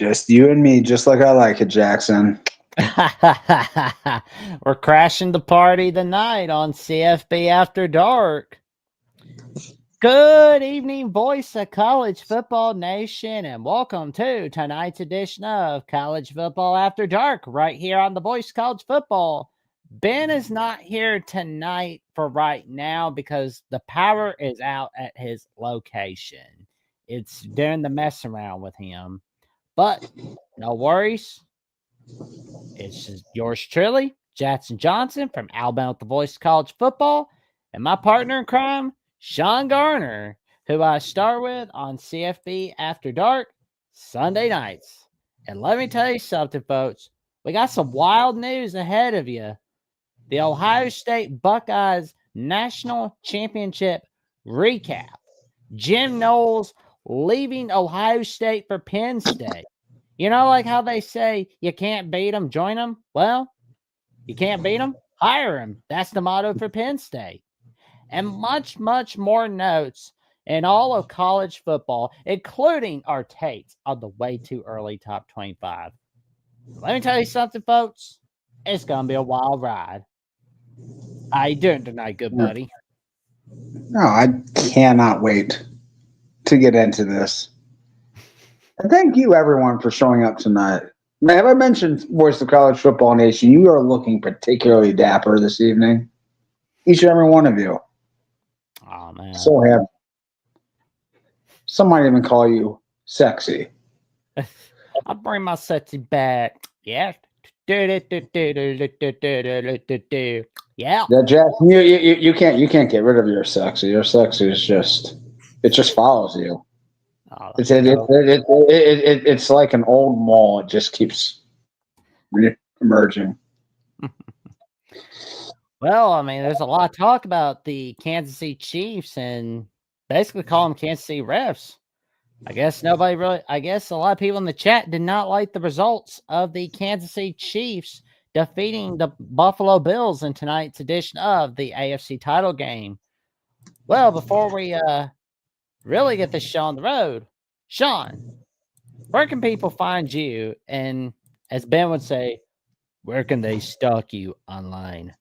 Just you and me, just like I like it, Jackson. We're crashing the party tonight on CFP After Dark. Good evening, voice of College Football Nation, and welcome to tonight's edition of College Football After Dark, right here on the Voice of College Football. Ben is not here tonight for right now because the power is out at his location. It's doing the mess around with him. But no worries. It's just yours truly, Jackson Johnson from Alabama with the Voice of College Football, and my partner in crime, Sean Garner, who I start with on CFB After Dark Sunday nights. And let me tell you something, folks. We got some wild news ahead of you. The Ohio State Buckeyes National Championship recap. Jim Knowles leaving Ohio State for Penn State. You know, like how they say you can't beat them, join them? Well, you can't beat them, hire them. That's the motto for Penn State. And much, much more notes in all of college football, including our takes on the way too early top 25. Let me tell you something, folks. It's going to be a wild ride. How you doing tonight, good buddy? No, I cannot wait to get into this. And thank you, everyone, for showing up tonight. Man, have I mentioned Voice of College Football Nation? You are looking particularly dapper this evening. Each and every one of you. Oh, man. So happy. Some might even call you sexy. I'll bring my sexy back. Yeah. Yeah. Yeah, Jack, you can't get rid of your sexy. Your sexy is just follows you. Oh, It's like an old mole. It just keeps emerging. Well, I mean, there's a lot of talk about the Kansas City Chiefs and basically call them Kansas City refs. I guess a lot of people in the chat did not like the results of the Kansas City Chiefs defeating the Buffalo Bills in tonight's edition of the AFC title game. Well, before we really get this show on the road, Sean, where can people find you? And as Ben would say, where can they stalk you online?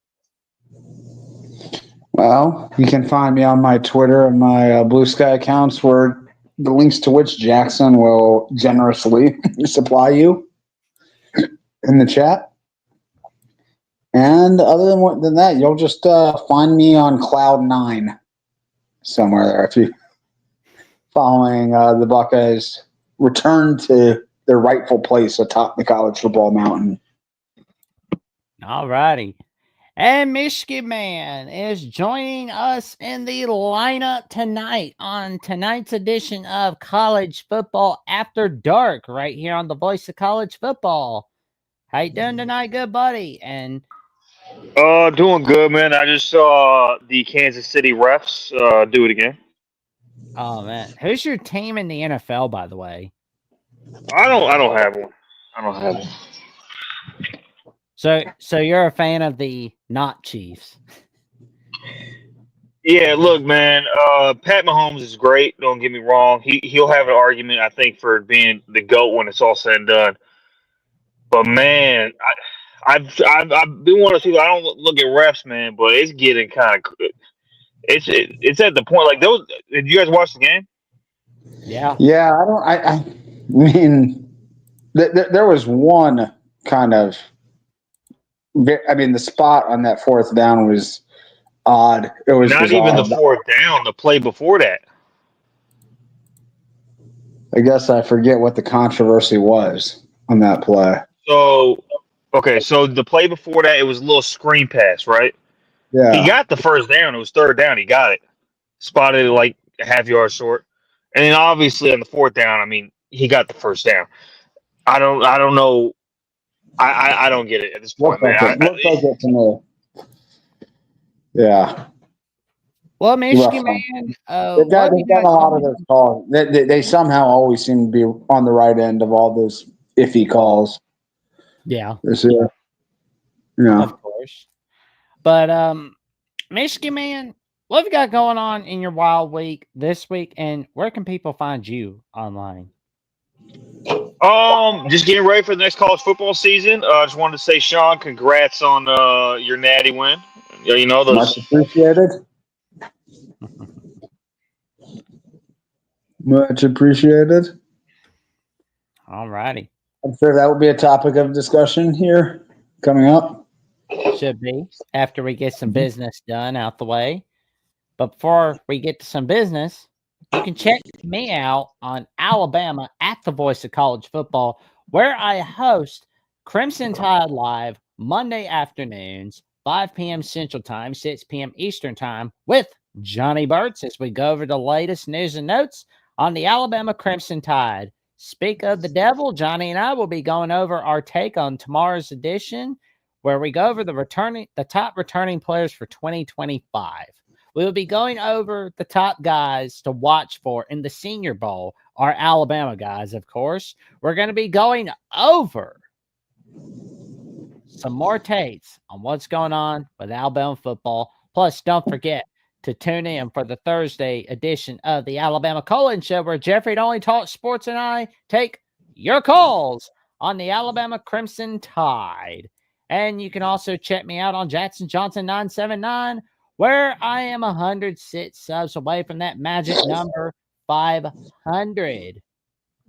Well, you can find me on my Twitter and my Blue Sky accounts, where the links to which Jackson will generously supply you in the chat. And other than that, you'll just find me on Cloud 9 somewhere there if you following the Buckeyes return to their rightful place atop the college football mountain. All righty. And Michigan Man is joining us in the lineup tonight on tonight's edition of College Football After Dark, right here on the Voice of College Football. How you doing tonight, good buddy? And doing good, man. I just saw the Kansas City refs do it again. Oh man, who's your team in the NFL, by the way? I don't have one. I don't have one. So you're a fan of the not Chiefs? Yeah, look, man. Pat Mahomes is great. Don't get me wrong. He'll have an argument, I think, for being the GOAT when it's all said and done. But man, I've been wanting to see. I don't look at refs, man, but it's getting kind of. It's at the point like those. Did you guys watch the game? Yeah. Yeah, I mean, there was one kind of. I mean, the spot on that fourth down was odd. It was not bizarre. Even the fourth down. The play before that. I guess I forget what the controversy was on that play. So, okay, so the play before that, it was a little screen pass, right? Yeah. He got the first down. It was third down. He got it. Spotted it like a half yard short. And then obviously on the fourth down, I mean, he got the first down. I don't know. I don't get it at this point, man. Looks like it to me. Yeah. Well, Michigan Man, they've got a lot of those calls. They somehow always seem to be on the right end of all those iffy calls. Yeah. Yeah. Of course. But Michigan Man, what have you got going on in your wild week this week, and where can people find you online? Just getting ready for the next college football season. I just wanted to say, Sean, congrats on your natty win. You know Much those. appreciated. Much appreciated. All righty. I'm sure that will be a topic of discussion here coming up. Should be after we get some business done out the way. But before we get to some business, you can check me out on Alabama at the Voice of College Football, where I host Crimson Tide Live Monday afternoons, 5 p.m. Central Time, 6 p.m. Eastern Time, with Johnny Burts as we go over the latest news and notes on the Alabama Crimson Tide. Speak of the devil, Johnny and I will be going over our take on tomorrow's edition, where we go over the top returning players for 2025. We will be going over the top guys to watch for in the Senior Bowl, our Alabama guys, of course. We're going to be going over some more takes on what's going on with Alabama football. Plus, don't forget to tune in for the Thursday edition of the Alabama Call-In Show, where Jeffrey Only Talks Sports and I take your calls on the Alabama Crimson Tide. And you can also check me out on Jackson Johnson 979, where I am 106 subs away from that magic number 500,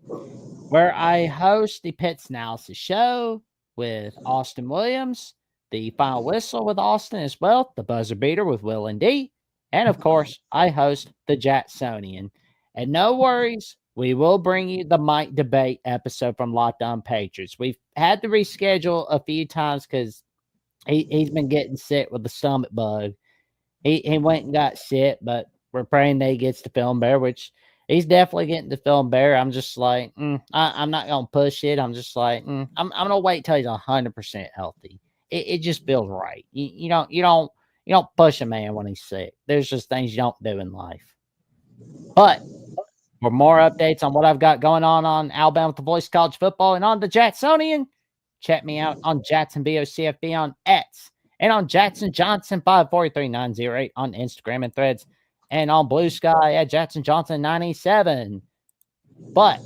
where I host the Pits Analysis Show with Austin Williams, the Final Whistle with Austin as well, the Buzzer Beater with Will and D, and of course, I host the Jacksonian. And no worries, we will bring you the Mike Debate episode from Locked On Patriots. We've had to reschedule a few times because he's been getting sick with the stomach bug. He went and got sick, but we're praying that he gets to film better, which he's definitely getting to film better. I'm just like, I'm not going to push it. I'm just like, I'm going to wait till he's 100% healthy. It just feels right. You don't push a man when he's sick. There's just things you don't do in life. But for more updates on what I've got going on Alabama with the Voice College Football and on the Jacksonian, check me out on Jackson BOCFB on X and on Jackson Johnson 543908 on Instagram and Threads, and on Blue Sky at Jackson Johnson 97. But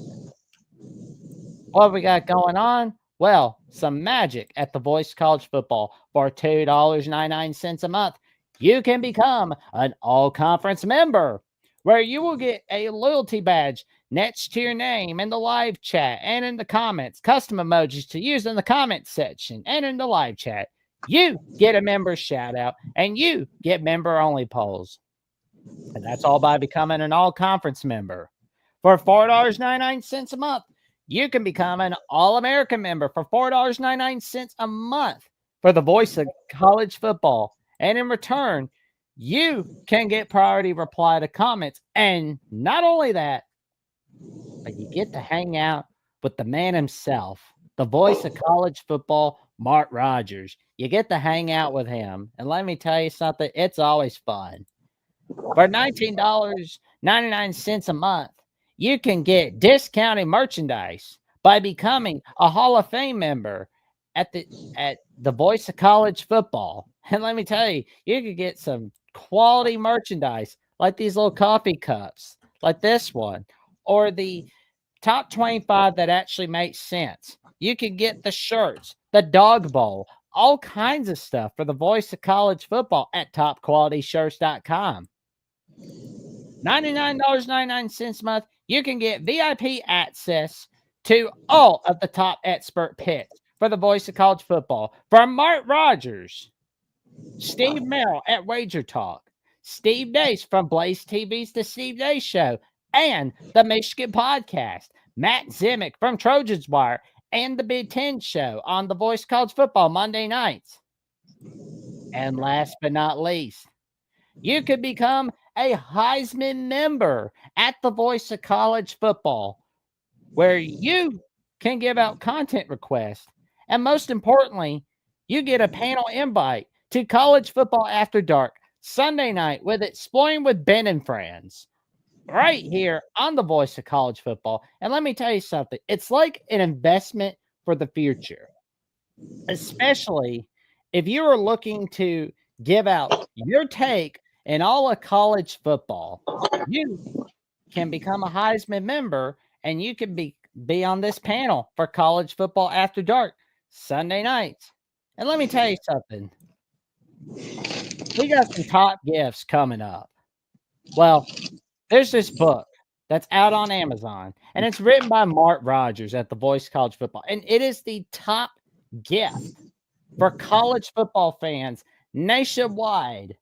what we got going on? Well, some magic at the Voice College Football. For $2.99 a month, you can become an all-conference member, where you will get a loyalty badge next to your name in the live chat and in the comments, custom emojis to use in the comments section and in the live chat. You get a member shout out and you get member only polls. And that's all by becoming an all-conference member. For $4.99 a month, you can become an All-American member for $4.99 a month for the Voice of College Football. And in return, you can get priority reply to comments. And not only that, but you get to hang out with the man himself, the Voice of College Football, Mark Rogers. You get to hang out with him. And let me tell you something, it's always fun. For $19.99 a month, you can get discounted merchandise by becoming a Hall of Fame member at the Voice of College Football. And let me tell you, you could get some quality merchandise like these little coffee cups, like this one, or the top 25 that actually makes sense. You can get the shirts, the dog bowl, all kinds of stuff for the Voice of College Football at topqualityshirts.com. $99.99 a month, you can get VIP access to all of the top expert picks for the Voice of College Football. From Mark Rogers, Steve Merrill at Wager Talk, Steve Dace from Blaze TV's The Steve Dace Show, and the Michigan Podcast, Matt Zimick from Trojans Wire, and the Big Ten Show on the Voice of College Football Monday nights. And last but not least, you could become a Heisman member at the Voice of College Football, where you can give out content requests. And most importantly, you get a panel invite to College Football After Dark Sunday night with Exploring with Ben and Friends, right here on the Voice of College Football. And let me tell you something, it's like an investment for the future, especially if you are looking to give out your take in all of college football. You can become a Heisman member, and you can be on this panel for College Football After Dark Sunday nights. And let me tell you something. We got some top gifts coming up. Well, there's this book that's out on Amazon, and it's written by Mark Rogers at The Voice College Football. And it is the top gift for college football fans nationwide.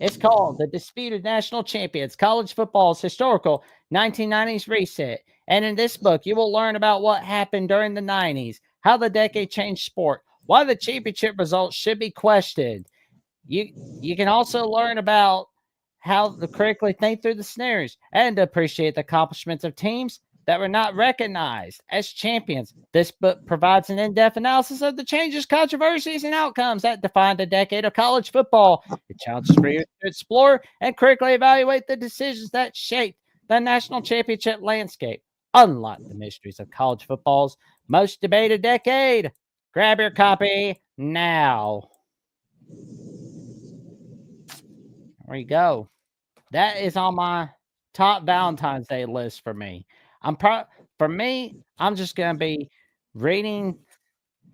It's called The Disputed National Champions, College Football's Historical 1990s Reset. And in this book, you will learn about what happened during the 90s, how the decade changed sport, why the championship results should be questioned. You can also learn about how to correctly think through the snares and appreciate the accomplishments of teams that were not recognized as champions. This book provides an in-depth analysis of the changes, controversies, and outcomes that defined a decade of college football. It challenges readers to explore and critically evaluate the decisions that shaped the national championship landscape. Unlock the mysteries of college football's most debated decade. Grab your copy now. There you go. That is on my top Valentine's Day list for me. I'm just going to be reading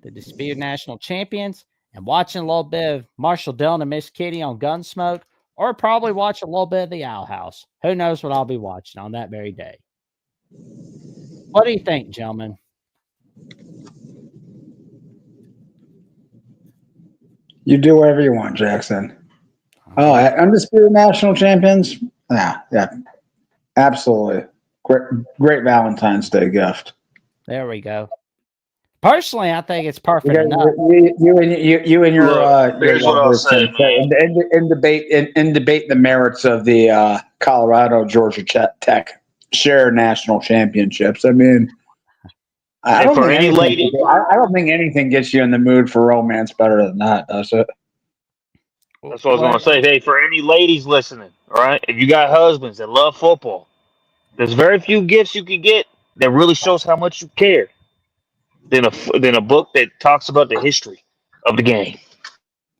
The Disputed National Champions and watching a little bit of Marshall Dillon and Miss Kitty on Gunsmoke, or probably watch a little bit of The Owl House. Who knows what I'll be watching on that very day. What do you think, gentlemen? You do whatever you want, Jackson. Oh, undisputed national champions? Yeah, absolutely. Great Valentine's Day gift. There we go. Personally, I think it's perfect enough. You and your here's what I'll say, in debate the merits of the Colorado Georgia Tech share national championships. I mean, I don't think anything gets you in the mood for romance better than that, does it? That's what I was going to say. Hey, for any ladies listening, all right, if you got husbands that love football, there's very few gifts you can get that really shows how much you care than a book that talks about the history of the game.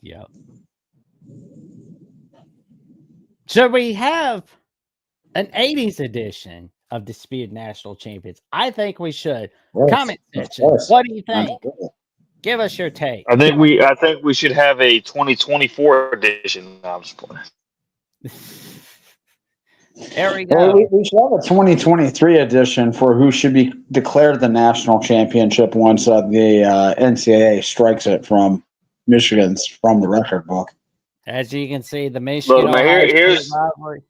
Yeah. So we have an 80s edition of Disputed National Champions. I think we should. Yes. Comment section. Yes. What do you think? Give us your take. I think we should have a 2024 edition. No, I'm just playing. There we go. Well, we should have a 2023 edition for who should be declared the national championship once the NCAA strikes it from Michigan's from the record book. As you can see, the Michigan-Ohio State rivalry.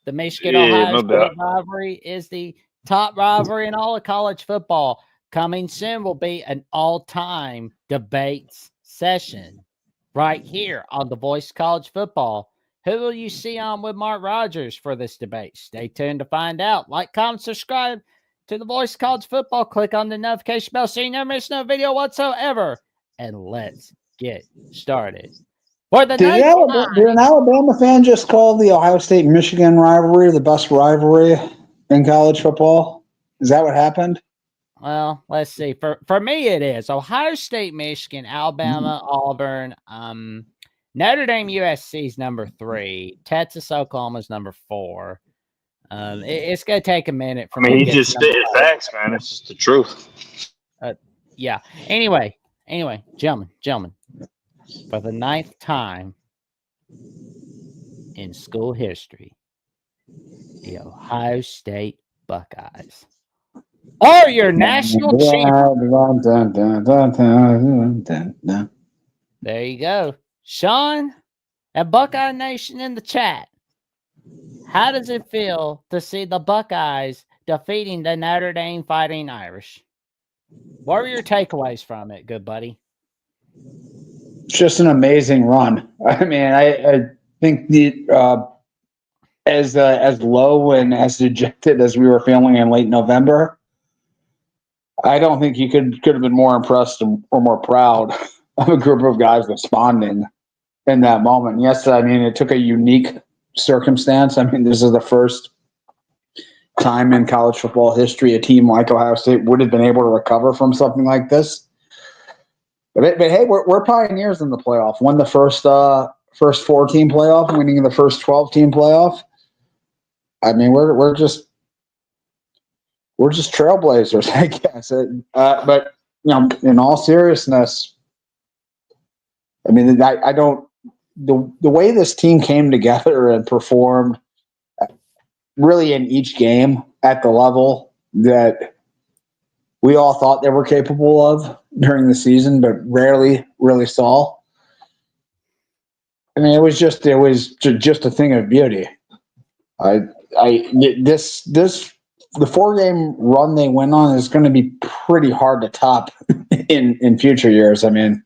The Michigan-Ohio State rivalry is the top rivalry in all of college football. Coming soon will be an all-time debates session right here on The Voice College Football. Who will you see on with Mark Rogers for this debate? Stay tuned to find out. Like, comment, subscribe to The Voice College Football. Click on the notification bell so you never miss no video whatsoever. And let's get started. Did an Alabama fan just call the Ohio State-Michigan rivalry the best rivalry in college football? Is that what happened? Well, let's see. For me, it is Ohio State, Michigan, Alabama, Auburn. Notre Dame, USC is number 3. Texas, Oklahoma is number 4. It's going to take a minute for me. He just spitting facts, man. It's just the truth. Yeah. Anyway, gentlemen, for the 9th time in school history, the Ohio State Buckeyes are your national champions. There you go. Sean and Buckeye Nation in the chat. How does it feel to see the Buckeyes defeating the Notre Dame Fighting Irish? What were your takeaways from it, good buddy? It's just an amazing run. I mean, I think as low and as dejected as we were feeling in late November, I don't think you could have been more impressed or more proud of a group of guys responding in that moment. Yes, I mean, it took a unique circumstance. I mean, this is the first time in college football history a team like Ohio State would have been able to recover from something like this. But hey, we're pioneers in the playoff. Won the first 4-team playoff, winning the first 12-team playoff. I mean, we're we're just trailblazers, I guess. But in all seriousness, I mean, I don't. The way this team came together and performed really in each game at the level that we all thought they were capable of during the season, but rarely really saw. I mean, it was just a thing of beauty. The 4-game run they went on is going to be pretty hard to top in future years. I mean,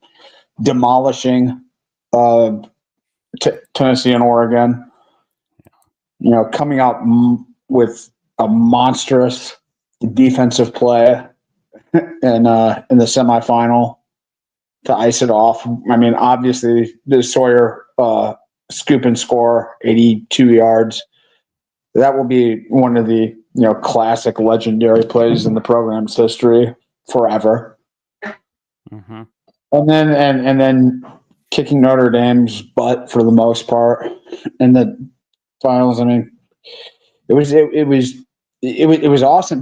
demolishing Tennessee and Oregon, coming out with a monstrous defensive play in the semifinal to ice it off. I mean, obviously, the Sawyer scoop and score 82 yards. That will be one of the classic legendary plays in the program's history forever. Mm-hmm. And then kicking Notre Dame's butt for the most part in the finals. I mean, it was awesome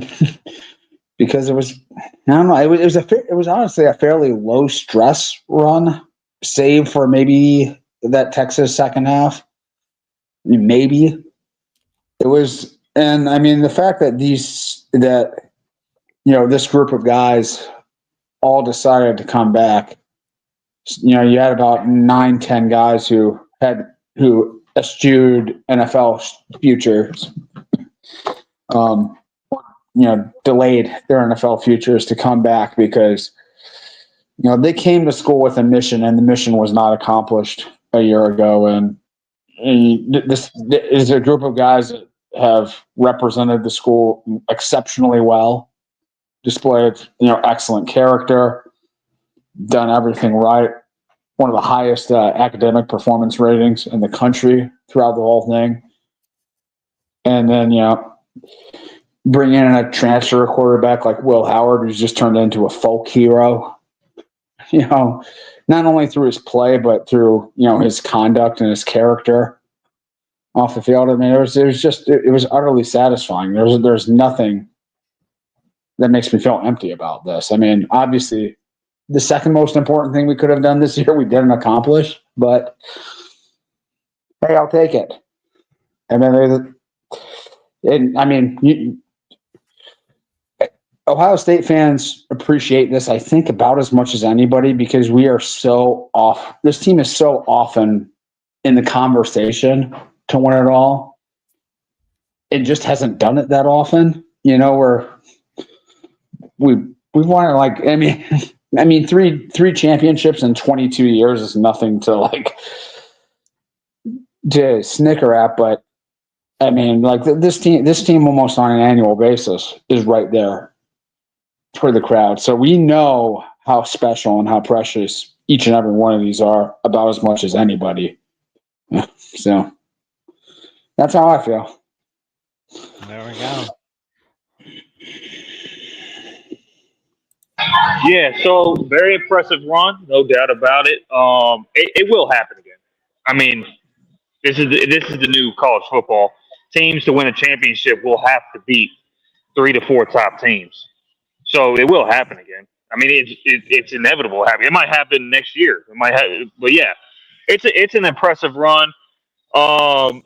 because it was, I don't know, it was honestly a fairly low stress run, save for maybe that Texas second half. Maybe it was, and I mean the fact that this group of guys all decided to come back. You had about 9-10 guys who eschewed NFL futures, delayed their NFL futures to come back because, they came to school with a mission and the mission was not accomplished a year ago. And this is a group of guys that have represented the school exceptionally well, displayed, excellent character, done everything right. One of the highest academic performance ratings in the country throughout the whole thing. And then, bring in a transfer quarterback like Will Howard, who's just turned into a folk hero, not only through his play, but through, his conduct and his character off the field. I mean, it was utterly satisfying. There's nothing that makes me feel empty about this. I mean, obviously, the second most important thing we could have done this year, we didn't accomplish, but hey, I'll take it. And then Ohio State fans appreciate this, I think, about as much as anybody because we are so off. This team is so often in the conversation to win it all. It just hasn't done it that often. Where we want to three championships in 22 years is nothing to snicker at, but I mean, this team almost on an annual basis is right there for the crowd. So we know how special and how precious each and every one of these are about as much as anybody. So that's how I feel. There we go. Yeah, so very impressive run, no doubt about it. It will happen again. I mean, this is the new college football. Teams to win a championship will have to beat 3 to 4 top teams. So it will happen again. I mean, it's inevitable. It might happen next year. But yeah, it's an impressive run. I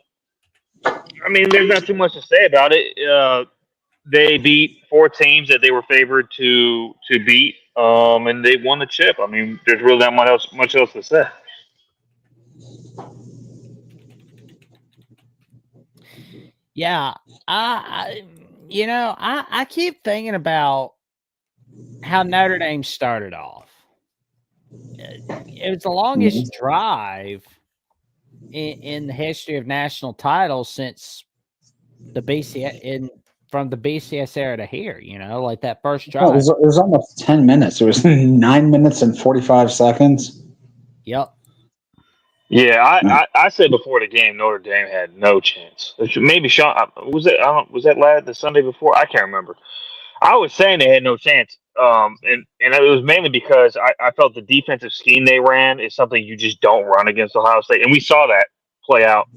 mean, there's not too much to say about it. They beat 4 teams that they were favored to beat, and they won the chip. I mean, there's really not much else to say. Yeah, I keep thinking about how Notre Dame started off. It was the longest drive in the history of national titles since the from the BCS era to here. That first drive. It was almost 10 minutes. It was 9 minutes and 45 seconds. Yep. Yeah, I said before the game Notre Dame had no chance. Maybe Sean was that the Sunday before? I can't remember. I was saying they had no chance, and it was mainly because I felt the defensive scheme they ran is something you just don't run against Ohio State, and we saw that play out.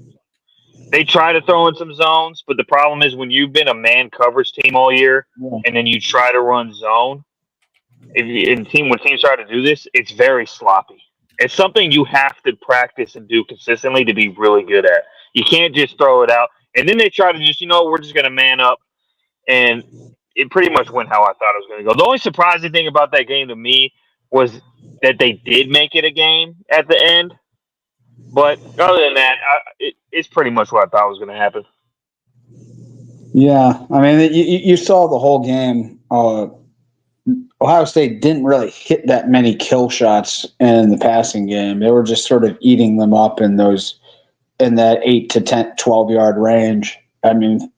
They try to throw in some zones, but the problem is when you've been a man coverage team all year and then you try to run zone, when teams try to do this, it's very sloppy. It's something you have to practice and do consistently to be really good at. You can't just throw it out. And then they try to just, we're just going to man up. And it pretty much went how I thought it was going to go. The only surprising thing about that game to me was that they did make it a game at the end. But other than that, it's pretty much what I thought was going to happen. Yeah, I mean, you saw the whole game. Ohio State didn't really hit that many kill shots in the passing game. They were just sort of eating them up in that 8 to 10, 12-yard range. I mean,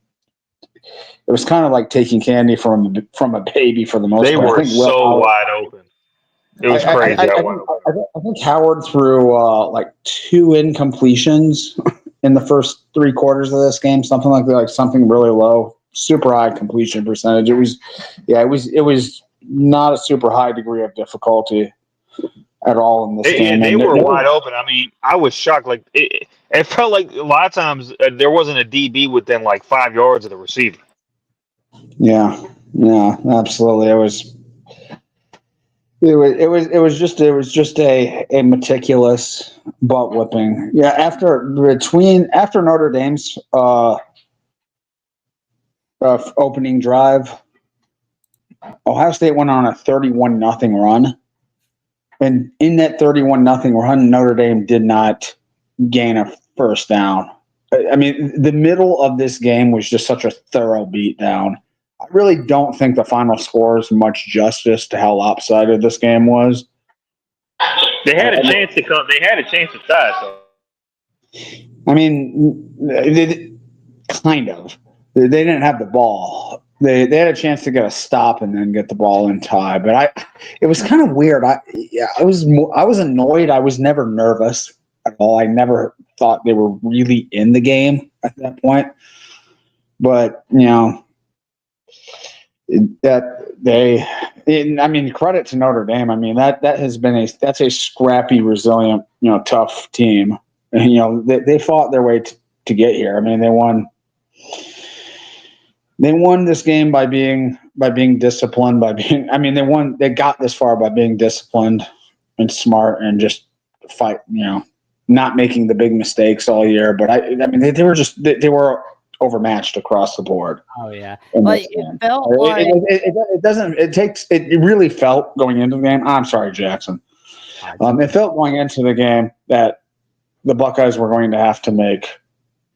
it was kind of like taking candy from a baby for the most part. They were so wide open. It was crazy. I think Howard threw like 2 incompletions in the first 3 quarters of this game, something like that, like something really low, super high completion percentage. It was not a super high degree of difficulty at all in this game. They were wide open. I mean, I was shocked. Like it felt like a lot of times there wasn't a DB within like 5 yards of the receiver. Yeah, absolutely. It was just a meticulous butt whipping. Yeah, after Notre Dame's opening drive, Ohio State went on a 31-0 run, and in that 31-0 run, Notre Dame did not gain a first down. I mean, the middle of this game was just such a thorough beatdown. I really don't think the final score is much justice to how lopsided this game was. They had a chance to come. They had a chance to tie. So. I mean, kind of. They didn't have the ball. They had a chance to get a stop and then get the ball in tie. But it was kind of weird. I was annoyed. I was never nervous at all. I never thought they were really in the game at that point. But credit to Notre Dame. I mean, that's a scrappy, resilient, tough team. And, they fought their way to get here. I mean, they won this game by being disciplined, they got this far by being disciplined and smart and just fight, not making the big mistakes all year. But they were overmatched across the board. Oh yeah, like it felt like it really felt going into the game. I'm sorry, Jackson. It felt going into the game that the Buckeyes were going to have to make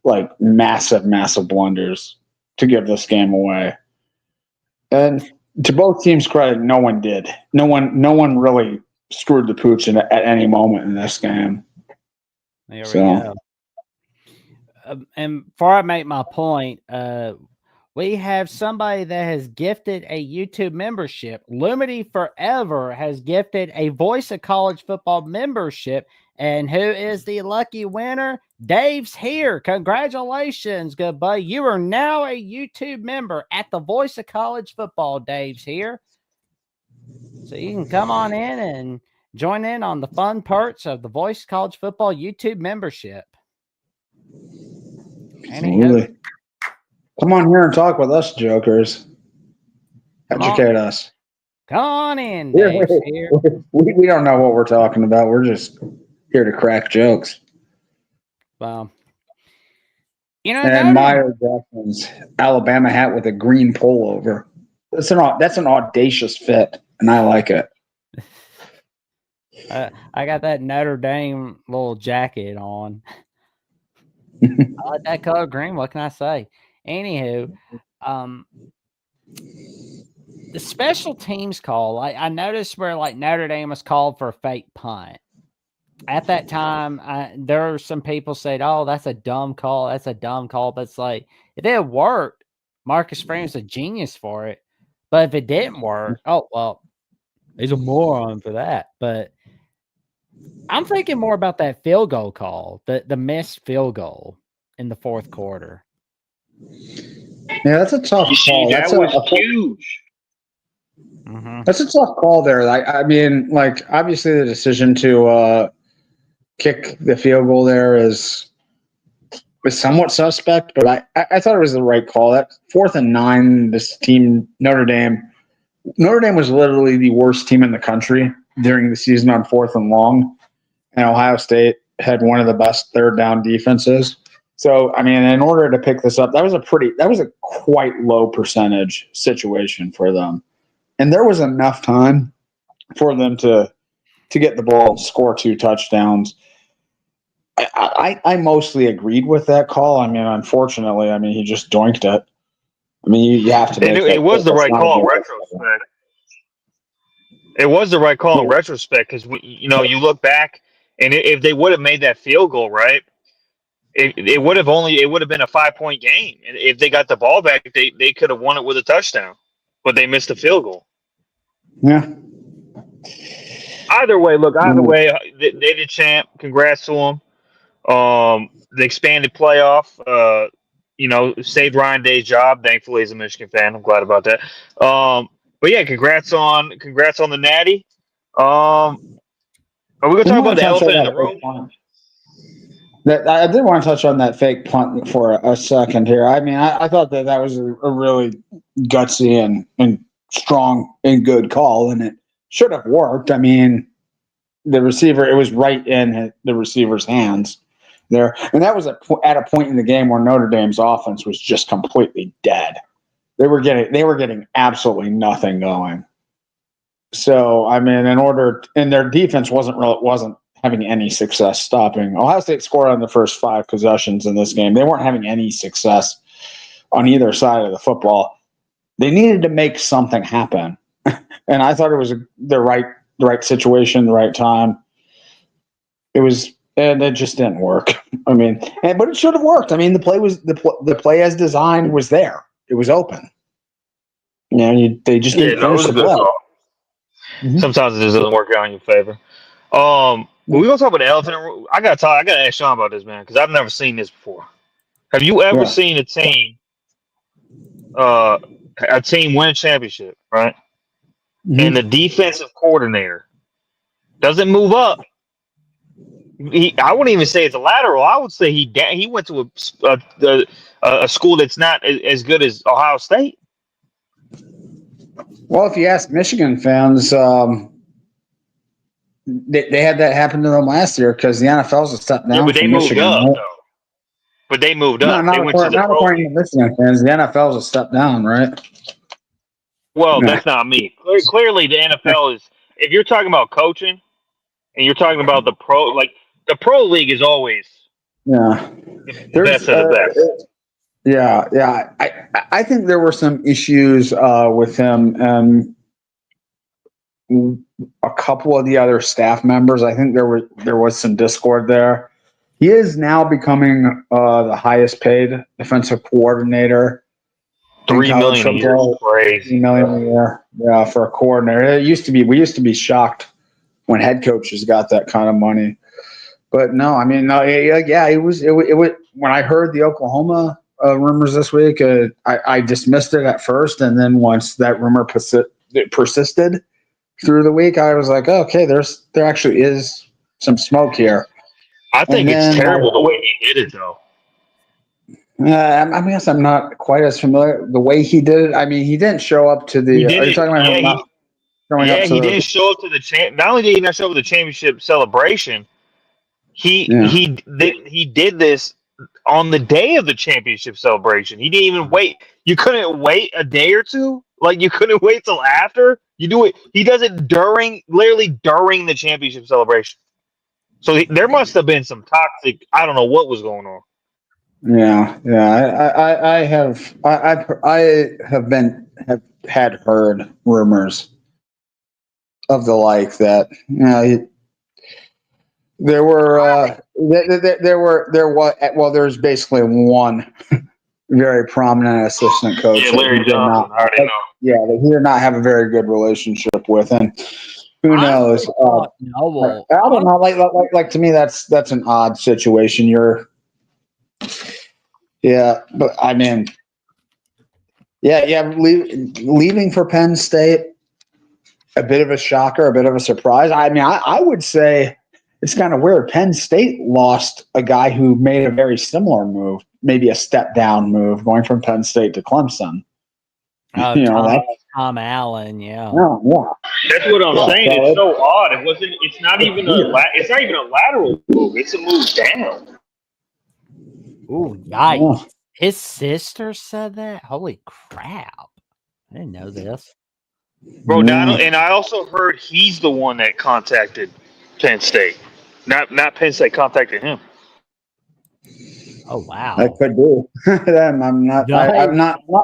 like massive blunders to give this game away. And to both teams' credit, no one did. No one really screwed the pooch at any moment in this game. There we go. And before I make my point, we have somebody that has gifted a YouTube membership. Lumity Forever has gifted a Voice of College Football membership. And who is the lucky winner? Dave's here. Congratulations, good buddy. You are now a YouTube member at the Voice of College Football. Dave's here. So you can come on in and join in on the fun perks of the Voice of College Football YouTube membership. Absolutely. Come on here and talk with us, jokers. Educate us. Come on in, Dave. We don't know what we're talking about. We're just here to crack jokes. Well, and admire Jackson's Alabama hat with a green pullover. That's an audacious fit, and I like it. I got that Notre Dame little jacket on. I like that color green. What can I say? Anywho, the special teams call, I noticed where like Notre Dame was called for a fake punt. At that time, there were some people said, "Oh, that's a dumb call. That's a dumb call." But it's like if it had worked, Marcus Freeman's a genius for it. But if it didn't work, oh well, he's a moron for that. But I'm thinking more about that field goal call, the missed field goal in the fourth quarter. Yeah, that's a tough call. That was huge. Mm-hmm. That's a tough call there. Obviously the decision to kick the field goal there is was somewhat suspect, but I thought it was the right call. That 4th and 9, this team, Notre Dame was literally the worst team in the country during the season on 4th and long, and Ohio State had one of the best third down defenses. So, I mean, in order to pick this up, that was a quite low percentage situation for them. And there was enough time for them to get the ball, score 2 touchdowns. I mostly agreed with that call. I mean, unfortunately, he just doinked it. I mean, you have to make it was the right call in retrospect. It was the right call in retrospect because you look back, and if they would have made that field goal, right, it would have been a 5-point game. And if they got the ball back, they could have won it with a touchdown, but they missed a field goal. Yeah. Either way, they the champ. Congrats to them. The expanded playoff, saved Ryan Day's job. Thankfully, he's a Michigan fan. I'm glad about that. But yeah, congrats on the natty. Are we gonna talk about the elephant in the room? I did want to touch on that fake punt for a second here. I mean, I thought that was a really gutsy and strong and good call, and it should have worked. I mean, the receiver, it was right in the receiver's hands there. And that was at a point in the game where Notre Dame's offense was just completely dead. They were getting absolutely nothing going. So, I mean, and their defense wasn't having any success stopping. Ohio State scored on the first 5 possessions in this game. They weren't having any success on either side of the football. They needed to make something happen. And I thought it was the right situation, the right time. And it just didn't work. I mean, but it should have worked. I mean, the play as designed was there. It was open. They just didn't finish the play. Mm-hmm. Sometimes it just doesn't work out in your favor. We're gonna talk about the elephant in the room. I gotta ask Sean about this, man, because I've never seen this before. Have you ever seen a team win a championship, right? Mm-hmm. And the defensive coordinator doesn't move up. I wouldn't even say it's a lateral. I would say he went to a school that's not as good as Ohio State. Well, if you ask Michigan fans, they had that happen to them last year because the NFL's a step down. Yeah, but they moved up, though. But they moved up. Not according to Michigan fans. The NFL's a step down, right? Well, that's not me. Clearly, the NFL is. If you're talking about coaching, and you're talking about the pro league is always the best of the best. Yeah. I think there were some issues with him and a couple of the other staff members. I think there was some discord there. He is now becoming the highest paid defensive coordinator. $3 million a year. Crazy. $3 million a year. Yeah, for a coordinator. We used to be shocked when head coaches got that kind of money. But no, I mean, it was when I heard the Oklahoma rumors this week, I dismissed it at first, and then once that rumor persisted through the week, I was like, okay, there actually is some smoke here. I think it's terrible the way he did it, though. I guess I'm not quite as familiar the way he did it. I mean, he didn't show up to the. Are you talking about him not showing up? He didn't show up to the Not only did he not show up to the championship celebration, he did this on the day of the championship celebration. He didn't even wait. You couldn't wait a day or two. Like, you couldn't wait till after. You do it. He does it literally during the championship celebration. So there must have been some toxic. I don't know what was going on. Yeah. I have heard rumors of the like that. There's basically one very prominent assistant coach. Yeah, Larry Johnson. I already know. Yeah, that he did not have a very good relationship with, and who knows? I don't know. Like to me, that's an odd situation. But I mean, leaving for Penn State, a bit of a shocker, a bit of a surprise. I mean, I would say it's kind of weird. Penn State lost a guy who made a very similar move, maybe a step down move, going from Penn State to Clemson. Oh, You know, Tom Allen, yeah. yeah. That's what I'm saying. So It's so odd. It's not even it's not even a lateral move. It's a move down. Ooh, yikes. Yeah. His sister said that? Holy crap. I didn't know this. Bro, and I also heard he's the one that contacted Penn State. Not Penn State contacted him. Oh, wow. That could be. I'm not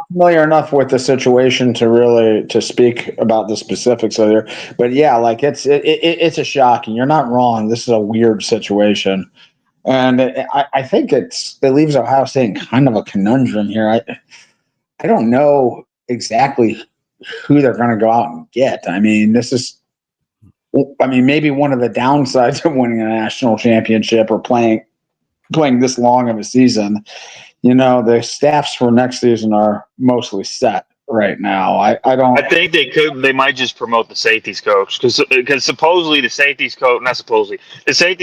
familiar enough with the situation to really to speak about the specifics of there. But yeah, like it's a shocking. You're not wrong. This is a weird situation, and I think it leaves Ohio State in kind of a conundrum here. I don't know exactly who they're going to go out and get. I mean, maybe one of the downsides of winning a national championship or playing this long of a season, you know, the staffs for next season are mostly set right now. I think they might just promote the safeties coach because supposedly the safeties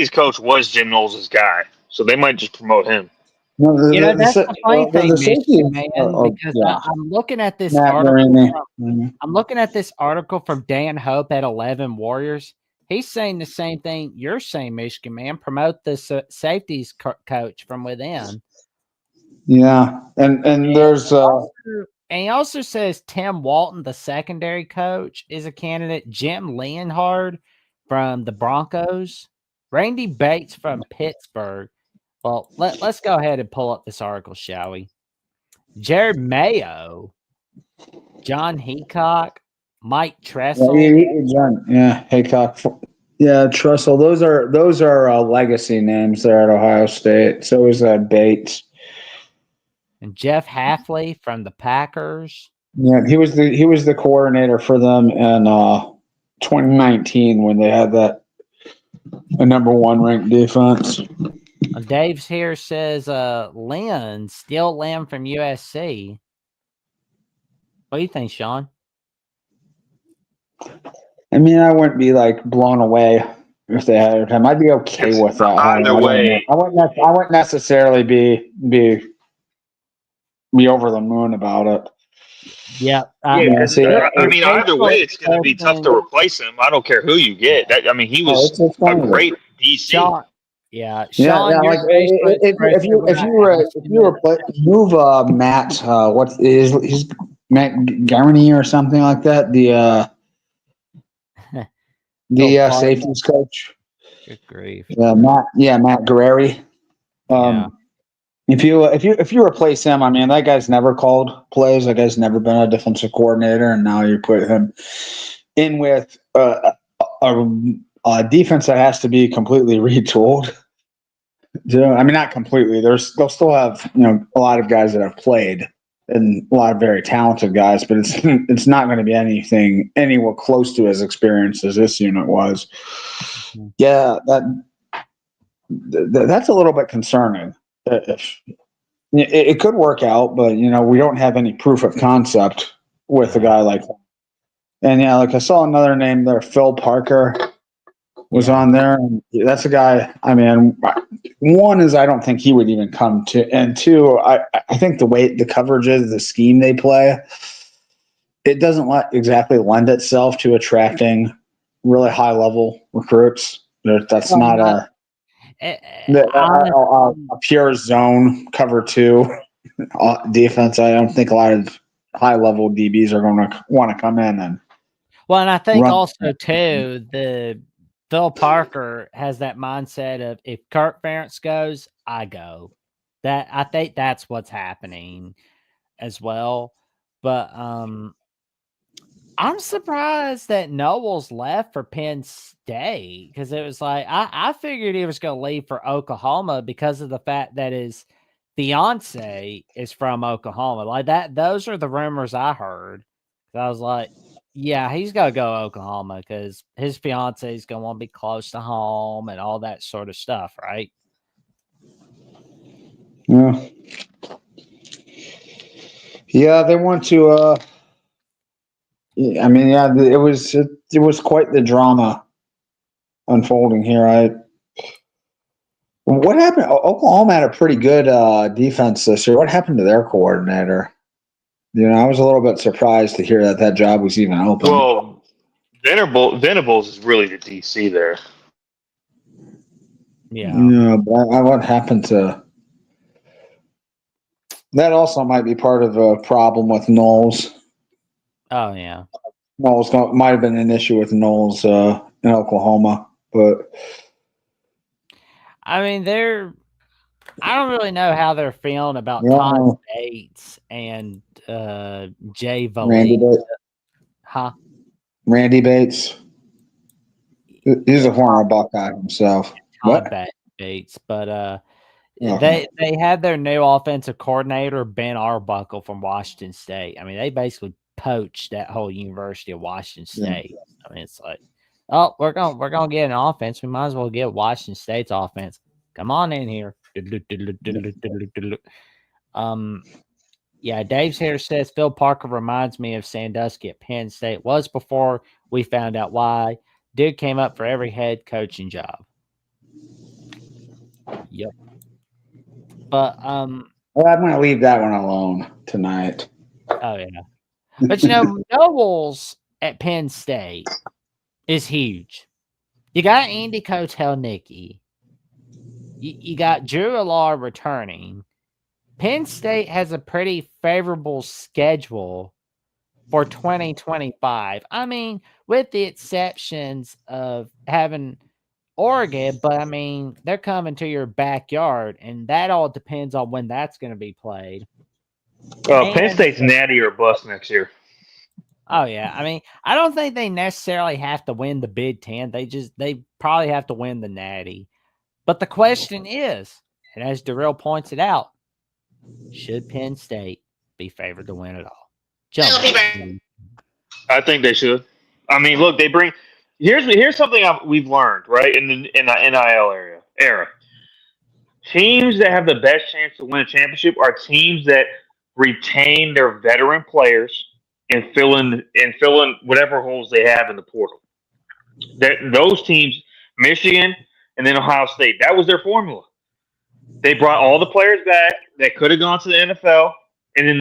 coach was Jim Knowles' guy, so they might just promote him. That's the funny thing, Michigan, man, because I'm looking at this article. I'm looking at this article from Dan Hope at 11 Warriors. He's saying the same thing you're saying, Michigan, man. Promote the safeties coach from within. Yeah, and there's and he also says Tim Walton, the secondary coach, is a candidate. Jim Leonhard from the Broncos, Randy Bates from Pittsburgh. Well, let's go ahead and pull up this article, shall we? Jared Mayo, John Heacock, Mike Tressel. Heacock. Yeah, Tressel. Those are legacy names there at Ohio State. So is Bates. And Jeff Hafley from the Packers. Yeah, he was the coordinator for them in 2019 when they had a number 1 ranked defense. Dave's here says Lynn, Steele Lamb from USC. What do you think, Sean? I mean, I wouldn't be like blown away if they had him. I'd be okay with that. Either way, I wouldn't necessarily be over the moon about it. Yeah, either way, it's going to be tough to replace him. I don't care who you get. He was a great DC. Sean, if you move Matt, what is he's Matt Garney or something like that, the safeties coach. Good grief. Matt Guerrieri. If you replace him, I mean, that guy's never called plays. That guy's never been a defensive coordinator, and now you put him in with a defense that has to be completely retooled. I mean, not completely. They'll still have a lot of guys that have played and a lot of very talented guys, but it's not going to be anything anywhere close to as experienced as this unit was. Yeah, that's a little bit concerning. It could work out, but we don't have any proof of concept with a guy like that. And like I saw another name there, Phil Parker was on there, and that's a guy. I mean, one is I don't think he would even come to, and two, I think the way the coverage is, the scheme they play, it doesn't exactly lend itself to attracting really high level recruits. That's not a pure zone cover 2 defense. I don't think a lot of high level DBs are going to want to come in and. Well, and I think also too the Phil Parker has that mindset of if Kirk Ferentz goes, I go. That I think that's what's happening as well. But I'm surprised that Knowles left for Penn State because it was like I figured he was going to leave for Oklahoma because of the fact that his fiance is from Oklahoma. Like that, those are the rumors I heard. So I was like, yeah, he's got to go to Oklahoma because his fiance is going to want to be close to home and all that sort of stuff, right? Yeah. Yeah, they want to. I mean, it was quite the drama unfolding here. What happened? Oklahoma had a pretty good defense this year. What happened to their coordinator? I was a little bit surprised to hear that job was even open. Well, Venables is really the DC there. Yeah. But what happened to that? Also, might be part of a problem with Knowles. Oh yeah. Knowles might have been an issue with Knowles in Oklahoma, but I mean, I don't really know how they're feeling about Todd Bates and Jay Randy Vallee. Bates. Huh? Randy Bates. He's a former Buckeye himself. Todd Bates, but they had their new offensive coordinator Ben Arbuckle from Washington State. I mean, they basically poached that whole University of Washington State. I mean, it's like, oh, we're gonna get an offense. We might as well get Washington State's offense. Come on in here. Yeah, Dave's here says Phil Parker reminds me of Sandusky at Penn State. Was before we found out why. Dude came up for every head coaching job. Yep. But I'm gonna leave that one alone tonight. Oh yeah. But Nobles at Penn State is huge. You got Andy Kotelnicki. You got Drew Allar returning. Penn State has a pretty favorable schedule for 2025. I mean, with the exceptions of having Oregon, but I mean, they're coming to your backyard, and that all depends on when that's going to be played. Penn State's natty or bust next year. Oh yeah, I mean, I don't think they necessarily have to win the Big Ten. They probably have to win the natty. But the question is, and as Darrell points it out, should Penn State be favored to win it all? I think they should. I mean, look, they bring. Here's something we've learned, right, in the NIL era. Teams that have the best chance to win a championship are teams that retain their veteran players and fill in whatever holes they have in the portal. Those teams, Michigan and then Ohio State, that was their formula. They brought all the players back that could have gone to the NFL, and then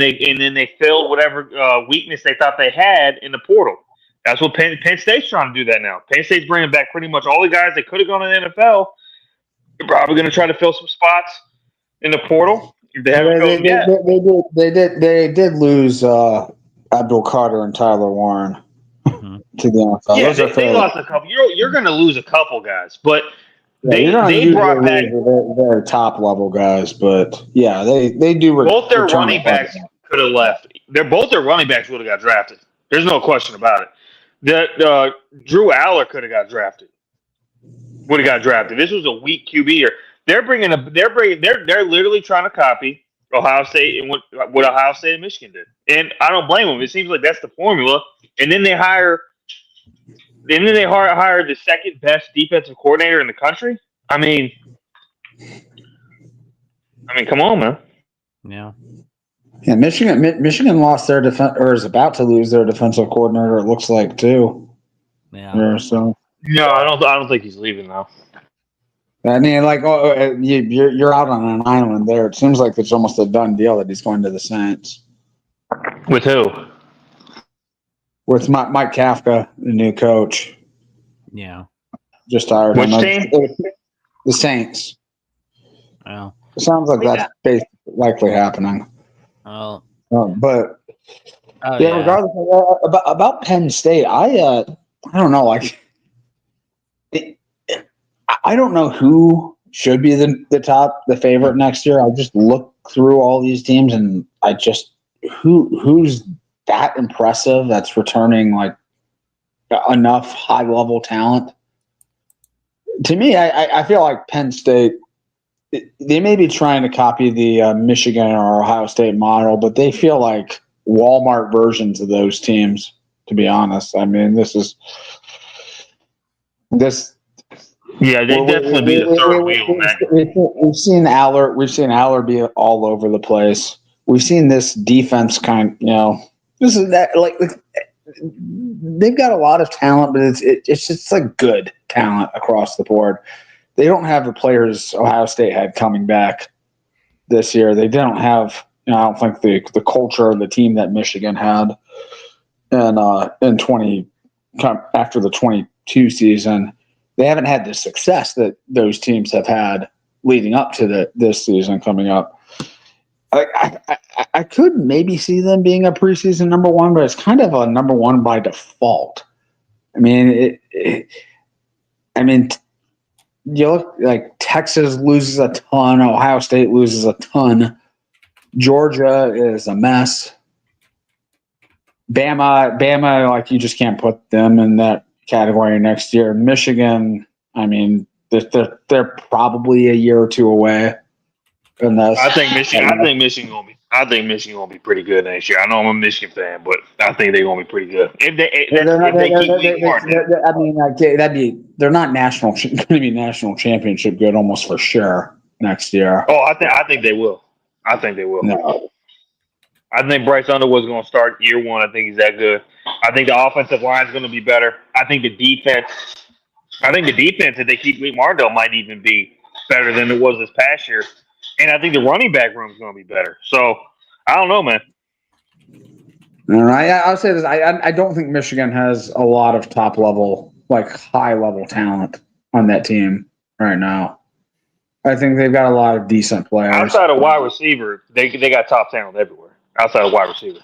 they filled whatever weakness they thought they had in the portal. That's what Penn State's trying to do that now. Penn State's bringing back pretty much all the guys that could have gone to the NFL. They're probably going to try to fill some spots in the portal. They did lose Abdul Carter and Tyler Warren to the NFL. Yeah, they lost a couple. You're going to lose a couple guys, but they brought back their top level guys. But yeah, they do. Both their running backs could have left. Both their running backs would have got drafted. There's no question about it. Drew Aller could have got drafted. Would have got drafted. This was a weak QB year. They're literally trying to copy Ohio State and what Ohio State and Michigan did. And I don't blame them. It seems like that's the formula. And then they hire the second best defensive coordinator in the country. I mean, come on, man. Yeah. Yeah, Michigan lost their or is about to lose their defensive coordinator. It looks like too. Yeah. So no, I don't think he's leaving now. I mean, like, you're out on an island there. It seems like it's almost a done deal that he's going to the Saints. With who? With Mike Kafka, the new coach. Yeah. Just hired him. Which team? The Saints. Well, it sounds like that's basically likely happening. Oh. But regardless about Penn State, I don't know. Like, I don't know who should be the favorite next year. I just look through all these teams, and I just who's that impressive that's returning like enough high level talent. To me, I feel like Penn State. They may be trying to copy the Michigan or Ohio State model, but they feel like Walmart versions of those teams, to be honest. I mean, this. Yeah, they definitely be the third wheel, man. We've seen Aller be all over the place. We've seen this defense this is that like they've got a lot of talent, but it's just like good talent across the board. they don't have the players Ohio State had coming back this year. They don't have, I don't think the culture of the team that Michigan had in 20 after the 22 season. They haven't had the success that those teams have had leading up to this season coming up. I could maybe see them being a preseason number one, but it's kind of a number one by default. I mean, you look like Texas loses a ton, Ohio State loses a ton, Georgia is a mess. Bama, like you just can't put them in that category next year. Michigan, I mean, they're probably a year or two away. And I think Michigan gonna be pretty good next year. I know I'm a Michigan fan, but I think they're gonna be pretty good. If they keep Wheat Martin. They're not going to be national championship good almost for sure next year. Oh, I think they will. I think they will. No. I think Bryce Underwood's going to start year one. I think he's that good. I think the offensive line is going to be better. I think the defense, if they keep Wheat Martindale, might even be better than it was this past year. And I think the running back room is going to be better. So, I don't know, man. All right. I'll say this. I don't think Michigan has a lot of top level, like high level talent on that team right now. I think they've got a lot of decent players. Outside of wide receiver, they got top talent everywhere. Outside of wide receiver.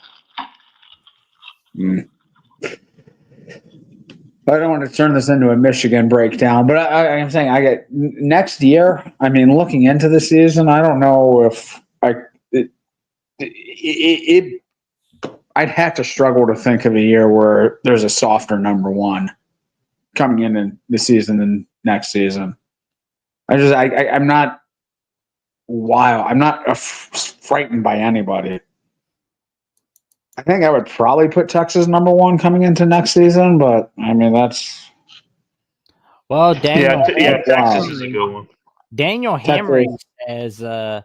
I don't want to turn this into a Michigan breakdown, but I'm saying I get next year. I mean, looking into the season, I don't know if I'd have to struggle to think of a year where there's a softer number one coming in the season than next season. I'm not wild. I'm not frightened by anybody. I think I would probably put Texas number one coming into next season, but I mean that's. Well, Daniel. Texas is a good one. Daniel Hamry says. I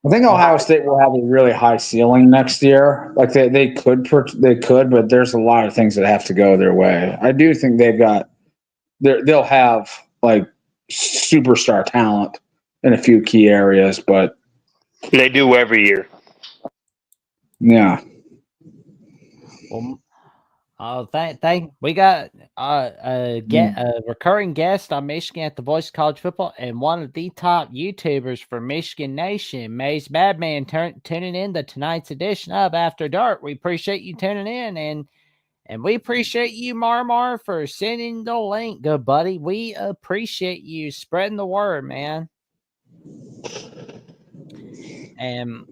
think Ohio State will have a really high ceiling next year. Like they could, but there's a lot of things that have to go their way. I do think they'll have like superstar talent in a few key areas, but they do every year. Yeah. Well, we got a recurring guest on Michigan at the Voice of College Football and one of the top YouTubers for Michigan Nation, Maze Madman, tuning in to tonight's edition of After Dark. We appreciate you tuning in, and we appreciate you, Marmar, for sending the link, good buddy. We appreciate you spreading the word, man. And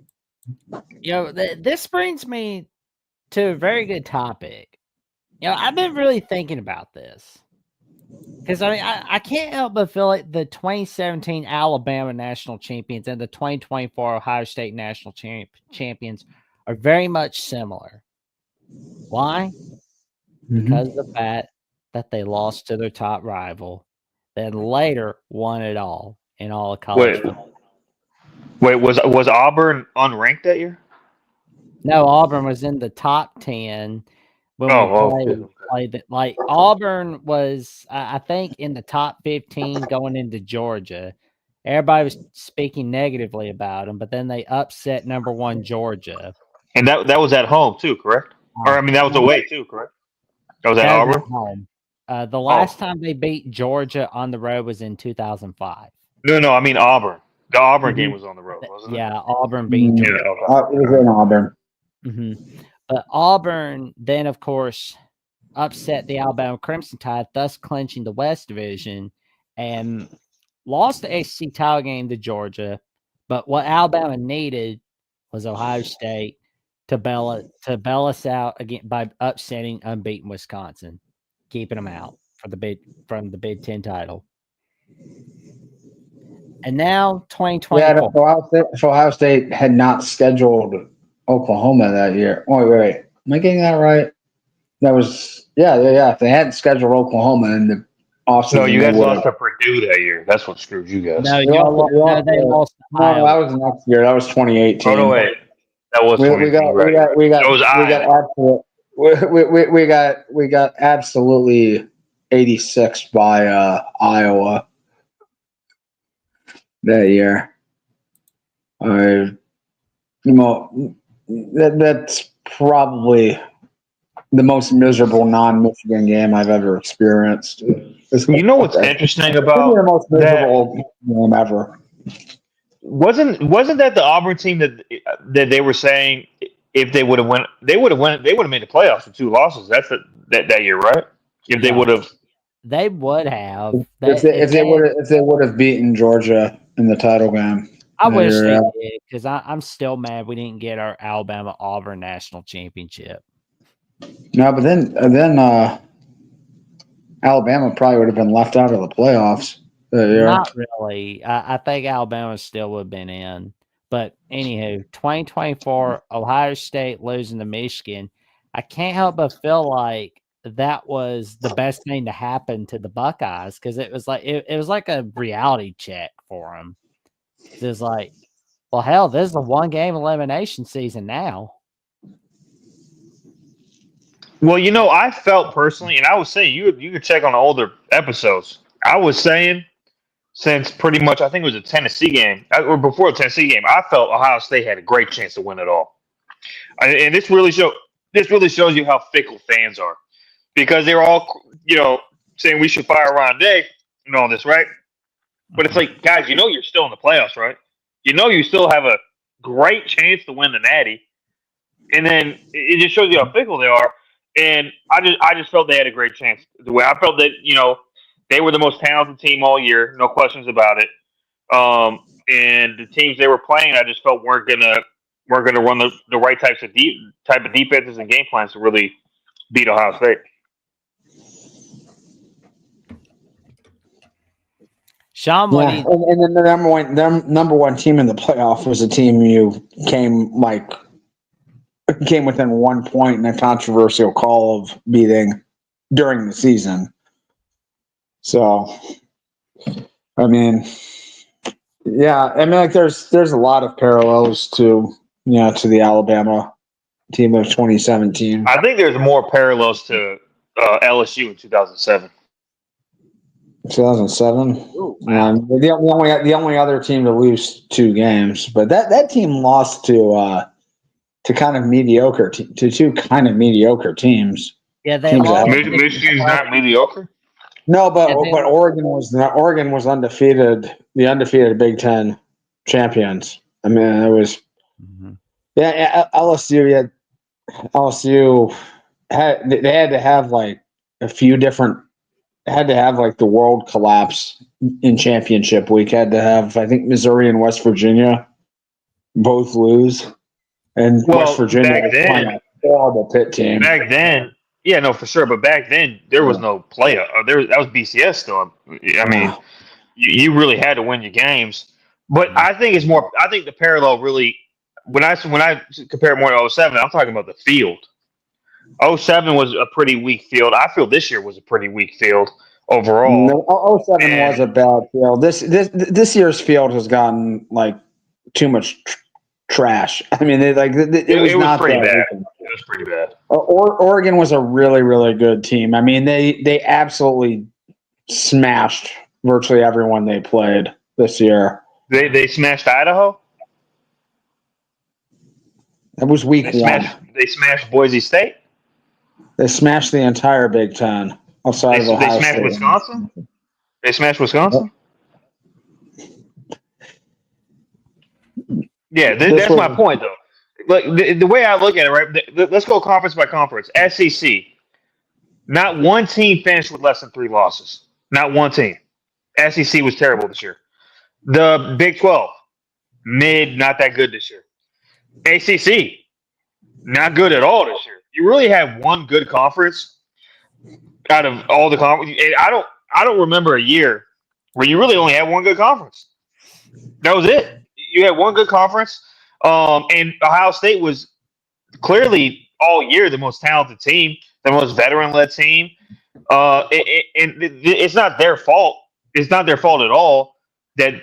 this brings me to a very good topic. I've been really thinking about this because I can't help but feel like the 2017 Alabama national champions and the 2024 Ohio State national champions are very much similar. Why? Because of the fact that they lost to their top rival, then later won it all in all of college football. Wait, was Auburn unranked that year? No, Auburn was in the top 10 when we played. Like Auburn was, I think, in the top 15 going into Georgia. Everybody was speaking negatively about them, but then they upset number one Georgia. And that was at home too, correct? Or that was away too, correct? That was at Auburn. Home. The last time they beat Georgia on the road was in 2005. No, I mean Auburn. The Auburn game was on the road, wasn't it? Yeah, Auburn beat Georgia. It was in Auburn. But Auburn then, of course, upset the Alabama Crimson Tide, thus clinching the West Division, and lost the SEC title game to Georgia. But what Alabama needed was Ohio State to bail us out again by upsetting unbeaten Wisconsin, keeping them out from the Big Ten title. And now 2024. Yeah, if Ohio State had not scheduled Oklahoma that year. Oh, wait. Am I getting that right? That was If they hadn't scheduled Oklahoma in the offseason, no, you guys lost to Purdue that year. That's what screwed you guys. No, they lost. No, that was next year. That was 2018. Oh no, wait. That was 2018. We got absolutely 86 by Iowa. that year. That's probably the most miserable non-Michigan game I've ever experienced. You know what's interesting Maybe about the most that? miserable game ever. Wasn't that the Auburn team that they were saying if they would have won, they would have made the playoffs with 2 losses. That's that year, right? If they would have, They would have. If they would have beaten Georgia in the title game. I wish they did, because I'm still mad we didn't get our Alabama-Auburn national championship. No, but then Alabama probably would have been left out of the playoffs that year. Not really. I think Alabama still would have been in. But anywho, 2024, Ohio State losing to Michigan. I can't help but feel like that was the best thing to happen to the Buckeyes, because it was like it was like a reality check for them. It was like, well, hell, this is a 1-game elimination season now. well, I felt personally, and I was saying you could check on the older episodes. I was saying since pretty much I think it was a Tennessee game or before the Tennessee game, I felt Ohio State had a great chance to win it all. And this really shows you how fickle fans are, because they're all saying we should fire Ron Day and all this, right? But it's like, guys, you're still in the playoffs, right? You still have a great chance to win the Natty, and then it just shows you how fickle they are. And I just felt they had a great chance to win. I felt that they were the most talented team all year, no questions about it. And the teams they were playing, I just felt weren't gonna run the right type of defenses and game plans to really beat Ohio State. Sean, and then the number one team in the playoff was a team you came within 1 point in a controversial call of beating during the season. So, there's a lot of parallels to the Alabama team of 2017. I think there's more parallels to LSU in 2007. 2007. Ooh, wow. The only other team to lose 2 games, but that team lost to kind of mediocre to 2 kind of mediocre teams. Yeah, they lost. Michigan's not mediocre. No, but Oregon was undefeated. The undefeated Big Ten champions. I mean, it was LSU. LSU had to have like a few different. Had to have like the world collapse in championship week. Had to have, I think, Missouri and West Virginia both lose, and West Virginia was playing a horrible Pitt team. Back then, yeah, no, for sure. But back then, there was no play. That was BCS still. I mean, you really had to win your games. But I think it's more. I think the parallel really, when I compare it more to 07, I'm talking about the field. 07 was a pretty weak field. I feel this year was a pretty weak field overall. No, 07 was a bad field. This year's field has gotten like too much trash. I mean, it was not pretty bad. It was pretty bad. Oregon was a really, really good team. I mean, they absolutely smashed virtually everyone they played this year. They smashed Idaho? That was week 1. They smashed Boise State? They smashed the entire Big Ten outside of Ohio State. They smashed Wisconsin? They smashed Wisconsin? Yeah, that's my point, though. Look, the way I look at it, right? Let's go conference by conference. SEC. Not one team finished with less than 3 losses. Not one team. SEC was terrible this year. The Big 12, not that good this year. ACC, not good at all this year. You really have one good conference out of all the conference. I don't remember a year where you really only had one good conference. That was it. You had one good conference, and Ohio State was clearly all year the most talented team, the most veteran-led team. And it's not their fault. It's not their fault at all that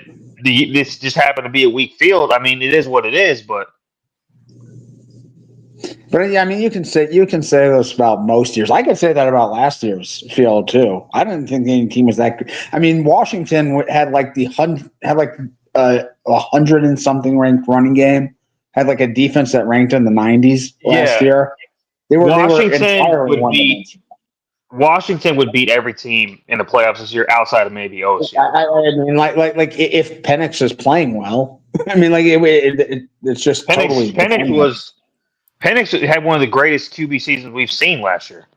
this just happened to be a weak field. I mean, it is what it is, but yeah, I mean, you can say this about most years. I could say that about last year's field too. I didn't think any team was that good. I mean, Washington had like a 100 and something ranked running game, had like a defense that ranked in the 90s last year. They were entirely one-dimensional. Washington would beat every team in the playoffs this year outside of maybe OSU. I mean, like if Penix is playing well, I mean, like it's just Penix had one of the greatest QB seasons we've seen last year.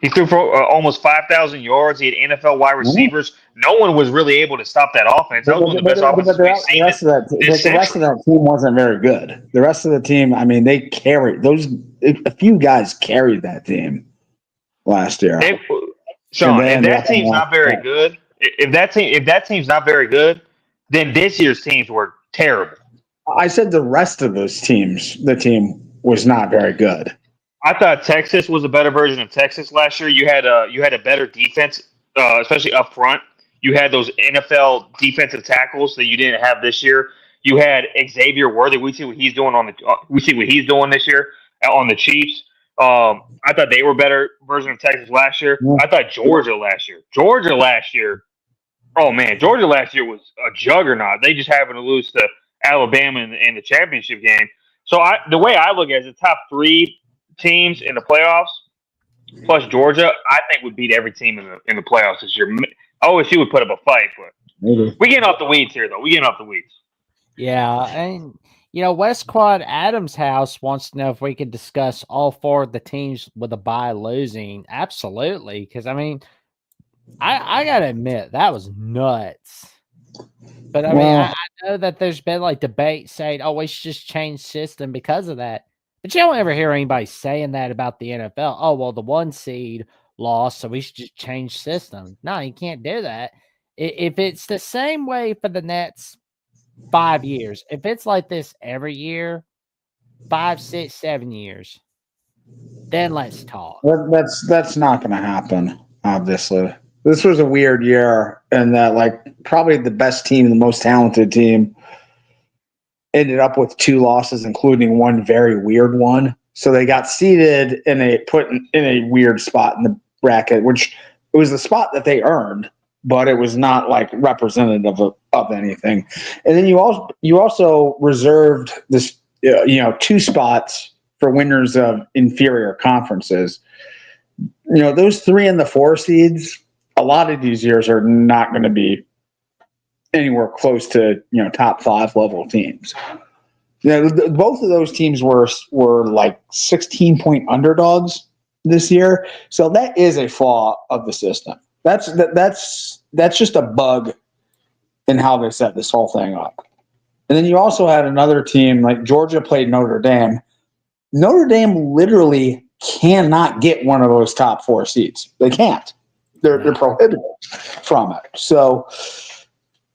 He threw for almost 5,000 yards. He had NFL wide receivers. No one was really able to stop that offense. That was one of the best offenses we've seen. The rest of that team wasn't very good. The rest of the team, I mean, they carried those. A few guys carried that team last year. Sean, if that team's not very good, if that team's not very good, then this year's teams were terrible. I said the rest of those teams, the team was not very good. I thought Texas was a better version of Texas last year. You had a better defense, especially up front. You had those NFL defensive tackles that you didn't have this year. You had Xavier Worthy. We see what he's doing this year on the Chiefs. I thought they were a better version of Texas last year. I thought Georgia last year. Oh man, Georgia last year was a juggernaut. They just happened to lose to Alabama in the championship game. So the way I look at it is the top 3 teams in the playoffs plus Georgia, I think would beat every team in the playoffs this year. OSU would put up a fight, but we're getting off the weeds here, though. Yeah, and West Quad Adams House wants to know if we could discuss all 4 of the teams with a bye losing. Absolutely, because I mean, I gotta admit that was nuts. But I mean, I know that there's been like debate saying, "Oh, we should just change system because of that." But you don't ever hear anybody saying that about the NFL. Oh, well, the 1 seed lost, so we should just change system. No, you can't do that. If it's the same way for the next 5 years, if it's like this every year, 5, 6, 7 years, then let's talk. That's not going to happen, obviously. This was a weird year, and that like probably the best team, the most talented team, ended up with 2 losses, including one very weird one. So they got seeded put in a weird spot in the bracket, which it was the spot that they earned, but it was not like representative of anything. And then you also reserved this 2 spots for winners of inferior conferences. Those 3 and the 4 seeds, a lot of these years are not going to be anywhere close to top 5 level teams. Both of those teams were like 16-point underdogs this year, so that is a flaw of the system. That's just a bug in how they set this whole thing up. And then you also had another team like Georgia played Notre Dame. Notre Dame literally cannot get one of those top 4 seats. They can't. They're prohibited from it. So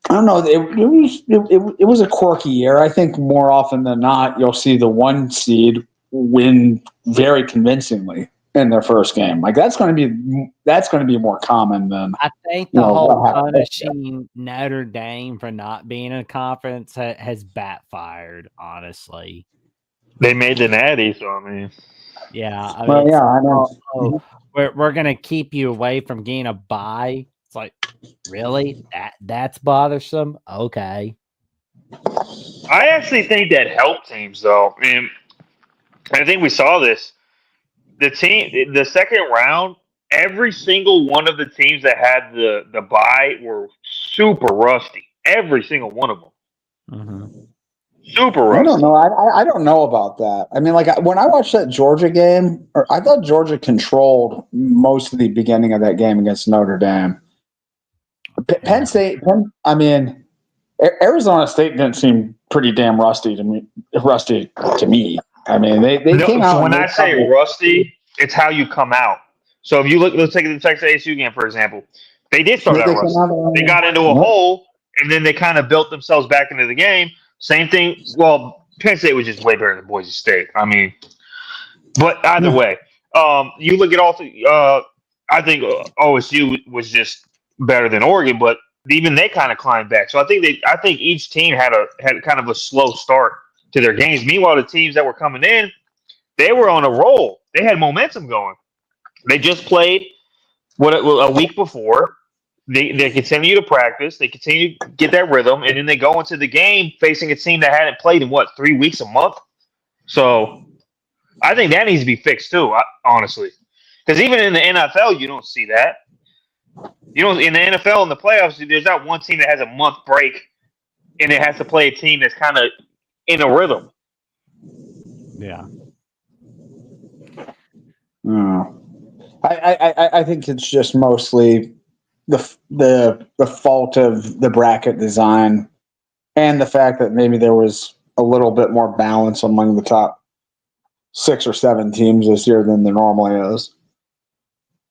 I don't know. It was a quirky year. I think more often than not, you'll see the 1 seed win very convincingly in their first game. Like that's going to be more common than I think the whole punishing Notre Dame for not being in a conference has backfired. Honestly, they made the Natty, so I mean, yeah. I know. We're gonna keep you away from getting a bye. It's like, really? That's bothersome? Okay. I actually think that helped teams, though. I mean, I think we saw this. The second round, every single one of the teams that had the bye were super rusty. Every single one of them. Mm-hmm. Super rusty. I don't know. I don't know about that. I mean, like when I watched that Georgia game, I thought Georgia controlled most of the beginning of that game against Notre Dame. Penn State. Arizona State didn't seem pretty damn rusty to me. I mean, they came out. So when I say rusty, it's how you come out. So if you let's take the Texas ASU game for example. They did start out rusty. They got into a hole, and then they kind of built themselves back into the game. Same thing. Well, Penn State was just way better than Boise State. I mean, but either way, you look at I think OSU was just better than Oregon, but even they kind of climbed back. So I think each team had kind of a slow start to their games. Meanwhile, the teams that were coming in, they were on a roll. They had momentum going. They just played a week before. They continue to practice. They continue to get that rhythm, and then they go into the game facing a team that hadn't played in 3 weeks, a month. So I think that needs to be fixed too, honestly. Because even in the NFL, you don't see that. You don't in the NFL in the playoffs. There's not one team that has a month break, and it has to play a team that's kind of in a rhythm. Yeah. I think it's just mostly the fault of the bracket design and the fact that maybe there was a little bit more balance among the top 6 or 7 teams this year than there normally is.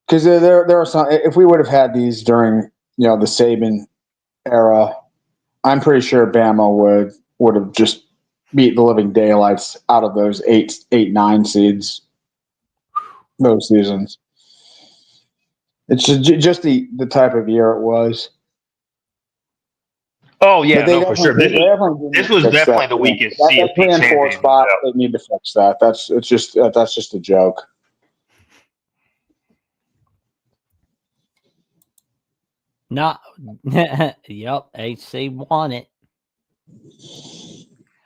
Because there are some. If we would have had these during the Saban era, I'm pretty sure Bama would have just beat the living daylights out of those 8, 9 seeds those seasons. It's just the type of year it was. Oh yeah, no, for sure. This was definitely the weakest CFP 3 and 4 champion. spot. They need to fix that. That's just a joke. Not. Yep. HC won it.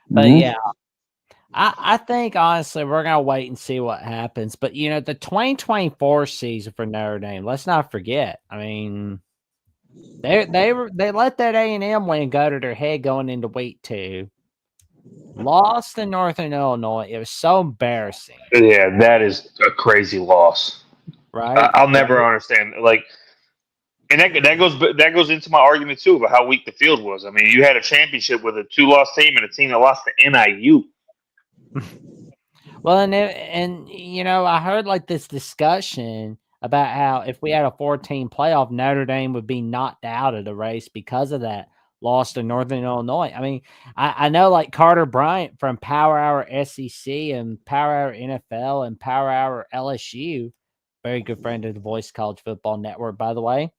But yeah, I think honestly we're gonna wait and see what happens. But the 2024 season for Notre Dame, let's not forget. I mean, they let that A&M win go to their head going into week 2. Lost in Northern Illinois. It was so embarrassing. Yeah, that is a crazy loss. Right? I'll never understand. And that goes into my argument too about how weak the field was. I mean, you had a championship with a 2-loss team and a team that lost to NIU. Well, and I heard this discussion about how if we had a 4-team playoff, Notre Dame would be knocked out of the race because of that loss to Northern Illinois. I mean, I know Carter Bryant from Power Hour SEC and Power Hour NFL and Power Hour LSU, very good friend of the Voice College Football Network, by the way,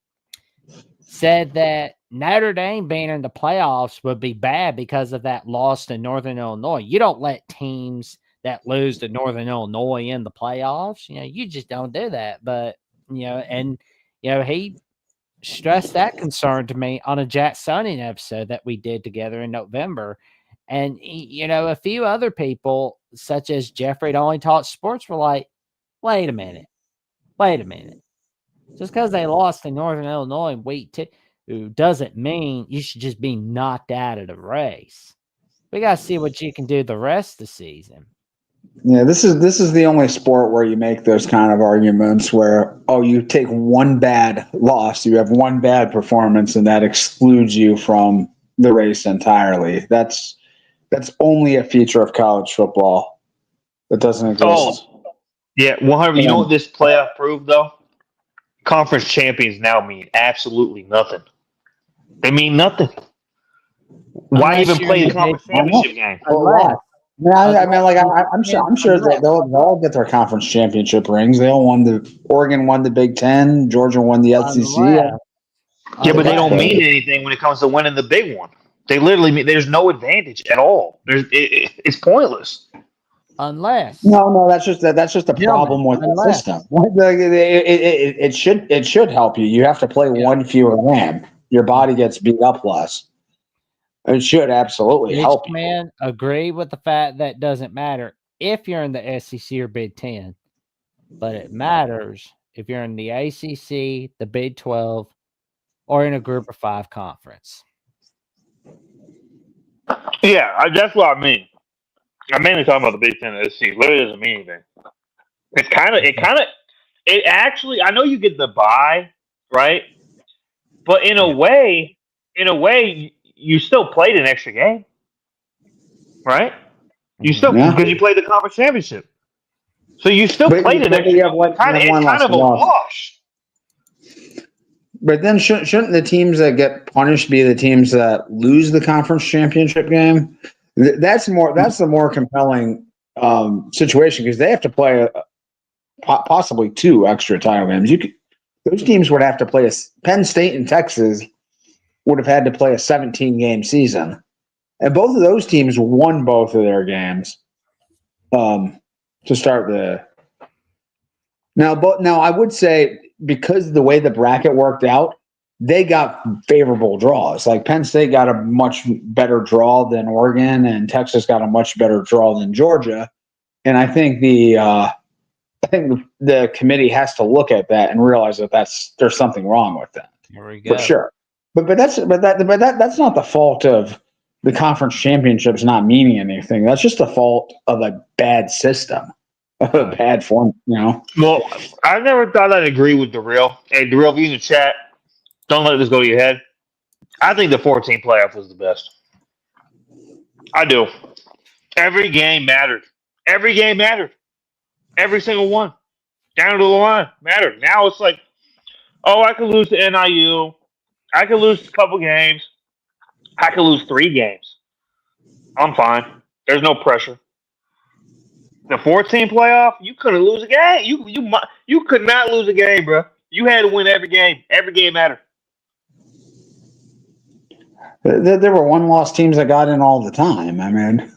said that Notre Dame being in the playoffs would be bad because of that loss to Northern Illinois. You don't let teams that lose to Northern Illinois in the playoffs. You just don't do that. But, he stressed that concern to me on a Jacksonian episode that we did together in November. And, a few other people, such as Jeffrey at Only Talk Sports, were like, wait a minute. Just because they lost to Northern Illinois in week 2 doesn't mean you should just be knocked out of the race. We got to see what you can do the rest of the season. Yeah, this is the only sport where you make those kind of arguments where, you take one bad loss, you have one bad performance, and that excludes you from the race entirely. That's only a feature of college football that doesn't exist. Oh, yeah, 100. You know what this playoff proved, though? Conference champions now mean absolutely nothing. They mean nothing. Why even play the conference championship game? I'm sure that they'll all get their conference championship rings. Oregon won the Big Ten, Georgia won the SEC. Yeah, but they don't mean anything when it comes to winning the big one. They literally mean there's no advantage at all. It's pointless. Unless that's just a problem with the system. It should help you. You have to play one fewer game. Your body gets beat up less. It should absolutely help you. Man, agree with the fact that it doesn't matter if you're in the SEC or Big Ten, but it matters if you're in the ACC, the Big 12, or in a Group of 5 conference. Yeah, that's what I mean. I'm mainly talking about the Big Ten and SEC. Literally doesn't mean anything. It actually, I know you get the bye, right? But in a way, you still played an extra game, right? You still, because you played the conference championship. So you still played an extra game. It's kind of a wash. But then shouldn't the teams that get punished be the teams that lose the conference championship game? That's the more compelling situation because they have to play possibly 2 extra title games. Those teams would have to play Penn State and Texas would have had to play a 17-game season, and both of those teams won both of their games to start the. Now I would say because the way the bracket worked out, they got favorable draws. Like Penn State got a much better draw than Oregon, and Texas got a much better draw than Georgia. And I think the committee has to look at that and realize that there's something wrong with that. There we go. For sure. But that's not the fault of the conference championships not meaning anything. That's just the fault of a bad system, of a bad form. Well, I never thought I'd agree with Darrell. Hey, Darrell, if you in the chat, don't let this go to your head. I think the 14 playoff was the best. I do. Every game mattered. Every game mattered. Every single one. Down to the line mattered. Now it's like, oh, I could lose to NIU. I could lose a couple games. I could lose 3 games. I'm fine. There's no pressure. The 14 playoff, you couldn't lose a game. You could not lose a game, bro. You had to win every game. Every game mattered. There were one-loss teams that got in all the time. I mean,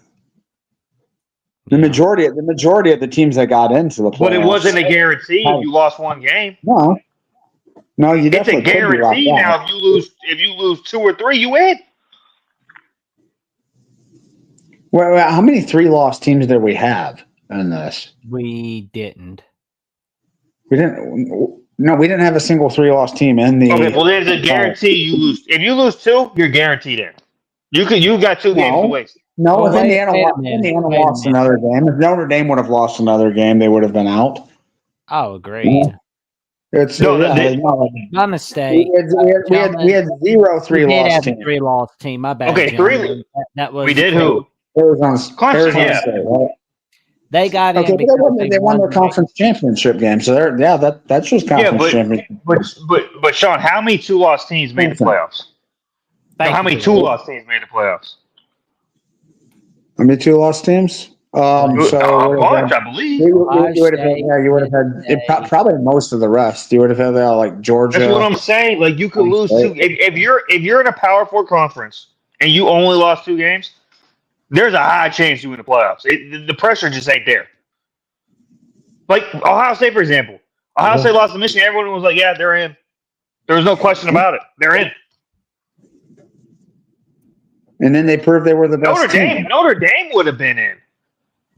the majority of the teams that got into the playoffs. But it wasn't a guarantee if you lost one game. No, you It's a definitely guarantee now. If you lose 2 or 3, you win. Well, how many 3-loss teams did we have in this? We didn't. We didn't. No, we didn't have a single 3-loss team in the. Okay, well, there's a guarantee you lose. If you lose 2, you're guaranteed in. You got 2 games to waste. No, if Indiana lost another game. If Notre Dame would have lost another game, they would have been out. Oh, great. My mistake. We had 0 3-loss teams. 3-loss team. My bad. Okay, gentlemen. That was. We did who? Arizona yeah. State, right? They got in. They won their conference championship game. So that's just conference championship. But Sean, how many 2-loss teams made the playoffs? How many 2-loss teams made the playoffs? How many 2-loss teams? A bunch, I believe. You would have had probably most of the rest. You would have had like Georgia. That's what I'm saying. Like you could lose 2. If you're in a Power 4 conference and you only lost 2 games, there's a high chance you win the playoffs. The pressure just ain't there. Like Ohio State, for example. Ohio State lost to Michigan. Everyone was like, yeah, they're in. There was no question about it. They're in. And then they proved they were the best team. Notre Dame would have been in.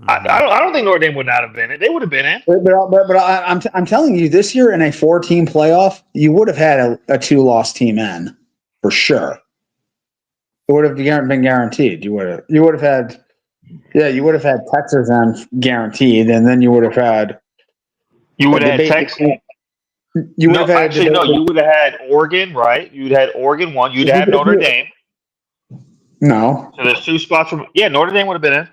I don't think Notre Dame would not have been in. They would have been in. But I'm telling you, this year in a 4-team playoff, you would have had a 2-loss team in for sure. It would have been guaranteed. You would have had Texas in guaranteed, and then you would have had. You would have had Texas. You would have had Oregon, right? You'd had Oregon 1. You'd have Notre Dame. No. So there's 2 spots from. Yeah, Notre Dame would have been in.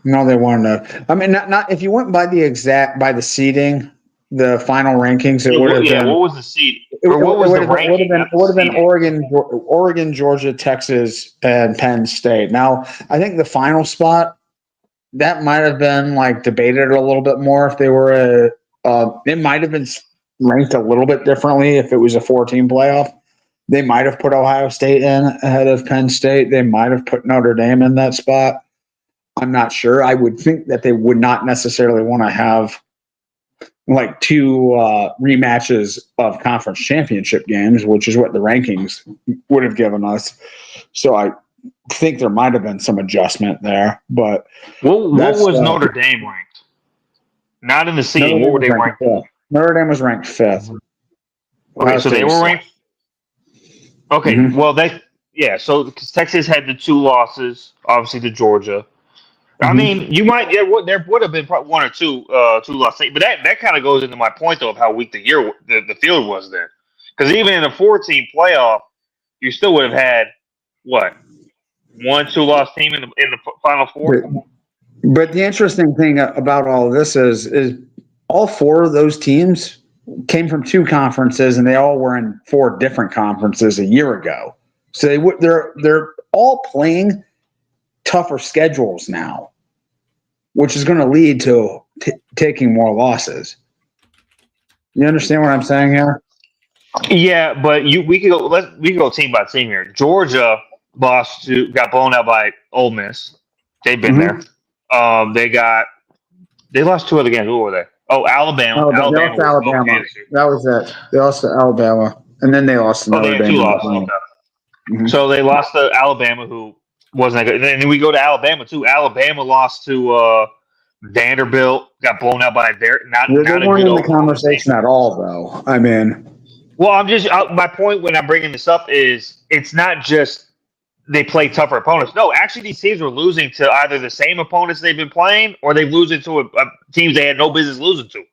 No, they weren't. I mean, not if you went by the seeding, the final rankings, it would have been. Yeah, what was the seed? What was the ranking? It would have been Oregon, Georgia, Texas, and Penn State. Now, I think the final spot that might have been like debated a little bit more if they were it might have been ranked a little bit differently if it was a 4-team playoff. They might have put Ohio State in ahead of Penn State. They might have put Notre Dame in that spot. I'm not sure. I would think that they would not necessarily want to have like 2 rematches of conference championship games, which is what the rankings would have given us. So I think there might have been some adjustment there. But what was Notre Dame ranked? Not in the seeding. What were they ranked? Notre Dame was ranked 5th. Okay, so they were ranked. Okay, well so because Texas had the 2 losses, obviously to Georgia. I mean, there would have been probably 1 or 2 2-loss teams, but that kind of goes into my point though of how weak the field was then. Because even in a 4-team playoff, you still would have had what 1 2-loss team in the Final 4. But the interesting thing about all of this is all 4 of those teams came from 2 conferences, and they all were in 4 different conferences a year ago. So they're all playing tougher schedules now, which is going to lead to taking more losses. You understand what I'm saying here? Yeah, but we could go team by team here. Georgia got blown out by Ole Miss. They've been there. They lost 2 other games. Who were they? Oh, Alabama. Alabama. That was it. They lost to Alabama. And then they lost to Oh, they Notre had Dame. two losses. Okay. Mhm. So they lost to Alabama, who wasn't that good. And then we go to Alabama too. Alabama lost to Vanderbilt, got blown out by their not They not a weren't good in the Oklahoma State. conversation at all, though. I mean, Well, I'm just my point when I'm bringing this up is it's not just they play tougher opponents. No, actually, these teams were losing to either the same opponents they've been playing or they're losing to teams they had no business losing to.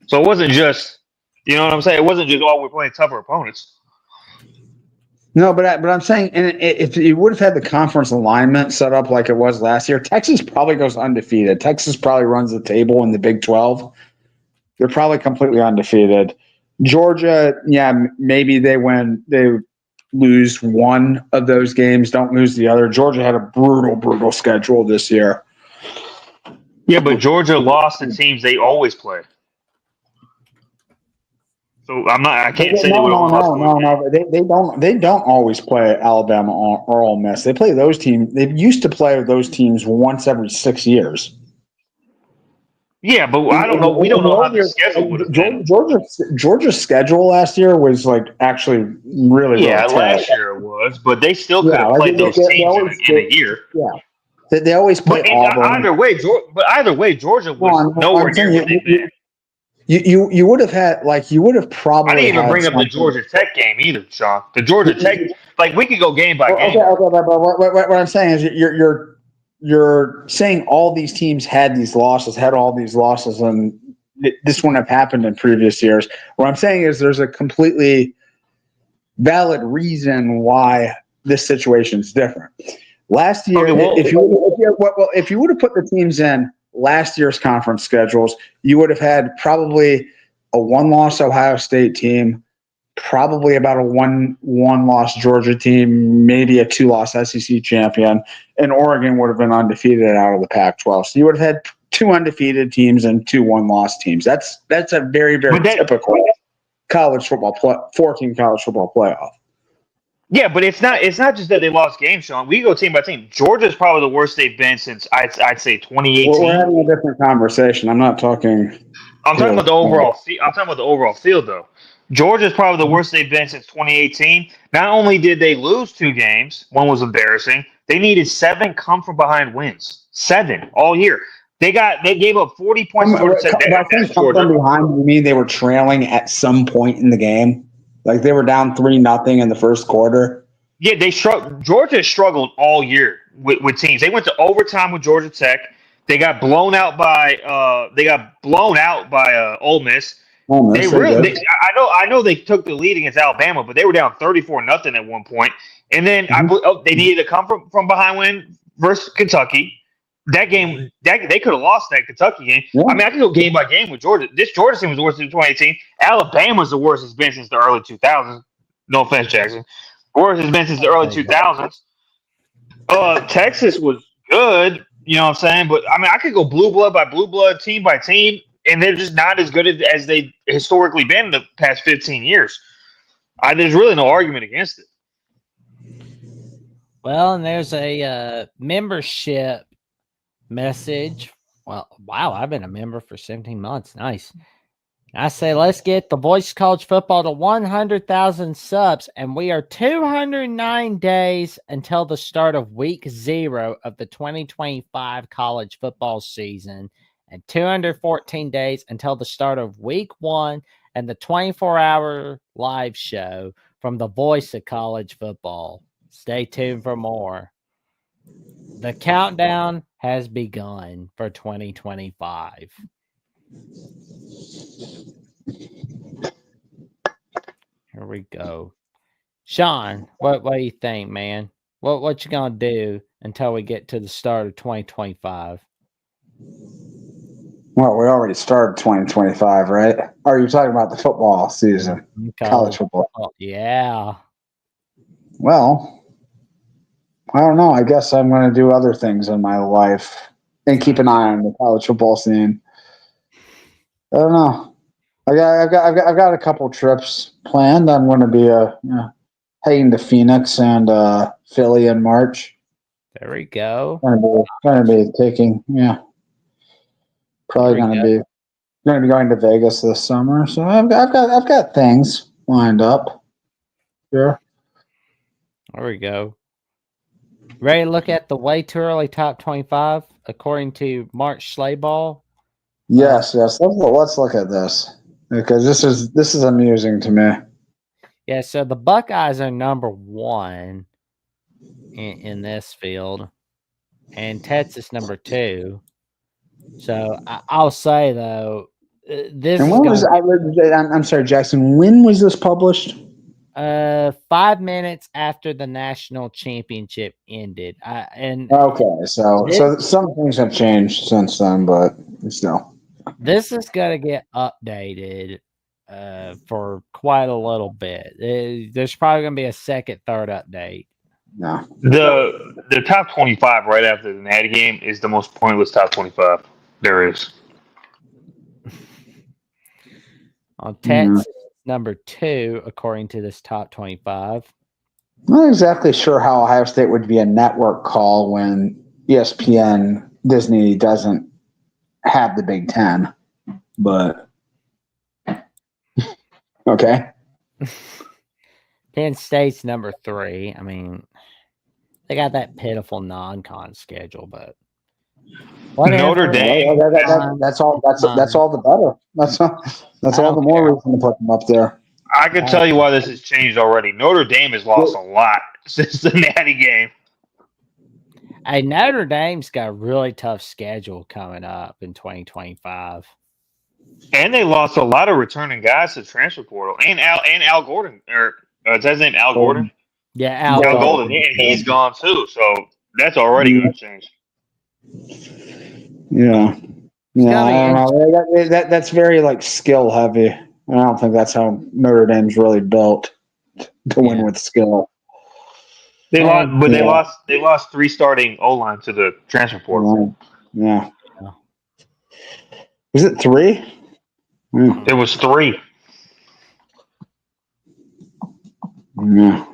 So it wasn't just, you know what I'm saying? It wasn't just, oh, we're playing tougher opponents. no, but I'm saying, and if you would have had the conference alignment set up like it was last year, Texas probably goes undefeated. Texas probably runs the table in the Big 12. They're probably completely undefeated. Georgia, yeah, maybe they lose one of those games, don't lose the other. Georgia had a brutal schedule this year. Yeah, but Georgia lost to teams they always play. So I can't say they would have lost. No. They don't always play Alabama or Ole Miss. They play those teams. They used to play those teams once every 6 years. Yeah, but I don't know. We don't know how the schedule would have been. Georgia's schedule last year was like actually really last year it was, but they still could have played those teams in a year. Yeah, they always play Auburn. Either way, Georgia was nowhere near what they've been. You would have had you would have probably. I didn't even bring up the Georgia Tech game either, Sean. The Georgia Tech, we could go game by game. Okay, but what I'm saying is you're saying all these teams had all these losses, and this wouldn't have happened in previous years. What I'm saying is there's a completely valid reason why this situation is different. Last year, if you would have put the teams in last year's conference schedules, you would have had probably a one-loss Ohio State team, probably about a one-loss Georgia team, maybe a two-loss SEC champion, and Oregon would have been undefeated out of the Pac-12. So you would have had two undefeated teams and two one-loss teams. That's a very typical college football 14 college football playoff. Yeah, but it's not just that they lost games, Sean. We go team by team. Georgia's probably the worst they've been since I'd say 2018. Well, we're having a different conversation. I'm not talking. I'm talking about the overall. I'm talking about the overall field, though. Georgia's probably the worst they've been since 2018. Not only did they lose 2 games, one was embarrassing. They needed 7 come from behind wins, 7 all year. They gave up 40 points. Come from behind, you mean they were trailing at some point in the game? Like they were down 3-0 in the first quarter. Yeah, Georgia struggled all year with teams. They went to overtime with Georgia Tech. They got blown out by Ole Miss. I know they took the lead against Alabama, but they were down 34-0 at one point. And then they needed to come from behind win versus Kentucky. That game, they could have lost that Kentucky game. Yeah. I mean, I could go game by game with Georgia. This Georgia team was the worst in 2018. Alabama's the worst it's been since the early 2000s. No offense, Jackson. Worst it's been since the early 2000s. Texas was good, you know what I'm saying? But, I mean, I could go blue blood by blue blood, team by team, and they're just not as good as they've historically been in the past 15 years. There's really no argument against it. Well, and there's a membership message. Well, wow, I've been a member for 17 months. Nice. I say let's get the Voice of College Football to 100,000 subs, and we are 209 days until the start of week 0 of the 2025 college football season, and 214 days until the start of week 1 and the 24-hour live show from the Voice of College Football. Stay tuned for more. The countdown has begun for 2025. Here we go. Sean, what do you think, man? What you gonna do until we get to the start of 2025? Well, we already started 2025, right? Are you talking about the football season? College football. Yeah. Well, I don't know. I guess I'm going to do other things in my life and keep an eye on the college football scene. I don't know. I've got a couple trips planned. I'm going to be heading to Phoenix and Philly in March. There we go. Going to be taking probably going to be going to Vegas this summer. So I've got things lined up. Sure. There we go. Ready to look at the way too early top 25 according to Mark Schlaball? Yes. Let's look at this because this is amusing to me. Yeah, so the Buckeyes are number 1 in this field, and Texas number 2. So I'll say though, this And is when going was I'm sorry, Jackson. When was this published? 5 minutes after the national championship ended. Okay, so some things have changed since then, but still. This is going to get updated for quite a little bit. There's probably going to be a second, third update. No. The top 25 right after the Natty game is the most pointless top 25 there is. On Texas, number 2, according to this top 25. I'm not exactly sure how Ohio State would be a network call when ESPN Disney doesn't have the Big Ten, but okay. Penn State's number 3. I mean, they got that pitiful non-con schedule, but whatever. Notre Dame. That's all the better. That's all the more reason to put them up there. I can tell you why this has changed already. Notre Dame has lost a lot since the Natty game. Hey, Notre Dame's got a really tough schedule coming up in 2025. And they lost a lot of returning guys to the transfer portal. And Al Gordon. Is that his name Al Gordon? Yeah, Al Golden. And he's gone too. So that's already going to change. Yeah. Yeah, I don't know. That's very like skill heavy. I don't think that's how Notre Dame's really built to win with skill. They lost 3 starting O-line to the transfer portal. Yeah. Was it 3? It was 3. Yeah.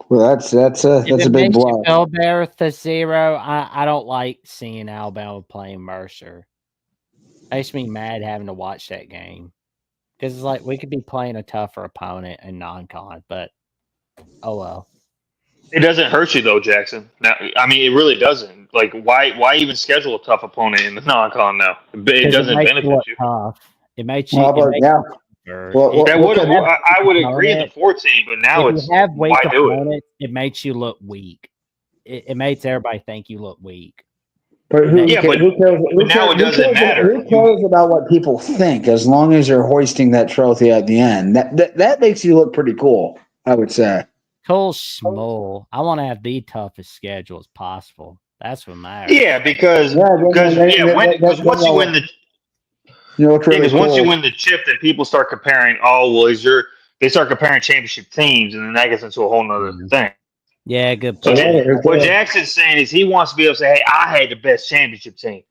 Well, that's a big blow. Feel better with the 0. I don't like seeing Alabama playing Mercer. It makes me mad having to watch that game because it's like we could be playing a tougher opponent in non-con, but oh well. It doesn't hurt you though, Jackson. Now, I mean, it really doesn't. Like, why even schedule a tough opponent in the non-con now? It doesn't benefit you. Tough. It makes you. Yeah. I would agree in the 14, but now if you have weak opponents, it makes you look weak. It makes everybody think you look weak. But who cares about what people think as long as you're hoisting that trophy at the end? That makes you look pretty cool, I would say. Cool, small. I want to have the toughest schedule as possible. That's what matters. Yeah, because once you win the once you win the chip, then people start comparing. Oh, well, they start comparing championship teams, and then that gets into a whole nother thing. Yeah, good point. So what Jackson's saying is he wants to be able to say, "Hey, I had the best championship team.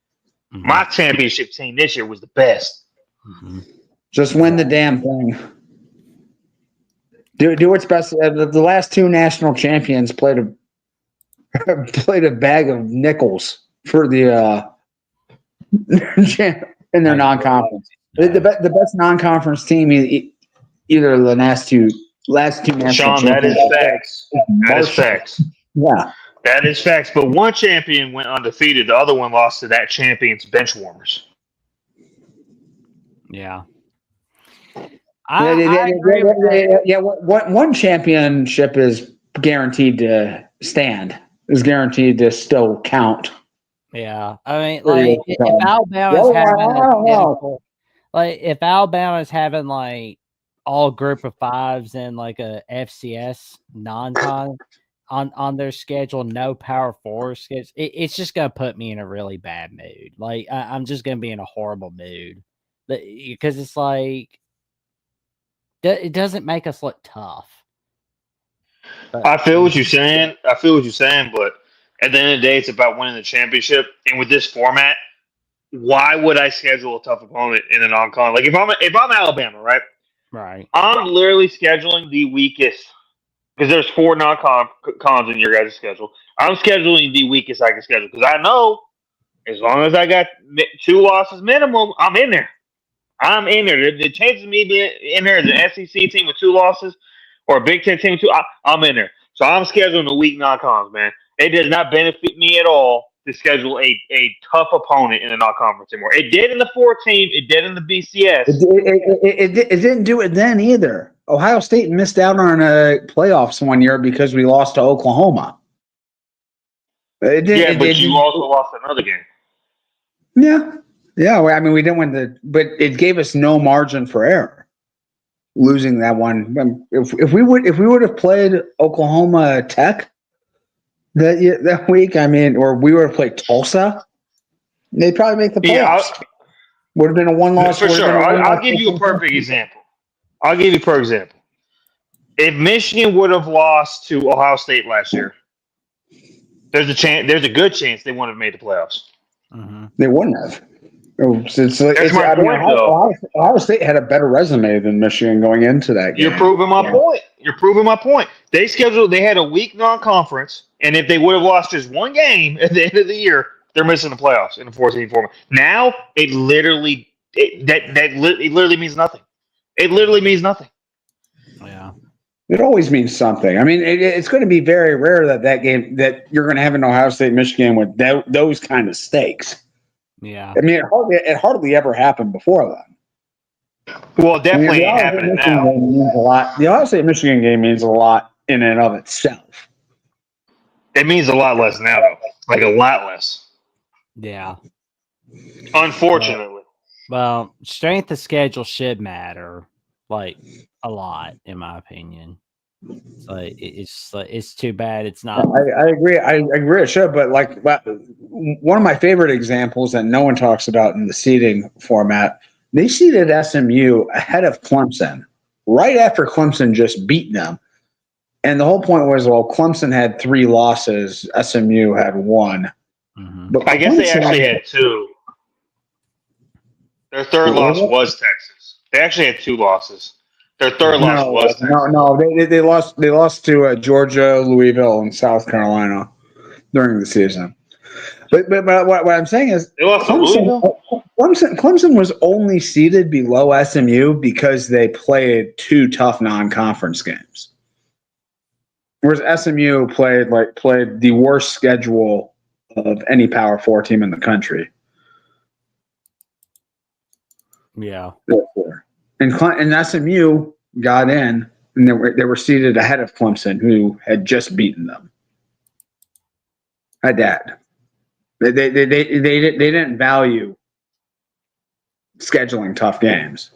Mm-hmm. My championship team this year was the best. Mm-hmm. Just win the damn thing. Do what's best." The last 2 national champions played a bag of nickels for the in their non-conference. The best non-conference team either of the last two national Sean, champions. That is facts. That is facts. Yeah. That is facts. But one champion went undefeated. The other one lost to that champion's bench warmers. Yeah. One championship is guaranteed to stand. Is guaranteed to still count. Yeah, I mean, like if Alabama's having like all group of 5s and like a FCS non-con on their schedule, no power 4 schedule, it's just gonna put me in a really bad mood. Like I'm just gonna be in a horrible mood because it's like it doesn't make us look tough. But I feel what you're saying. But at the end of the day, it's about winning the championship. And with this format, why would I schedule a tough opponent in a non-con? Like if I'm Alabama, right? Right. I'm literally scheduling the weakest because there's 4 non-cons in your guys' schedule. I'm scheduling the weakest I can schedule because I know as long as I got 2 losses minimum, I'm in there. The chances of me being in there as an SEC team with 2 losses or a Big Ten team too, I'm in there. So I'm scheduling the weak non-cons, man. It does not benefit me at all to schedule a tough opponent in the non-conference anymore. It did in the 4-team. It did in the BCS. It didn't do it then either. Ohio State missed out on playoffs one year because we lost to Oklahoma. But you also lost another game. Yeah. Well, I mean, we didn't win but it gave us no margin for error. Losing that one, if we would have played Oklahoma Tech that week, I mean, or we would have played Tulsa, they'd probably make the playoffs. Would have been a one-loss for sure. I'll give you a perfect example. If Michigan would have lost to Ohio State last year, there's a good chance they wouldn't have made the playoffs. Mm-hmm. They wouldn't have. Ohio State had a better resume than Michigan going into that game. You're proving my point. They had a weak non-conference, and if they would have lost just one game at the end of the year, they're missing the playoffs in the 14 format. Now it literally means nothing. It literally means nothing. Yeah. It always means something. I mean, it's going to be very rare that game that you're going to have an Ohio State Michigan with those kind of stakes. Yeah. I mean, it hardly ever happened before then. Well, it definitely ain't happening now. Means a lot. The Ohio State Michigan game means a lot in and of itself. It means a lot less now, though. Like a lot less. Yeah. Unfortunately. Well, strength of schedule should matter, like a lot, in my opinion. It's too bad it's not. I agree. I agree. It should, but one of my favorite examples that no one talks about in the seeding format, they seeded SMU ahead of Clemson right after Clemson just beat them, and the whole point was, well, Clemson had 3 losses, SMU had 1. Mm-hmm. But I guess they actually had 2. Their third loss was Texas. They actually had 2 losses. Their third loss was Texas. No. They lost to Georgia, Louisville, and South Carolina during the season. But what I'm saying is, they lost to Louisville? Clemson was only seeded below SMU because they played 2 tough non-conference games, whereas SMU played the worst schedule of any Power 4 team in the country. Yeah. And SMU got in, and they were seated ahead of Clemson, who had just beaten them. At that, they didn't value scheduling tough games.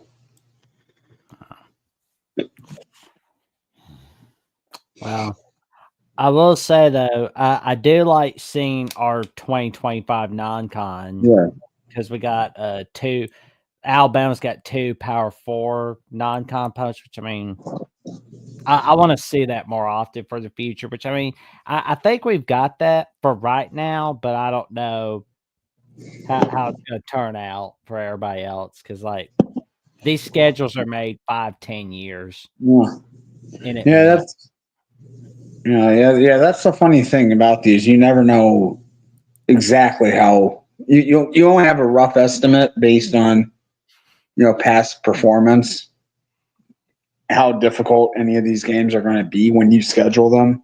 Well, I will say though, I do like seeing our 2025 non-con. Yeah, because we got 2. Alabama's got 2 Power 4 non-con posts, which I mean, I want to see that more often for the future. Which I mean, I think we've got that for right now, but I don't know how it's going to turn out for everybody else because these schedules are made 5-10 years. That's the funny thing about these. You never know exactly how you only have a rough estimate based on past performance, how difficult any of these games are going to be when you schedule them.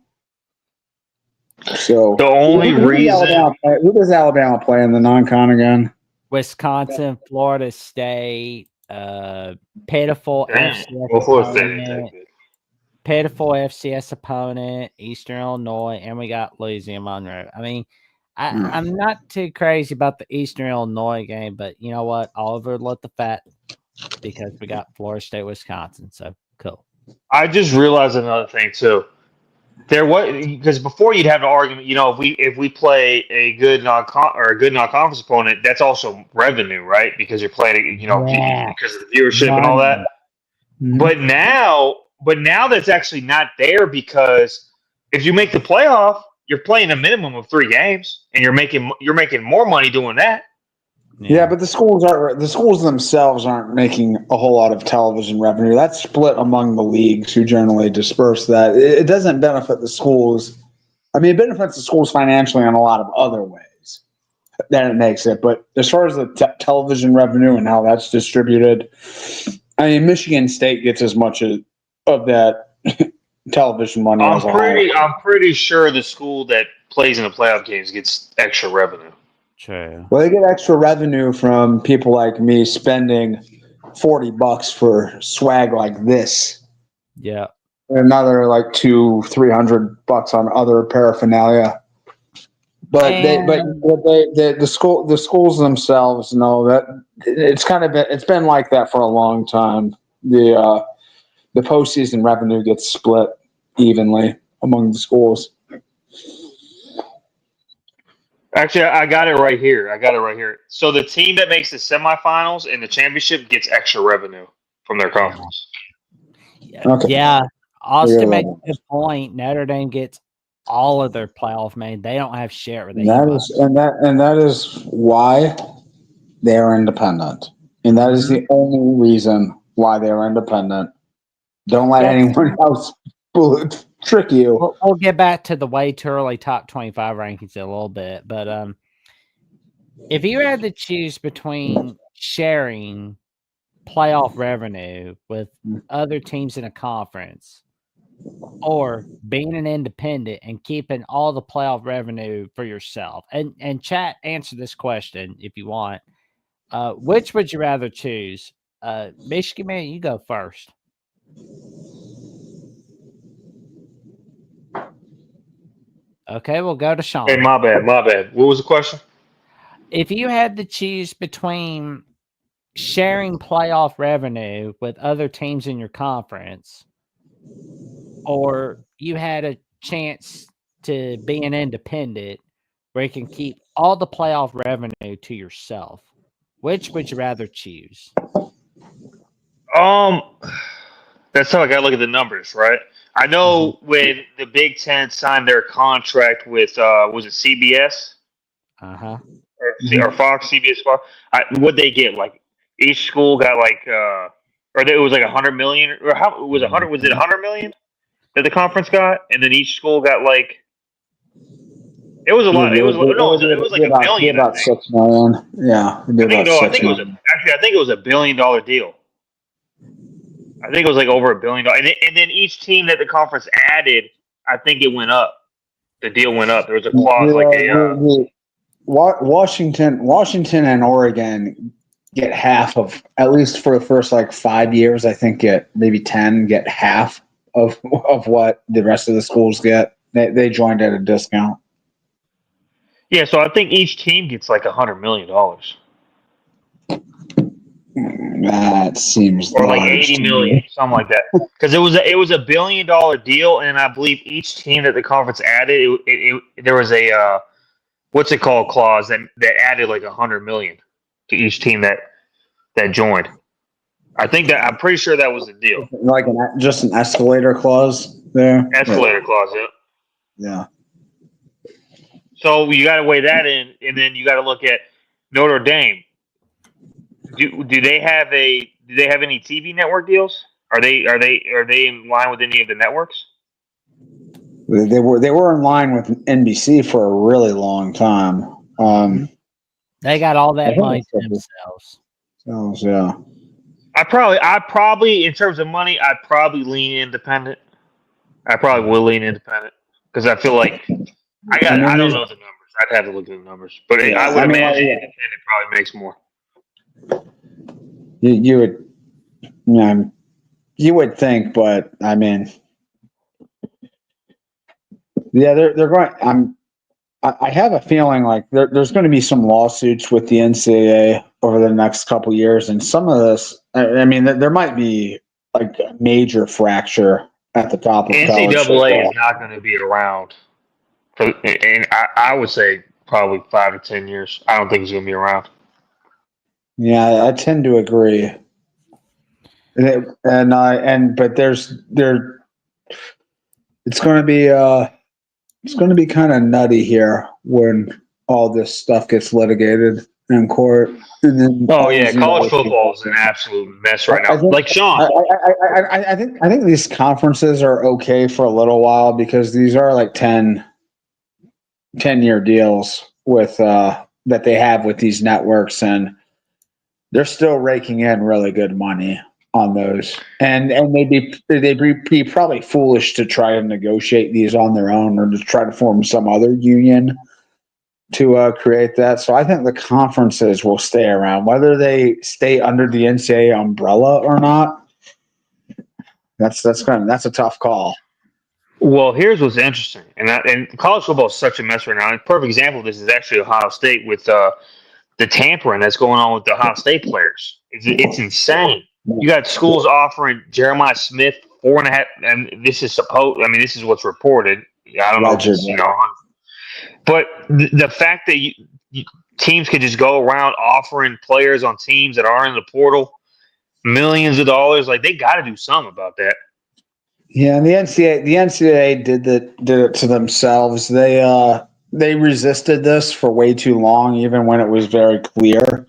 So the only reason who does Alabama play in the non-con again? Wisconsin, Florida State, pitiful FCS opponent, Eastern Illinois, and we got Louisiana Monroe. I mean, I'm not too crazy about the Eastern Illinois game, but you know what? I'll overlook the fact because we got Florida State, Wisconsin. So cool. I just realized another thing too. Because before you'd have an argument, if we play a good non-conference opponent, that's also revenue, right? Because you're playing, because of the viewership and all that. Mm-hmm. But now that's actually not there because if you make the playoff, you're playing a minimum of 3 games, and you're making more money doing that. Yeah, but the schools themselves aren't making a whole lot of television revenue. That's split among the leagues who generally disperse that. It doesn't benefit the schools. I mean, it benefits the schools financially in a lot of other ways than it makes it. But as far as the television revenue and how that's distributed, I mean, Michigan State gets as much of that television money as a whole. I'm pretty sure the school that plays in the playoff games gets extra revenue. True. Well, they get extra revenue from people like me spending $40 for swag like this. Yeah. Another like $200-300 on other paraphernalia. But the schools themselves know that it's been like that for a long time. The postseason revenue gets split evenly among the schools. Actually, I got it right here. So the team that makes the semifinals and the championship gets extra revenue from their conference. Okay. Yeah. Austin makes a good point. Notre Dame gets all of their playoff money. They don't have share with that is why they are independent. And that is the only reason why they are independent. Don't let anyone else trick you. We'll get back to the way too early top 25 rankings in a little bit. But if you had to choose between sharing playoff revenue with other teams in a conference or being an independent and keeping all the playoff revenue for yourself, and chat, answer this question if you want. Which would you rather choose? Michigan man, you go first. Okay, we'll go to Sean. Hey, my bad. What was the question? If you had to choose between sharing playoff revenue with other teams in your conference, or you had a chance to be an independent where you can keep all the playoff revenue to yourself, which would you rather choose? That's how I got to look at the numbers, right? I know when the Big Ten signed their contract with, was it CBS? Or Fox, CBS Fox? What'd they get? Like each school got like, or it was like 100 million, or how was it 100? Was it 100 million that the conference got, and then each school got like, it was a lot. It was like $1 billion. About $6 million. Yeah, I think it was $1 billion deal. I think it was like over $1 billion, and then each team that the conference added, I think it went up. The deal went up. There was a clause Washington and Oregon get half of, at least for the first like 5 years. I think maybe 10 get half of what the rest of the schools get. They joined at a discount. Yeah, so I think each team gets like $100 million. That seems or like 80 million, something like that. Because it was a $1 billion deal, and I believe each team that the conference added, there was a what's it called clause that added like 100 million to each team that joined. I'm pretty sure that was the deal. Like just an escalator clause there. Escalator clause, yeah. So you got to weigh that in, and then you got to look at Notre Dame. Do they have any TV network deals? Are they in line with any of the networks? They were in line with NBC for a really long time. They got all that money to themselves. Yeah. I probably in terms of money, I'd probably lean independent. I probably will lean independent because I feel like I don't know the numbers. I'd have to look at the numbers, but I would imagine independent probably makes more. You would think, but I mean, yeah, they're going. I have a feeling like there's going to be some lawsuits with the NCAA over the next couple of years, and some of this. I mean, there might be like a major fracture at the top of NCAA is not going to be around, and I would say probably 5 to 10 years. I don't think it's going to be around. Yeah, I tend to agree. But it's going to be kind of nutty here when all this stuff gets litigated in court. And then college football is an absolute mess right now. Like Sean, I think these conferences are okay for a little while because these are like 10-year deals with that they have with these networks, and they're still raking in really good money. on those, and they'd be probably foolish to try to negotiate these on their own or to try to form some other union to create that. So I think the conferences will stay around, whether they stay under the NCAA umbrella or not. That's a tough call. Well, here's what's interesting, and college football is such a mess right now. And a perfect example of this is actually Ohio State with the tampering that's going on with the Ohio State players. It's insane. You got schools offering Jeremiah Smith 4.5, and this is supposed. I mean, this is what's reported. I don't know if it's, but the fact that teams could just go around offering players on teams that are in the portal millions of dollars, like they got to do something about that. Yeah, and the NCAA did it to themselves. They resisted this for way too long, even when it was very clear.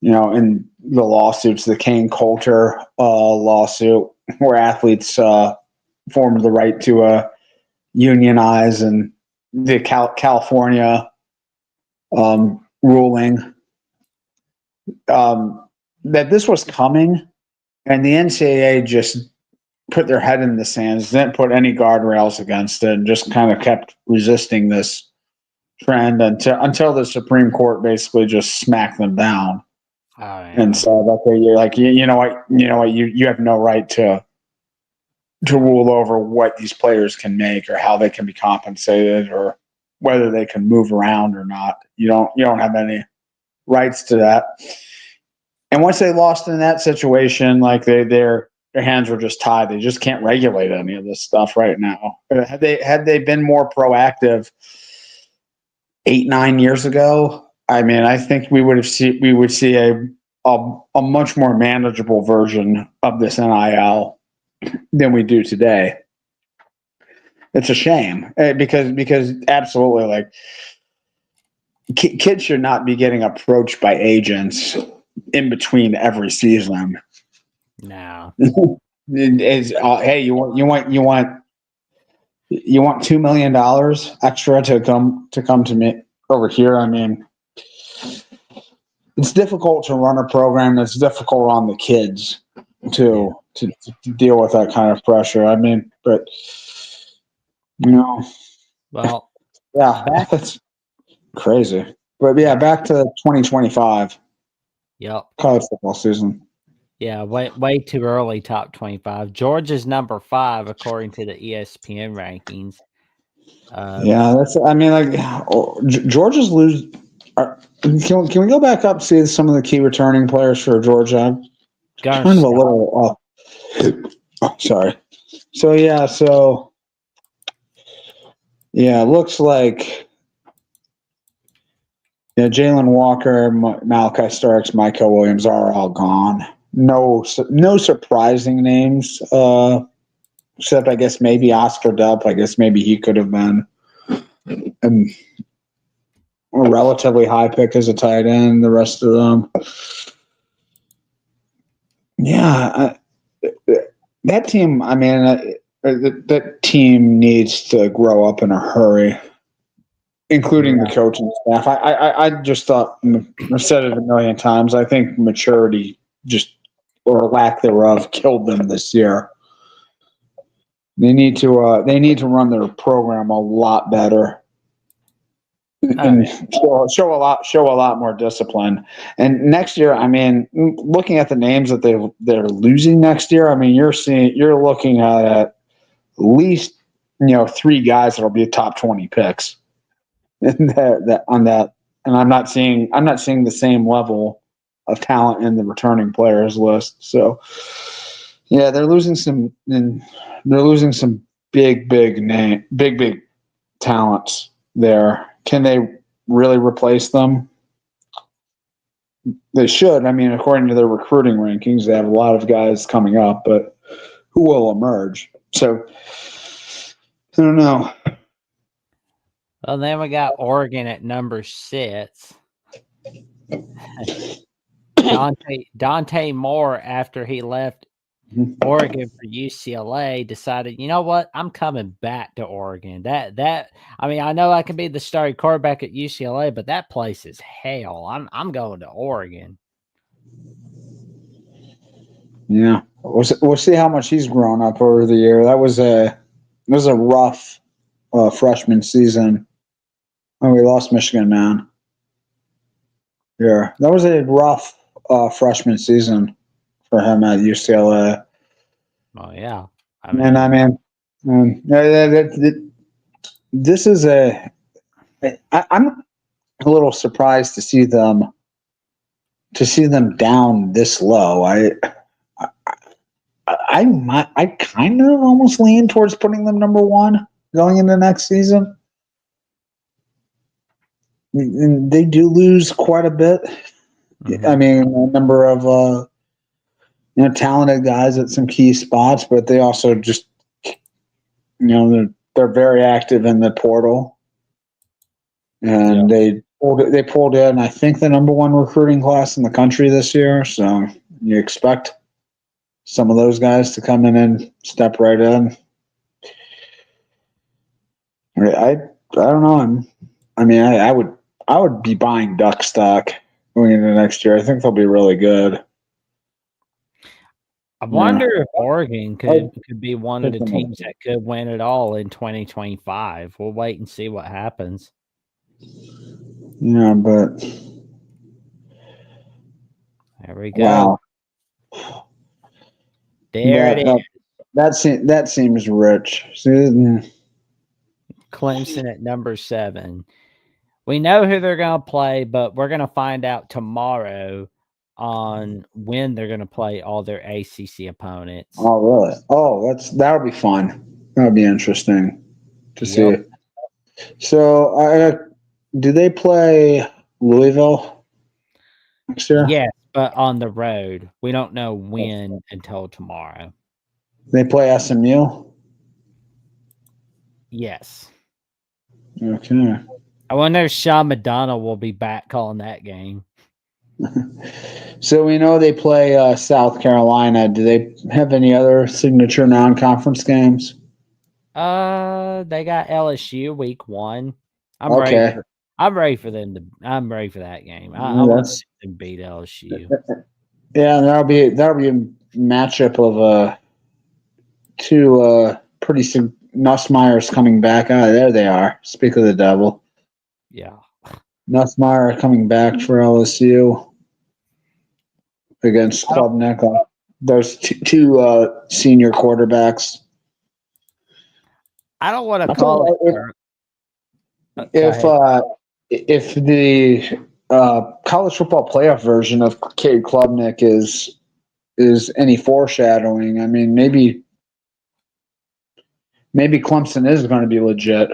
In the lawsuits, the Kane Coulter lawsuit, where athletes formed the right to unionize, and the California ruling that this was coming, and the NCAA just put their head in the sands, didn't put any guardrails against it, and just kind of kept resisting this trend until the Supreme Court basically just smacked them down. Oh, yeah. And said, okay, you're like, you know what, you have no right to rule over what these players can make or how they can be compensated or whether they can move around or not. You don't have any rights to that. And once they lost in that situation, like their hands were just tied. They just can't regulate any of this stuff right now. Had they been more proactive 8-9 years ago, I mean, I think we would see a much more manageable version of this NIL than we do today. It's a shame because absolutely, like, kids should not be getting approached by agents in between every season. No. Hey, you want $2 million extra to come to me over here? I mean, it's difficult to run a program. It's difficult on the kids to deal with that kind of pressure. I mean, but well, yeah, that's crazy. But yeah, back to 2025. Yep. College football season. Yeah, way too early. Top 25. Georgia's number 5 according to the ESPN rankings. Yeah, that's. I mean, like Georgia's lose. Can we go back up, see some of the key returning players for Georgia? Kind of a little. Sorry. So it looks like Jalen Walker, Malachi Starks, Michael Williams are all gone. No surprising names, except I guess maybe Oscar Delp. I guess maybe he could have been a relatively high pick as a tight end. The rest of them, that team. I mean, that team needs to grow up in a hurry, including the coaching staff. I just thought, I've said it a million times, I think maturity or lack thereof killed them this year. They need to run their program a lot better and show a lot more discipline. And next year, I mean, looking at the names that they're losing next year, I mean, you're looking at least 3 guys that'll be top 20 picks. And I'm not seeing the same level of talent in the returning players list. So yeah, they're losing some big talents there. Can they really replace them? They should. I mean, according to their recruiting rankings, they have a lot of guys coming up, but who will emerge? So I don't know. Well, then we got Oregon at number 6. Dante Moore, after he left Oregon for UCLA, decided, you know what, I'm coming back to Oregon. That I mean, I know I can be the starting quarterback at UCLA, but that place is hell. I'm going to Oregon. Yeah, we'll see how much he's grown up over the year. That was a rough freshman season. Oh, we lost Michigan, man. Yeah, that was a rough freshman season for him at UCLA. Oh yeah, this is I'm a little surprised to see them down this low. I kind of almost lean towards putting them number one going into next season. And they do lose quite a bit. Mm-hmm. I mean, a number of talented guys at some key spots, but they also just they're very active in the portal, and they pulled in, I think, the number one recruiting class in the country this year. So you expect some of those guys to come in and step right in. I don't know. I would be buying Duck stock going into next year. I think they'll be really good. I wonder if Oregon could be one of the teams that could win it all in 2025. We'll wait and see what happens. Yeah, but there we go. Wow. That seems rich. Clemson at number 7. We know who they're going to play, but we're going to find out tomorrow on when they're going to play all their ACC opponents. Oh, really? Oh, that'll be fun. That'll be interesting to see. So, do they play Louisville next year? Yes, but on the road. We don't know when until tomorrow. They play SMU? Yes. Okay. I wonder if Sean Madonna will be back calling that game. So we know they play South Carolina. Do they have any other signature non-conference games? They got LSU week 1. I'm ready for them to. I'm ready for that game. I want to see them beat LSU. Yeah, that'll be a matchup of two pretty Nussmeyer's coming back. There they are. Speak of the devil. Yeah. Nussmeyer coming back for LSU against Klubnik. There's two senior quarterbacks. I don't want to call it. If the college football playoff version of Cade Klubnik is any foreshadowing, I mean, maybe Clemson is going to be legit,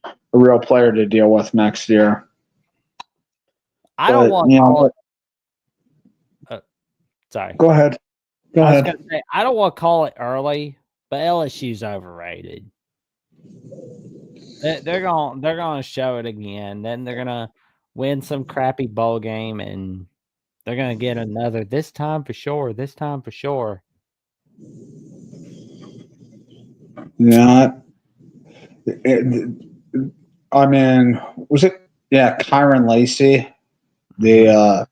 a real player to deal with next year. I don't want to call it. Sorry. Go ahead. I was going to say, I don't want to call it early, but LSU's overrated. They're going to show it again. Then they're going to win some crappy bowl game, and they're going to get another this time for sure. Yeah. I mean, was it? Yeah, Kyron Lacey. That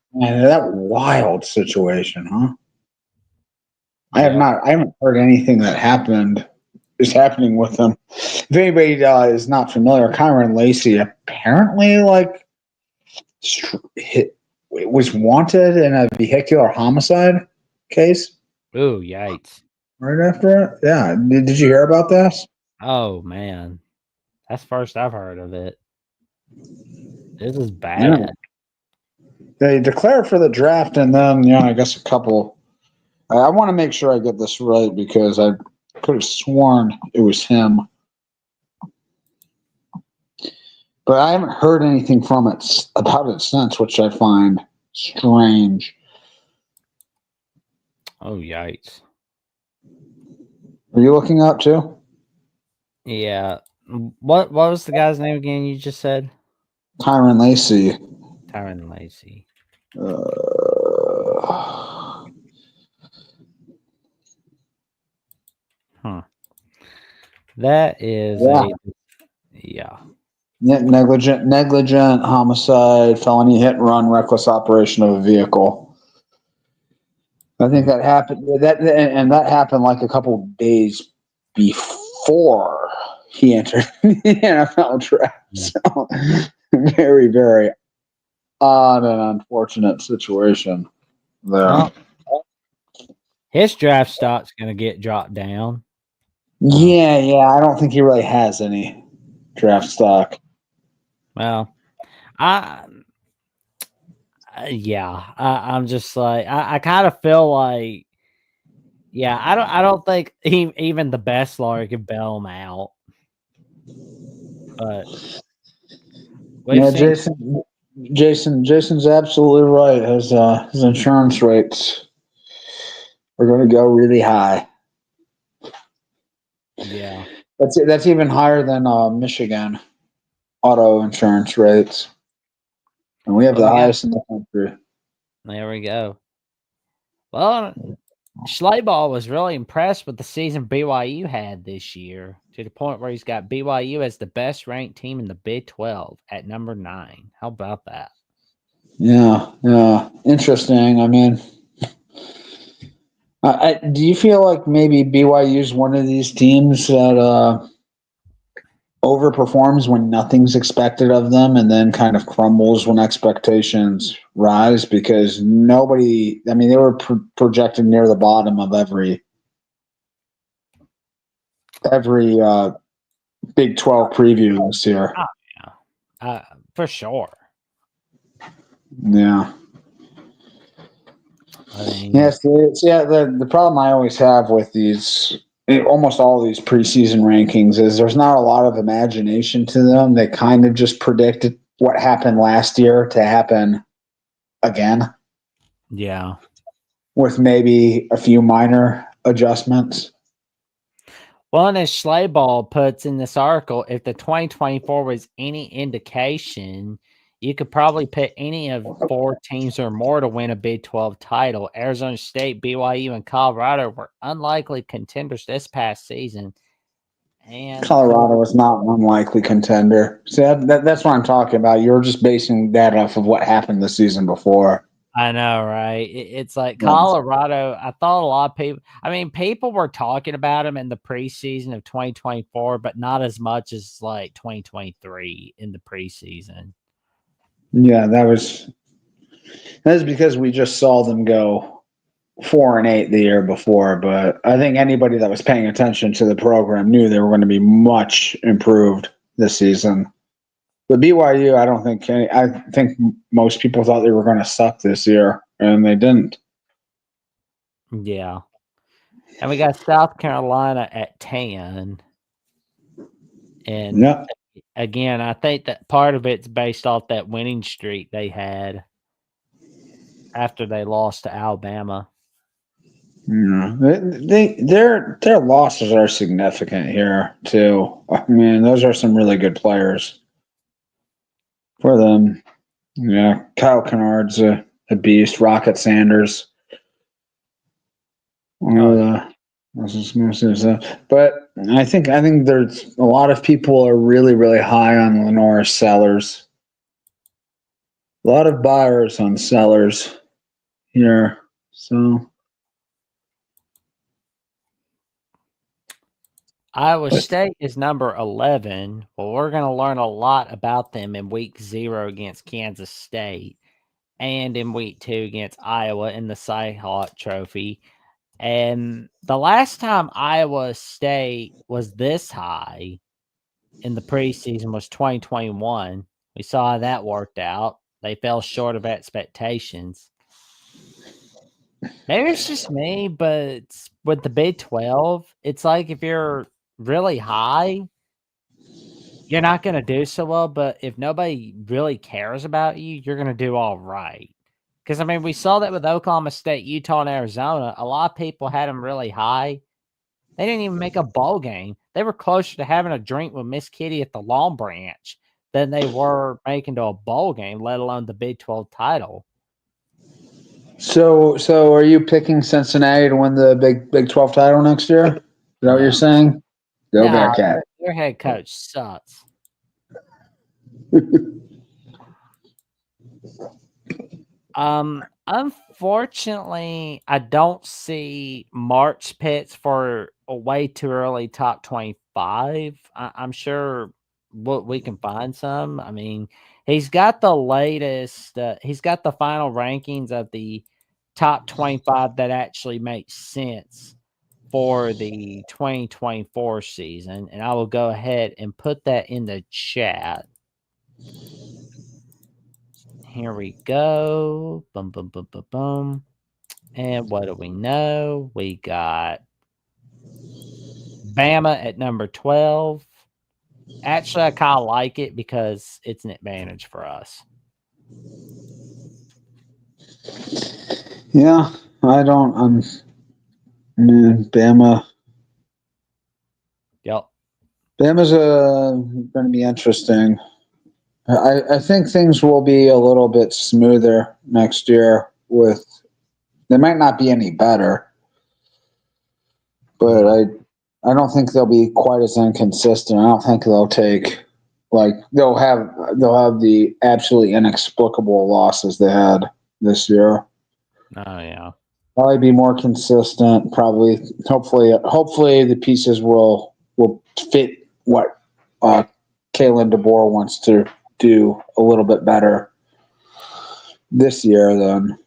wild situation, huh? I haven't heard anything that is happening with them. If anybody is not familiar, Kyron Lacey apparently was wanted in a vehicular homicide case. Ooh, yikes. Right after it? Yeah. Did you hear about this? Oh, man. That's first I've heard of it. This is bad. Yeah. They declared for the draft, and then, I guess a couple. I want to make sure I get this right because I could have sworn it was him. But I haven't heard anything about it since, which I find strange. Oh, yikes. Are you looking up too? Yeah. What was the guy's name again you just said? Tyron Lacey. Tyron Lacey. That is negligent homicide, felony hit and run, reckless operation of a vehicle. I think that happened. That happened like a couple days before he entered the NFL draft. So, very, very odd and unfortunate situation there. Well, his draft stock's going to get dropped down. Yeah. I don't think he really has any draft stock. Well, I'm just like I kind of feel like, yeah, I don't think even the best lawyer could bail him out. But we've seen, Jason's absolutely right. His insurance rates are going to go really high. yeah, That's even higher than Michigan auto insurance rates, and we have the highest in the country. there we go. Well, Schleiball was really impressed with the season BYU had this year, to the point where he's got BYU as the best ranked team in the Big 12 at number 9. How about that? Yeah, interesting. I mean, do you feel like maybe BYU is one of these teams that overperforms when nothing's expected of them, and then kind of crumbles when expectations rise? Because nobody, I mean, they were projected near the bottom of every Big 12 preview this year. Oh, yeah. For sure. Yeah. I mean, Yes, the problem I always have with these, almost all these preseason rankings, is there's not a lot of imagination to them. They kind of just predicted what happened last year to happen again. yeah. With maybe a few minor adjustments. Well, and as Schleiball puts in this article, if the 2024 was any indication, you could probably put any of 4 teams or more to win a Big 12 title. Arizona State, BYU, and Colorado were unlikely contenders this past season. And Colorado was not an unlikely contender. See, that's what I'm talking about. You're just basing that off of what happened the season before. I know, right? It's like Colorado. I thought a lot of people, I mean, people were talking about them in the preseason of 2024, but not as much as like 2023 in the preseason. Yeah, that's because we just saw them go 4-8 the year before. But I think anybody that was paying attention to the program knew they were going to be much improved this season. The BYU, I think most people thought they were going to suck this year, and they didn't. Yeah. And we got South Carolina at 10. And yeah. Again, I think that part of it's based off that winning streak they had after they lost to Alabama. Yeah. Their losses are significant here too. I mean, those are some really good players for them. Yeah, Kyle Kennard's a beast. Rocket Sanders. But I think there's a lot of people are really, really high on Lenore Sellers. A lot of buyers on Sellers here. So Iowa State is number 11. Well, we're going to learn a lot about them in week 0 against Kansas State and in week 2 against Iowa in the Cy-Hawk Trophy. And the last time Iowa State was this high in the preseason was 2021. We saw how that worked out. They fell short of expectations. Maybe it's just me, but with the Big 12, it's like if you're really high, you're not going to do so well. But if nobody really cares about you, you're going to do all right. Because, I mean, we saw that with Oklahoma State, Utah, and Arizona. A lot of people had them really high. They didn't even make a bowl game. They were closer to having a drink with Miss Kitty at the Long Branch than they were making to a bowl game, let alone the Big 12 title. So are you picking Cincinnati to win the Big 12 title next year? Is that what you're saying? Go Bearcat. Their head coach sucks. Unfortunately, I don't see March picks for a way too early top 25. I'm sure we can find some. I mean, he's got the latest, he's got the final rankings of the top 25 that actually makes sense for the 2024 season. And I will go ahead and put that in the chat. Here we go. Boom, boom, boom, boom, boom. And what do we know? We got Bama at number 12. Actually, I kind of like it because it's an advantage for us. Yeah, I don't. Bama. Yep. Bama's going to be interesting. I think things will be a little bit smoother next year. They might not be any better, but I don't think they'll be quite as inconsistent. I don't think they'll they'll have the absolutely inexplicable losses they had this year. Oh yeah. Probably be more consistent. Probably, hopefully the pieces will fit what Kalen DeBoer wants to do a little bit better this year than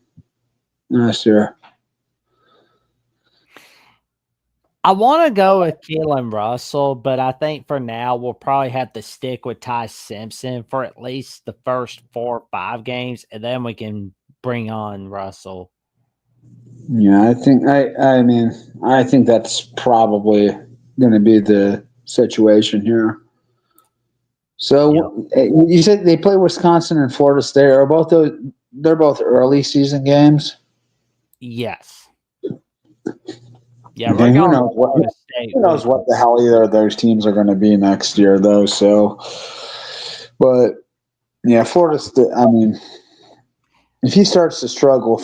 last year. I want to go with Keelan Russell, but I think for now we'll probably have to stick with Ty Simpson for at least the first 4 or 5 games, and then we can bring on Russell. Yeah, I think that's probably going to be the situation here. So You said they play Wisconsin and Florida State. Are both those? They're both early season games. Yes. Yeah, Okay, who knows what the hell either of those teams are going to be next year, though. So, but yeah, Florida State. I mean, if he starts to struggle,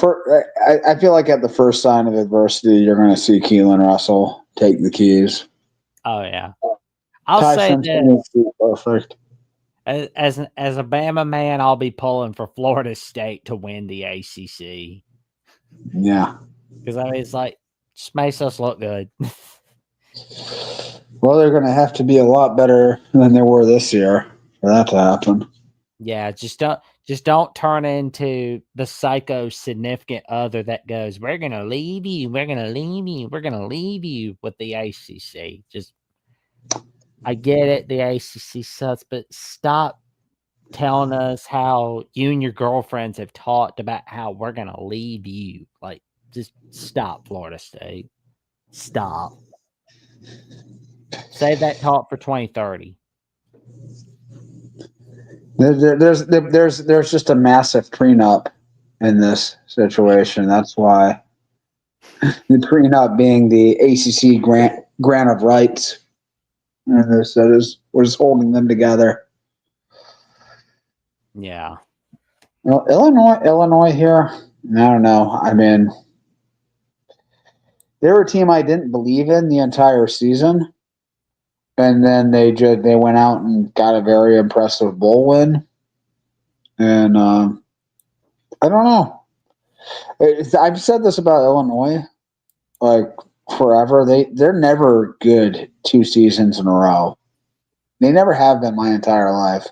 I feel like at the first sign of adversity, you're going to see Keelan Russell take the keys. Oh yeah, I'll say this. Perfect. As a Bama man, I'll be pulling for Florida State to win the ACC. Yeah, because I mean it's like just makes us look good. Well, they're going to have to be a lot better than they were this year for that to happen. Yeah, just don't turn into the psycho significant other that goes, we're gonna leave you, we're gonna leave you, we're gonna leave you with the ACC. Just I get it, the ACC sucks, but stop telling us how you and your girlfriends have talked about how we're gonna leave you. Like, just stop, Florida State. Stop. Save that talk for 2030. There's just a massive prenup in this situation. That's why the prenup being the ACC grant of rights, and we're just holding them together. Yeah. Well, Illinois here. I don't know. I mean, they were a team I didn't believe in the entire season. And then they went out and got a very impressive bowl win. And I don't know. I've said this about Illinois like forever. They're never good 2 seasons in a row. They never have been my entire life.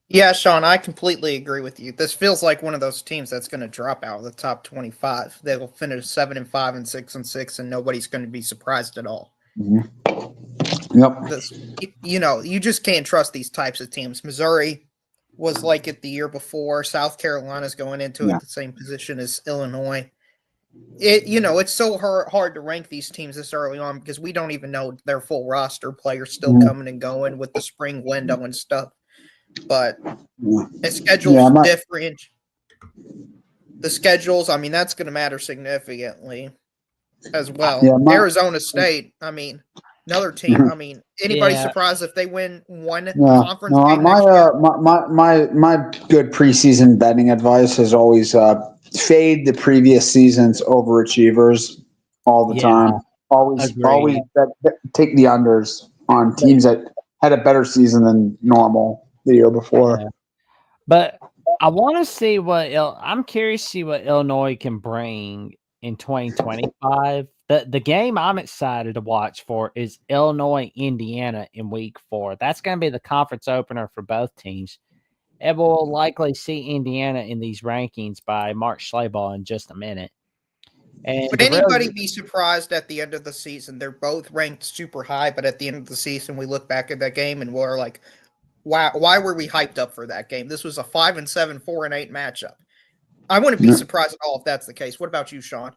Yeah, Sean, I completely agree with you. This feels like one of those teams that's going to drop out of the top 25. They will finish 7-5 and 6-6, and nobody's going to be surprised at all. Mm-hmm. Yep. You just can't trust these types of teams. Missouri was like it the year before. South Carolina's going into it the same position as Illinois. It's so hard to rank these teams this early on because we don't even know their full roster. Players still coming and going with the spring window and stuff. But the schedule's different. The schedules, I mean, that's going to matter significantly as well. Yeah, Arizona State, I mean, another team. I mean, anybody surprised if they win one conference game next year? My good preseason betting advice is always fade the previous season's overachievers all the time. Always take the unders on teams that had a better season than normal the year before. But I want to see I'm curious to see what Illinois can bring in 2025. The game I'm excited to watch for is Illinois Indiana in week 4. That's going to be the conference opener for both teams. And we'll likely see Indiana in these rankings by Mark Schlabach in just a minute. And Would anybody be surprised at the end of the season? They're both ranked super high, but at the end of the season, we look back at that game and we're like, wow, why were we hyped up for that game? This was a 5-7, 4-8 matchup. I wouldn't be surprised at all if that's the case. What about you, Sean?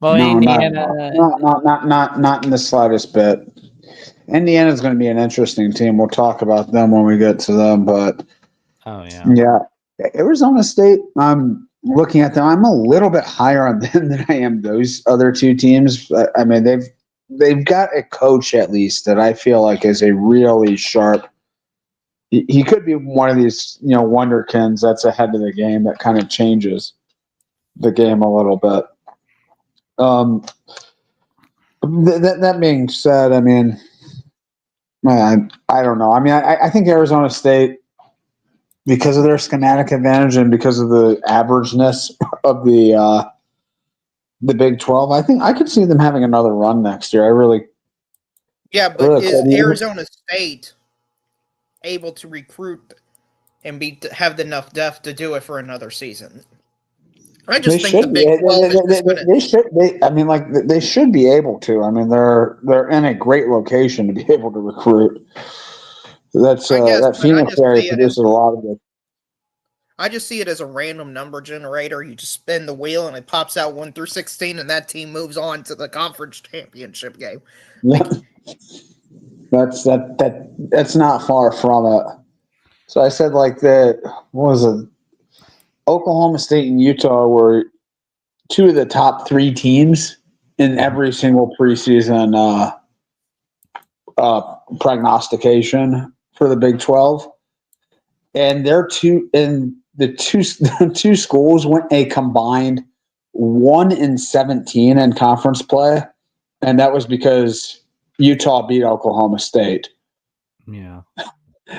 Well, No, Indiana, not in the slightest bit. Indiana's going to be an interesting team. We'll talk about them when we get to them, but yeah, Arizona State. I'm looking at them. I'm a little bit higher on them than I am those other two teams. I mean, they've got a coach at least that I feel like is a really sharp. He could be one of these, wonderkins that's ahead of the game that kind of changes the game a little bit. That being said, I mean, I don't know. I mean, I think Arizona State, because of their schematic advantage and because of the averageness of the Big 12, I think I could see them having another run next year. But is Arizona State able to recruit and have enough depth to do it for another season? I just think the Big 12 they should be able to. I mean, they're in a great location to be able to recruit. That Phoenix area produces a lot of it. I just see it as a random number generator. You just spin the wheel and it pops out 1 through 16, and that team moves on to the conference championship game. That's not far from it. So I said Oklahoma State and Utah were two of the top 3 teams in every single preseason prognostication for the Big 12, and the two schools went a combined 1-17 in conference play, and that was because Utah beat Oklahoma State. Yeah.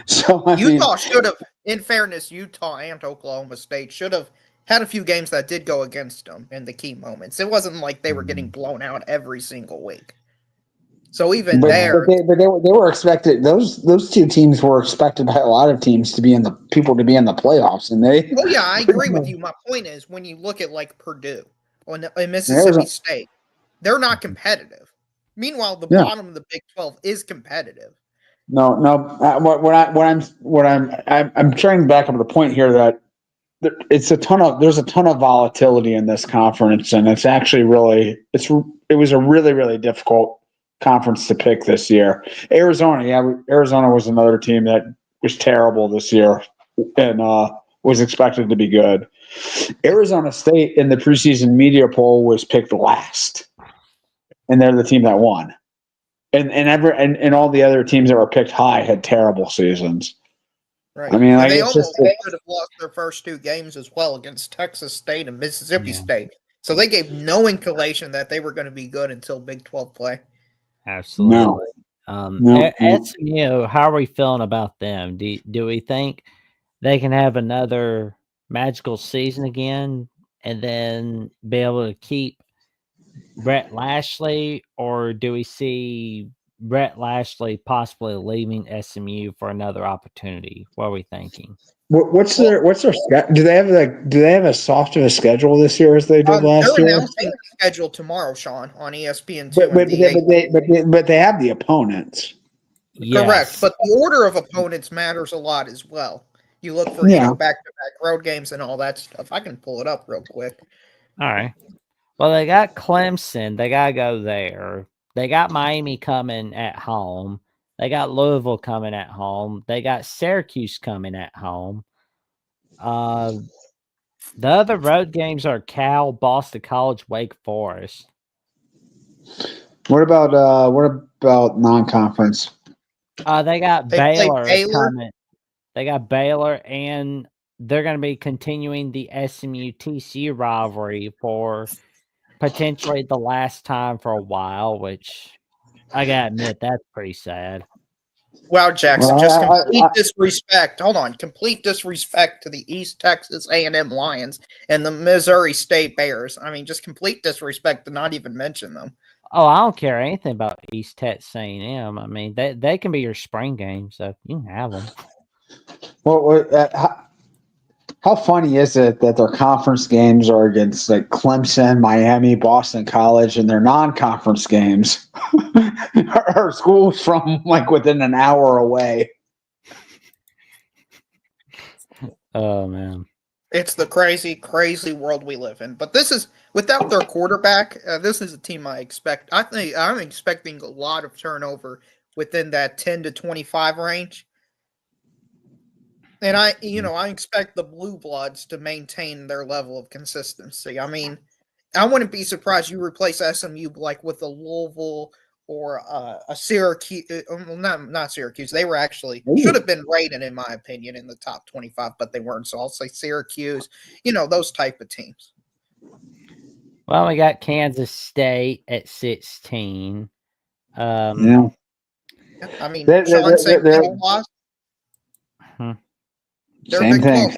So Utah should have, in fairness, Utah and Oklahoma State should have had a few games that did go against them in the key moments. It wasn't like they were getting blown out every single week. So they were expected. Those two teams were expected by a lot of teams to be in the playoffs, and they. Oh yeah, I agree with you. My point is, when you look at like Purdue and Mississippi State, they're not competitive. Meanwhile, the bottom of the Big 12 is competitive. No. I'm trying to back up the point here that there's a ton of volatility in this conference, and it's actually it was a really, really difficult conference to pick this year. Arizona was another team that was terrible this year and was expected to be good. Arizona State in the preseason media poll was picked last, and they're the team that won. And all the other teams that were picked high had terrible seasons. Right. I mean, they almost could have lost their first 2 games as well against Texas State and Mississippi State. So they gave no inclination that they were going to be good until Big 12 play. Absolutely. SMU, how are we feeling about them? Do we think they can have another magical season again and then be able to keep Brett Lashley, or do we see Brett Lashley possibly leaving SMU for another opportunity? What are we thinking? What's their do they have as soft of a schedule this year as they did last year? They're announcing the schedule tomorrow, Sean, on ESPN2. But they have the opponents. Yes. Correct, but the order of opponents matters a lot as well. You look for back-to-back road games and all that stuff. I can pull it up real quick. All right. Well, they got Clemson. They got to go there. They got Miami coming at home. They got Louisville coming at home. They got Syracuse coming at home. The other road games are Cal, Boston College, Wake Forest. What about non-conference? They got Baylor coming. They got Baylor, and they're going to be continuing the SMU-TCU rivalry for potentially the last time for a while, which I gotta admit, that's pretty sad. Wow, Jackson, Well, just complete disrespect. Hold on, complete disrespect to the East Texas A&M Lions and the Missouri State Bears. I mean, just complete disrespect to not even mention them. Oh, I don't care anything about East Texas A&M. I mean, they can be your spring game, so you can have them. Well, how funny is it that their conference games are against like Clemson, Miami, Boston College, and their non-conference games are schools from like within an hour away? Oh man, It's the crazy, crazy world we live in. But this is without their quarterback. This is a team I expect. I think I'm expecting a lot of turnover within that 10 to 25 range. And I expect the Blue Bloods to maintain their level of consistency. I mean, I wouldn't be surprised you replace SMU like with a Louisville or a Syracuse. Well, not Syracuse. They were actually should have been rated, in my opinion, in the top 25, but they weren't. So I'll say Syracuse. Those type of teams. well, we got Kansas State at 16. Yeah. I mean, They're- Sean St. they're- Paul lost. They're Same Big thing. 12.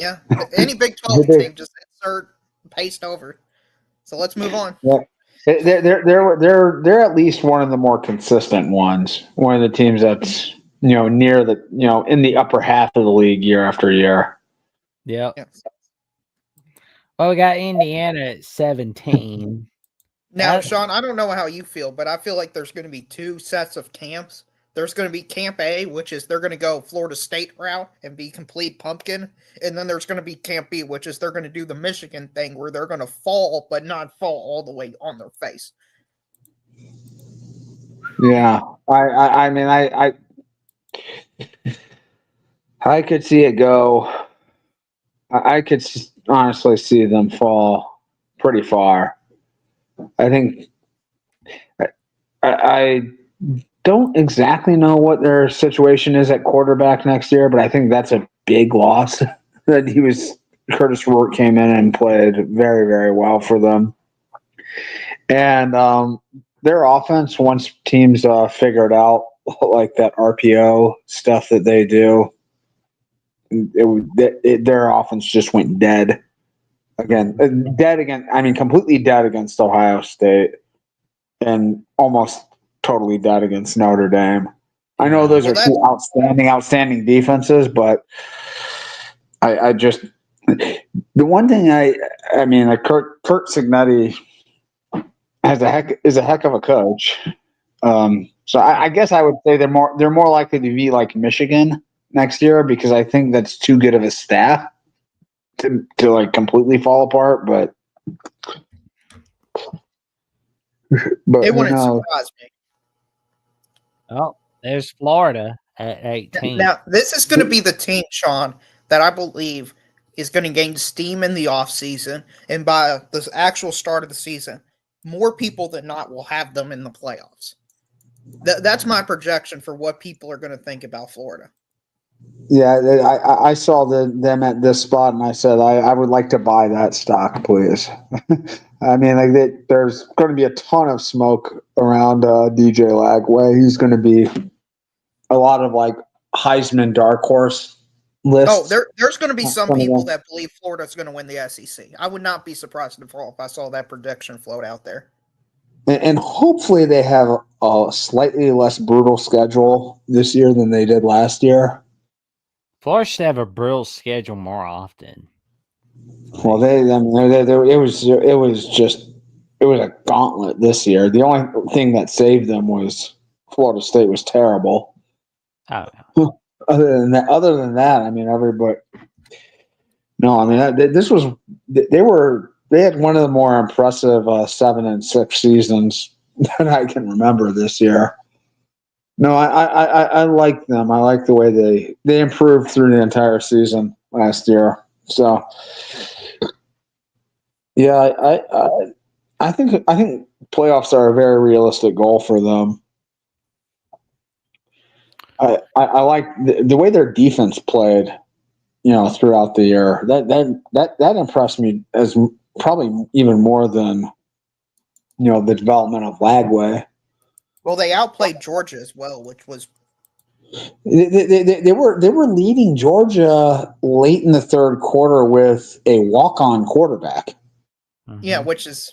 Yeah, any Big 12 team, just insert, paste over. So let's move on. Yeah. They're at least one of the more consistent ones. One of the teams that's near the in the upper half of the league year after year. Yep. Yeah. Well, we got Indiana at 17. Now, Sean, I don't know how you feel, but I feel like there's going to be two sets of camps. There's going to be Camp A, which is they're going to go Florida State route and be complete pumpkin. And then there's going to be Camp B, which is they're going to do the Michigan thing where they're going to fall, but not fall all the way on their face. Yeah, I mean, I could see it go. I could honestly see them fall pretty far. I think I don't exactly know what their situation is at quarterback next year, but I think that's a big loss that Curtis Rourke came in and played very, very well for them. And their offense, once teams figured out like that RPO stuff that they do, their offense just went dead again. Completely dead against Ohio State, and almost totally dead against Notre Dame. I know those are two outstanding defenses, but I just the one thing Kurt Cignetti is a heck of a coach. So I guess I would say they're more likely to be like Michigan next year, because I think that's too good of a staff to like completely fall apart. But it wouldn't surprise me. Oh, there's Florida at 18. Now, this is going to be the team, Sean, that I believe is going to gain steam in the offseason. And by the actual start of the season, more people than not will have them in the playoffs. That's my projection for what people are going to think about Florida. Yeah, I saw them at this spot, and I said I would like to buy that stock, please. I mean, there's going to be a ton of smoke around DJ Lagway. He's going to be a lot of like Heisman dark horse lists. Oh, there's going to be some people that believe Florida's going to win the SEC. I would not be surprised if I saw that prediction float out there. And hopefully they have a slightly less brutal schedule this year than they did last year. Florida should have a brutal schedule more often. Well, it was a gauntlet this year. The only thing that saved them was Florida State was terrible. Oh, Other than that, I mean, everybody. No, I mean, they had one of the more impressive 7-6 seasons that I can remember this year. No, I like them. I like the way they improved through the entire season last year. So, yeah, I think playoffs are a very realistic goal for them. I like the way their defense played, throughout the year. That impressed me as probably even more than the development of Lagway. Well, they outplayed Georgia as well, which was They were leading Georgia late in the third quarter with a walk-on quarterback. Yeah, which is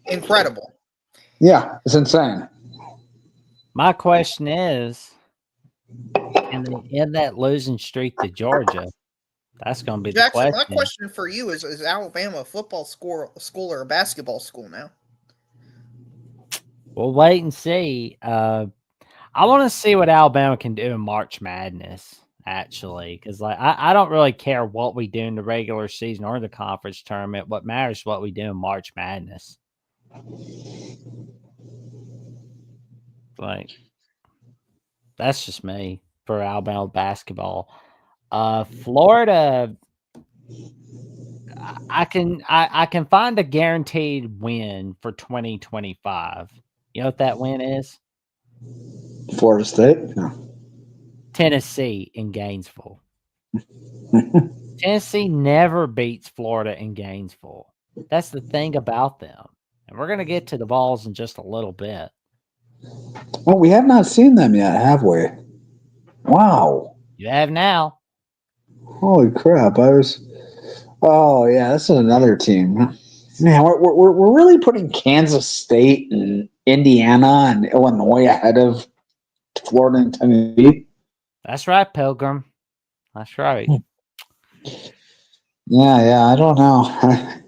incredible. Yeah, it's insane. My question is, can they end that losing streak to Georgia? That's going to be Jackson, the my question. question for you is Alabama a football school or a basketball school now? We'll wait and see. I want to see what Alabama can do in March Madness, actually, because I don't really care what we do in the regular season or the conference tournament. What matters is what we do in March Madness. Like, that's just me for Alabama basketball. Florida, I can find a guaranteed win for 2025. You know what that win is? Florida State? No. Tennessee in Gainesville. Tennessee never beats Florida in Gainesville. That's the thing about them. And we're going to get to the Vols in just a little bit. Well, we have not seen them yet, have we? Wow. You have now. Holy crap. Oh, yeah, this is another team. Man, we're really putting Kansas State and Indiana and Illinois ahead of Florida and Tennessee. That's right, Pilgrim. That's right. Yeah, I don't know.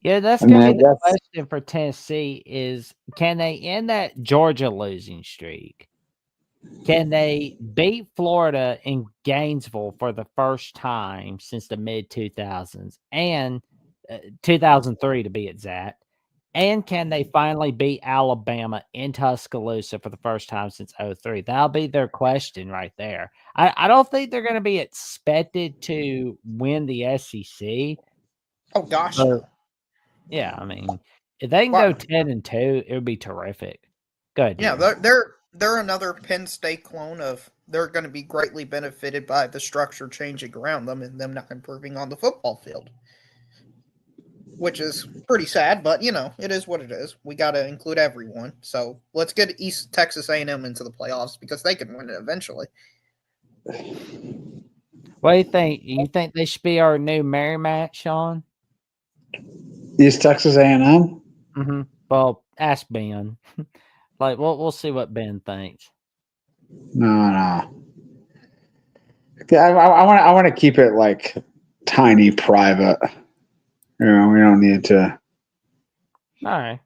Yeah, that's going to be the question for Tennessee is, can they end that Georgia losing streak? Can they beat Florida in Gainesville for the first time since the mid-2000s and 2003 to be exact? And can they finally beat Alabama in Tuscaloosa for the first time since 2003? That'll be their question right there. I don't think they're going to be expected to win the SEC. Oh, gosh. Yeah, I mean, if they can go 10-2, it would be terrific. Good. Yeah, they're another Penn State clone of they're going to be greatly benefited by the structure changing around them and them not improving on the football field, which is pretty sad. But it is what it is. We got to include everyone. So let's get East Texas A&M into the playoffs because they can win it eventually. What do you think? You think they should be our new Merrimack, Sean? East Texas A&M? Mm-hmm. Well, ask Ben. Like, we'll see what Ben thinks. No. Yeah, I want to keep it like tiny, private. We don't need to. All right.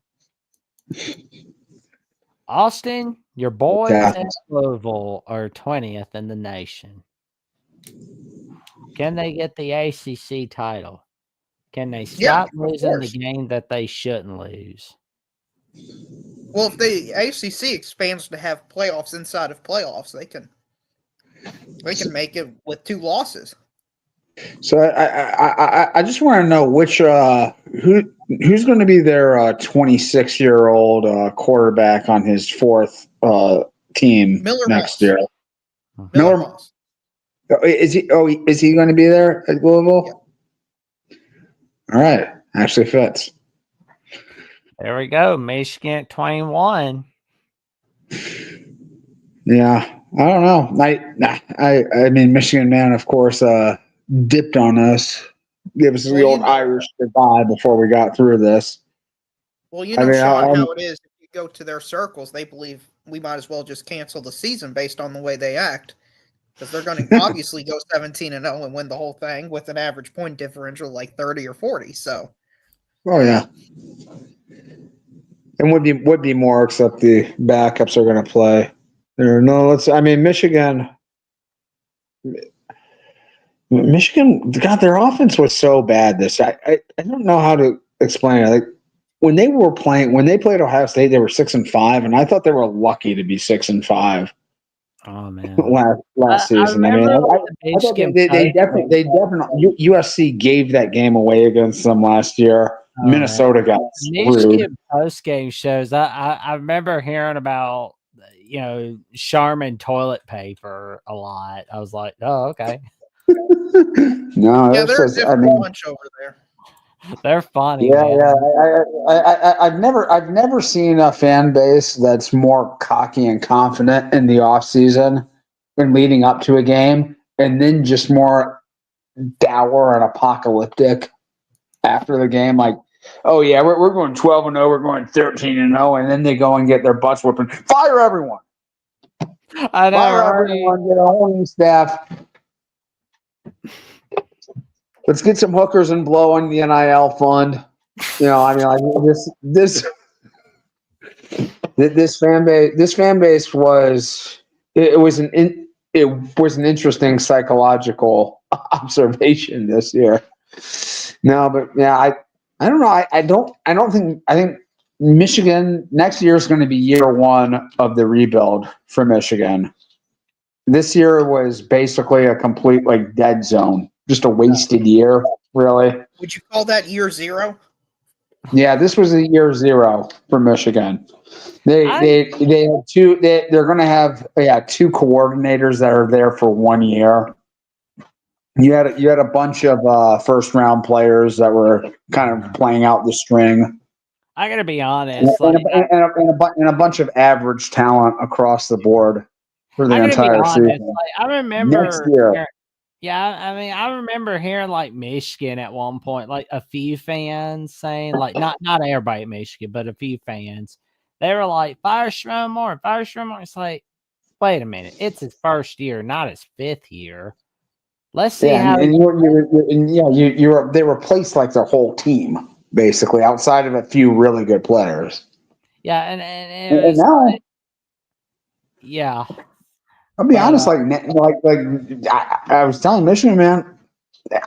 Austin, your boys in Louisville are 20th in the nation. Can they get the ACC title? Can they stop losing the game that they shouldn't lose? Well, if the ACC expands to have playoffs inside of playoffs, they can make it with 2 losses. So I just want to know which who's going to be their 26-year-old quarterback on his 4th team next year. Miller Moss. Is he going to be there at Louisville? Yeah. All right, actually fits. There we go. Michigan 21. Yeah, I don't know. I mean, Michigan man, of course, dipped on us, gave us the old Irish goodbye before we got through this. Well, Sean, how it is. If you go to their circles, they believe we might as well just cancel the season based on the way they act, because they're going to obviously go 17-0 and win the whole thing with an average point differential like 30 or 40. So, yeah. And would be more, except the backups are going to play. Michigan, God, their offense was so bad. I don't know how to explain it. Like when they played Ohio State, they were 6-5, and I thought they were lucky to be 6-5. Oh man, last season. I thought they definitely USC gave that game away against them last year. Oh, Minnesota got Michigan post game shows. I remember hearing about Charmin toilet paper a lot. I was like, oh okay. No, yeah, they're a different bunch over there. They're funny, Yeah, man. yeah. I've never seen a fan base that's more cocky and confident in the off season and leading up to a game, and then just more dour and apocalyptic after the game. Like, oh yeah, we're going 12-0, we're going 13-0, and then they go and get their butts whooping. Fire everyone. I know, Fire right? everyone. Get a whole new staff. Let's get some hookers and blow on the NIL fund. You know, I mean, like this fan base was it was an interesting psychological observation this year. No, but yeah, I don't know. I think Michigan next year is going to be year one of the rebuild for Michigan. This year was basically a complete like dead zone, just a wasted year, really. Would you call that year zero? Yeah, this was a year zero for Michigan. They have two. They're going to have two coordinators that are there for 1 year. You had a bunch of first round players that were kind of playing out the string, I gotta be honest. and a bunch of average talent across the board for the I gotta be entire honest. season. Like, I remember. Next year. Yeah, I mean, I remember hearing like Michigan at one point, like a few fans saying, like not everybody at Michigan, but a few fans, they were like, "Fire Stromore, fire Stromore." It's like, wait a minute, it's his first year, not his fifth year. Let's see how. They replaced like their whole team basically, outside of a few really good players. Yeah, and it was now, like, yeah. I'll be honest, I was telling Michigan, man,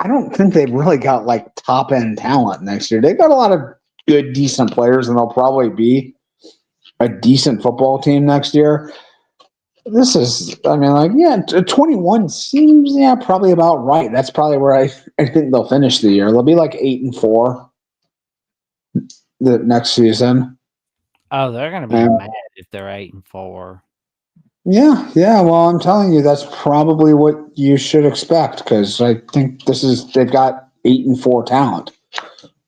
I don't think they've really got like top end talent next year. They've got a lot of good, decent players, and they'll probably be a decent football team next year. This is, I mean, like, 21 seems, probably about right. That's probably where I think they'll finish the year. They'll be like 8-4 the next season. Oh, they're gonna be mad if they're 8-4. Yeah. Well, I'm telling you, that's probably what you should expect because I think they've got 8-4 talent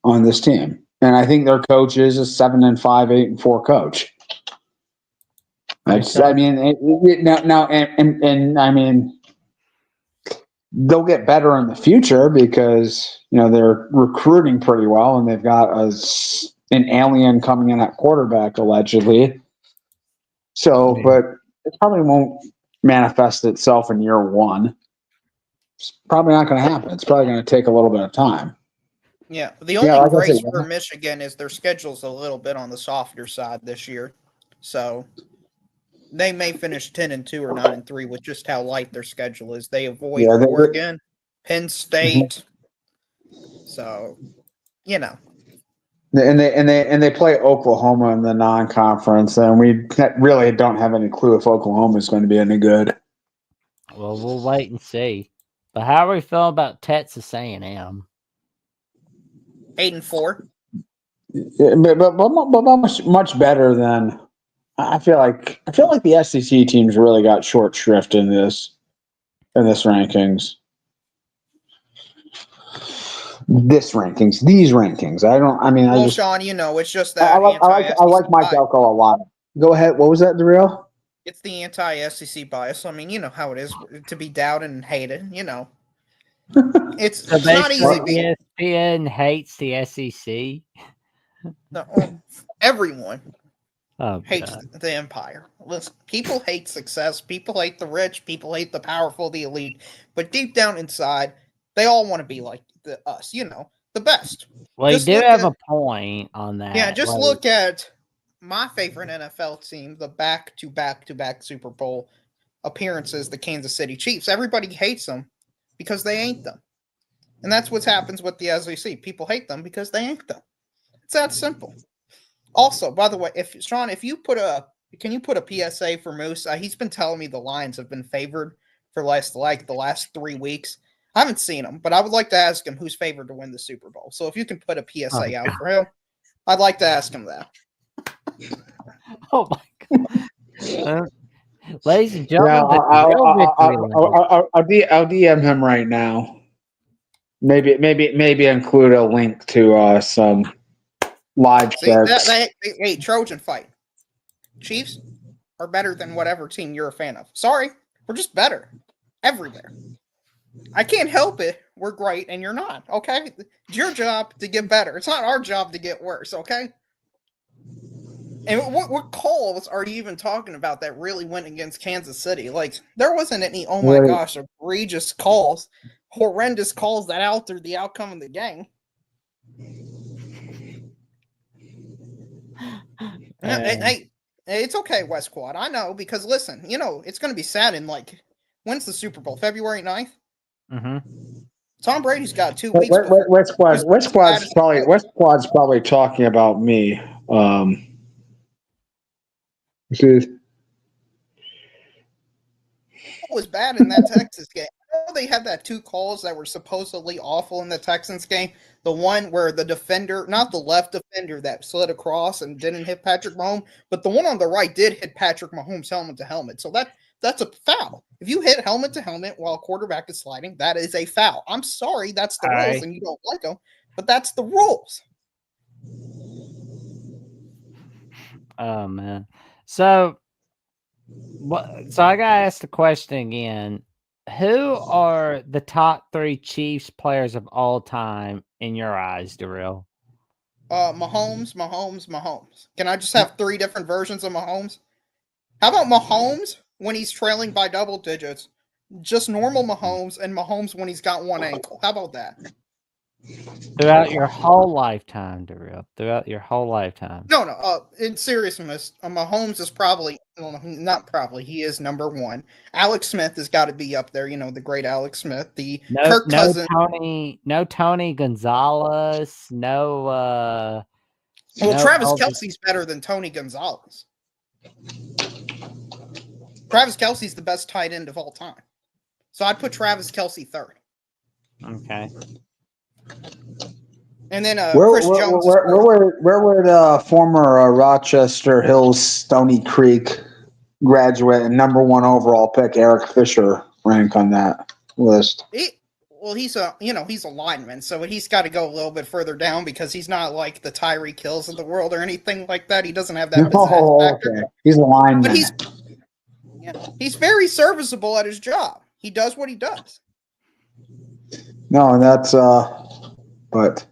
on this team, and I think their coach is a 7-5, 8-4 coach. I mean, they'll get better in the future because they're recruiting pretty well, and they've got an alien coming in at quarterback allegedly. So, but it probably won't manifest itself in year one. It's probably not going to happen. It's probably going to take a little bit of time. Yeah, the only grace for Michigan is their schedule's a little bit on the softer side this year, so they may finish 10-2 or 9-3 with just how light their schedule is. They avoid Oregon, Penn State, so And they play Oklahoma in the non-conference, and we really don't have any clue if Oklahoma is going to be any good. Well, we'll wait and see. But how are we feeling about Texas A&M? 8-4. Yeah, but much better than. I feel like the SEC teams really got short shrift in this rankings. These rankings. Sean, it's just that I like Mike Elko a lot. Go ahead. What was that, Darrell? It's the anti-SEC bias. I mean, you know how it is to be doubted and hated. It's not easy. ESPN hates the SEC. No, everyone hates God. the empire. Listen, people hate success. People hate the rich. People hate the powerful, the elite. But deep down inside, they all want to be like us. The best. Well, you do have a point on that. Yeah, just look at my favorite NFL team, the back-to-back Super Bowl appearances, the Kansas City Chiefs. Everybody hates them because they ain't them. And that's what happens with the SEC. People hate them because they ain't them. It's that simple. Also, by the way, Sean, can you put a PSA for Moose? He's been telling me the Lions have been favored for the last 3 weeks. I haven't seen him, but I would like to ask him who's favored to win the Super Bowl. So if you can put a PSA out for him, I'd like to ask him that. Oh my God. Ladies and gentlemen, I'll DM him right now. Maybe include a link to some live charts. Hey, Trojan fight. Chiefs are better than whatever team you're a fan of. Sorry, we're just better everywhere. I can't help it. We're great, and you're not. Okay, it's your job to get better. It's not our job to get worse. Okay. And what calls are you even talking about that really went against Kansas City? Like, there wasn't any, oh my gosh, egregious calls, horrendous calls that altered the outcome of the game. Hey, it's okay, West Quad. I know, because listen, it's going to be sad in when's the Super Bowl? February 9th? Mm-hmm. Tom Brady's got 2 weeks. West Quad's probably talking about me. It was bad in that Texas game. I know they had that 2 calls that were supposedly awful in the Texans game. The one where the defender, not the left defender that slid across and didn't hit Patrick Mahomes, but the one on the right did hit Patrick Mahomes helmet to helmet. So that's a foul. If you hit helmet to helmet while a quarterback is sliding, that is a foul. I'm sorry, that's the rules, and you don't like them, but that's the rules. Oh man. So I gotta ask the question again. Who are the top 3 Chiefs players of all time in your eyes, Darrell? Mahomes. Can I just have 3 different versions of Mahomes? How about Mahomes when he's trailing by double digits? Just normal Mahomes, and Mahomes when he's got one ankle. How about that? Throughout your whole lifetime, Darrell. Throughout your whole lifetime. No. In seriousness, Mahomes is probably, not probably, he is number 1. Alex Smith has got to be up there. The great Alex Smith. Kirk Cousins. No Tony Gonzalez. Well, Travis Kelce's better than Tony Gonzalez. Travis Kelce's the best tight end of all time. So I'd put Travis Kelce 3rd. Okay. And then Chris Jones. Where would former Rochester Hills Stony Creek graduate and number 1 overall pick Eric Fisher rank on that list? He's a lineman, so he's got to go a little bit further down because he's not like the Tyreek Hills of the world or anything like that. He doesn't have that factor. Okay. He's a lineman. But he's very serviceable at his job. He does what he does. No, that's but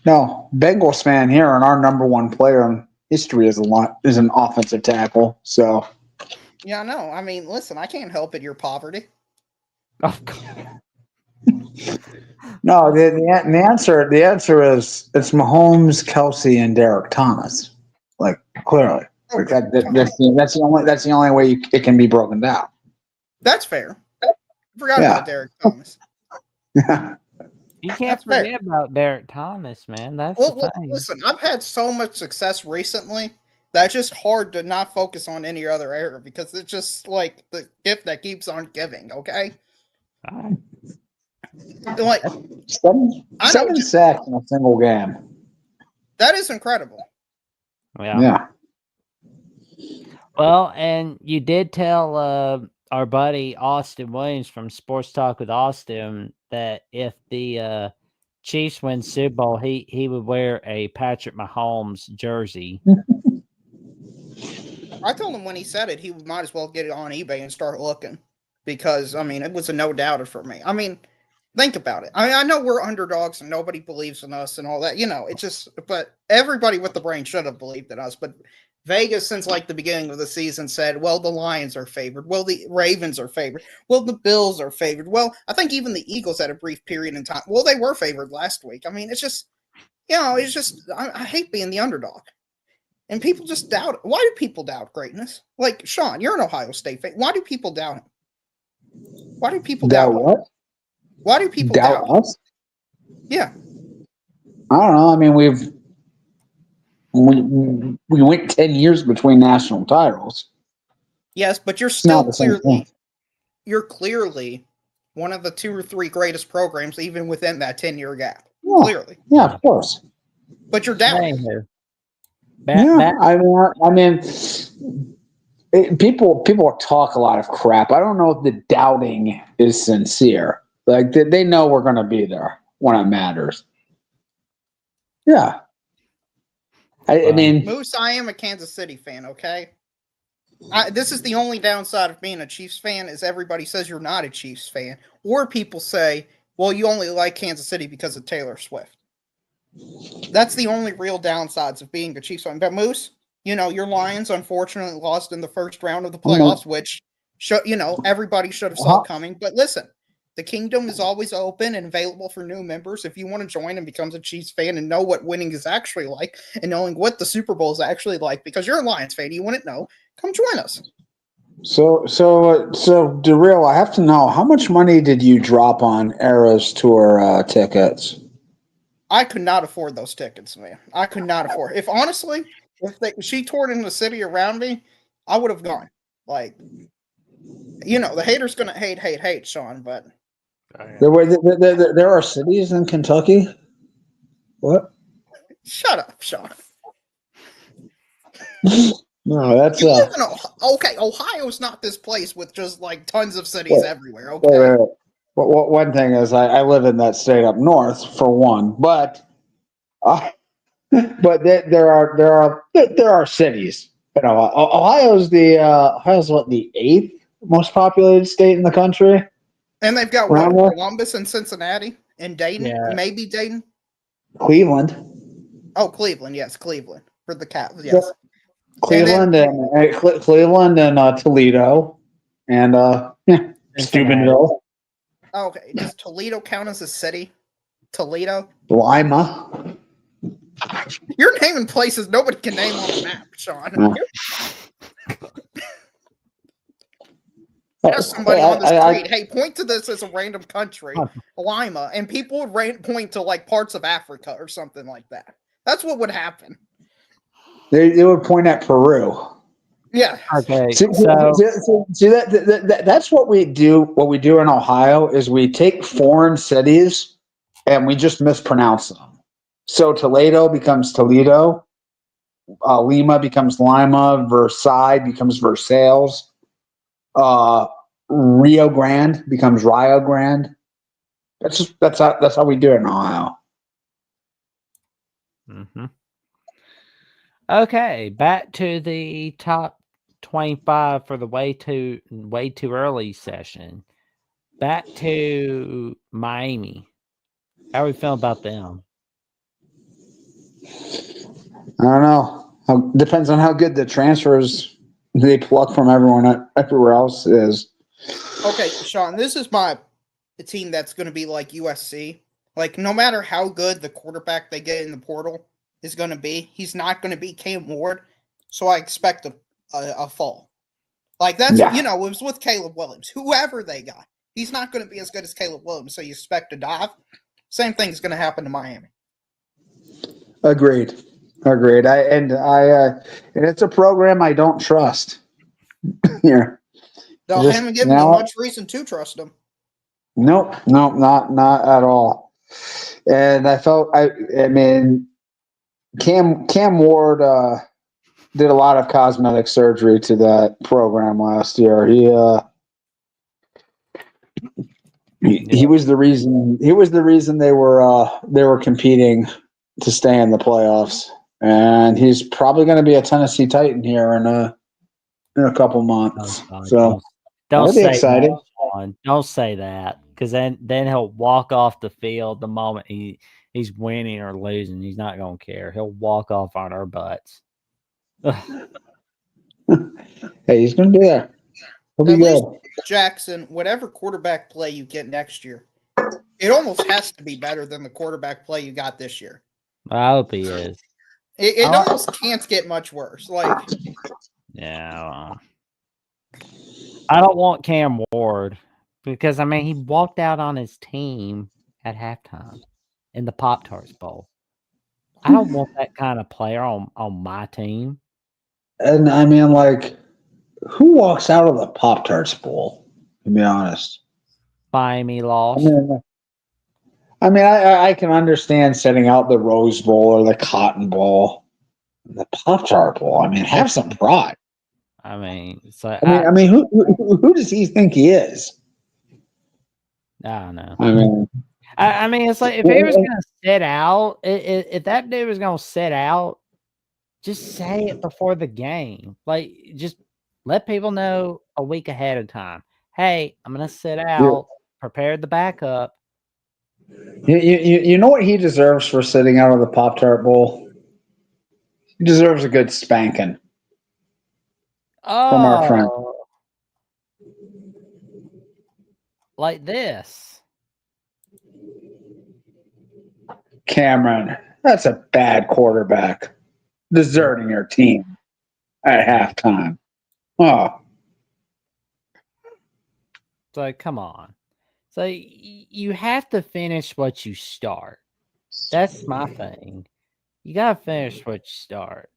no, Bengals fan here, and our number 1 player in history is an offensive tackle. So yeah, I know. I mean, listen, I can't help it. Your poverty. Oh God. No, the answer is it's Mahomes, Kelce, and Derek Thomas. Like clearly, that's the only way it can be broken down. That's fair. I forgot about Derek Thomas. You can't forget about Derek Thomas, man. That's the thing. Listen, I've had so much success recently that it's just hard to not focus on any other area because it's just like the gift that keeps on giving. Okay. Like 7 sacks in a single game. That is incredible. Yeah. Well, and you did tell our buddy Austin Williams from Sports Talk with Austin that if the Chiefs win Super Bowl, he would wear a Patrick Mahomes jersey. I told him when he said it, he might as well get it on eBay and start looking because, I mean, it was a no-doubter for me. I mean, think about it. I know we're underdogs and nobody believes in us and all that. It's just, but everybody with the brain should have believed in us. But Vegas, since like the beginning of the season, said, well, the Lions are favored. Well, the Ravens are favored. Well, the Bills are favored. Well, I think even the Eagles had a brief period in time. Well, they were favored last week. I mean, it's just, I hate being the underdog. And people just doubt it. Why do people doubt greatness? Like, Sean, you're an Ohio State fan. Why do people doubt him? Why do people doubt what? Why do people doubt us? Yeah. I don't know. I mean, we went 10 years between national titles. Yes, but you're still clearly one of the 2 or 3 greatest programs, even within that 10-year gap. Yeah. Clearly. Yeah, of course. But you're doubting. People talk a lot of crap. I don't know if the doubting is sincere. Like they know we're going to be there when it matters. Yeah. I mean, Moose, I am a Kansas City fan, okay? This is the only downside of being a Chiefs fan is everybody says you're not a Chiefs fan. Or people say, well, you only like Kansas City because of Taylor Swift. That's the only real downsides of being a Chiefs fan. But Moose, your Lions unfortunately lost in the first round of the playoffs, which, everybody should have saw coming. But listen, the kingdom is always open and available for new members. If you want to join and become a Chiefs fan and know what winning is actually like and knowing what the Super Bowl is actually like, because you're a Lions fan, you want to know, come join us. So DeReal, I have to know, how much money did you drop on Eras Tour tickets? I could not afford those tickets, man. I could not afford. If she toured in the city around me, I would have gone. Like, the haters gonna hate, Sean. But there are cities in Kentucky. What? Shut up, Sean. No, that's you live in okay. Ohio's not this place with just like tons of cities everywhere. Okay. Wait. One thing is, I live in that state up north for one, but there are cities. Ohio's the 8th most populated state in the country, and they've got Columbus and Cincinnati and Dayton, maybe Dayton, Cleveland. Oh, Cleveland, yes, Cleveland for the Cavs, yes. Cleveland and Toledo and Steubenville. Okay, does Toledo count as a city? Toledo, Lima. You're naming places nobody can name on the map, Sean. There's somebody on the street. Hey, point to this as a random country, Lima, and people would point to like parts of Africa or something like that. That's what would happen. They would point at Peru. Yeah. Okay. See, that's what we do. What we do in Ohio is we take foreign cities and we just mispronounce them. So Toledo becomes Toledo, Lima becomes Lima, Versailles becomes Versailles, Rio Grande becomes Rio Grande. That's how we do it in Ohio. Mm-hmm. Okay, back to the top 25 for the way too early session. Back to Miami. How are we feeling about them? I don't know. Depends on how good the transfers they pluck from everywhere else is. Okay, Sean, this is the team that's going to be like USC. Like, no matter how good the quarterback they get in the portal is going to be, he's not going to be Cam Ward. So I expect a fall. Like, that's, it was with Caleb Williams. Whoever they got, he's not going to be as good as Caleb Williams. So you expect a dive. Same thing is going to happen to Miami. Agreed. And it's a program I don't trust. Here. I haven't given you much reason to trust them. Nope, not at all. And I mean, Cam Ward did a lot of cosmetic surgery to that program last year. He was the reason. He was the reason they were competing to stay in the playoffs. And he's probably going to be a Tennessee Titan here in a couple months. Don't be say excited. That, don't say that, because then he'll walk off the field the moment he's winning or losing. He's not going to care. He'll walk off on our butts. Hey, he's going to be there. He'll be good. Jackson, whatever quarterback play you get next year, it almost has to be better than the quarterback play you got this year. I hope he is. It almost can't get much worse. Like, yeah, I don't want Cam Ward because, I mean, he walked out on his team at halftime in the Pop-Tarts Bowl. I don't want that kind of player on my team. And I mean, like, who walks out of the Pop-Tarts Bowl, to be honest? Miami lost. I mean, I can understand setting out the Rose Bowl or the Cotton Bowl, the Pop-Tart Bowl. I mean, have some pride. I mean, so I mean, who does he think he is? I don't know. I mean, I mean, it's like if he was going to sit out, if that dude was going to sit out, just say it before the game. Like, just let people know a week ahead of time. Hey, I'm going to sit out. Prepare the backup. you know what he deserves for sitting out of the Pop-Tart Bowl? He deserves a good spanking from our friend. Like this. Cameron, that's a bad quarterback. Deserting your team at halftime. Oh. It's like, come on. So you have to finish what you start. That's my thing. You gotta finish what you start.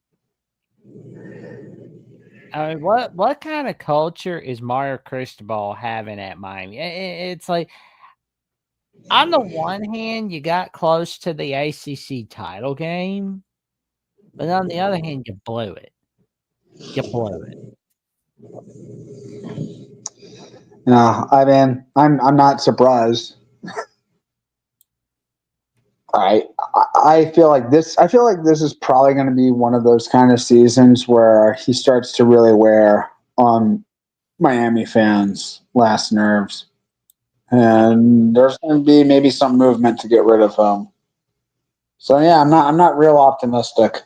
I mean, what kind of culture is Mario Cristobal having at Miami? It's like, on the one hand, you got close to the ACC title game, but on the other hand, you blew it. You blew it. No, I mean, I'm not surprised. I feel like this is probably going to be one of those kind of seasons where he starts to really wear on Miami fans' last nerves, and there's going to be maybe some movement to get rid of him. So yeah, I'm not real optimistic,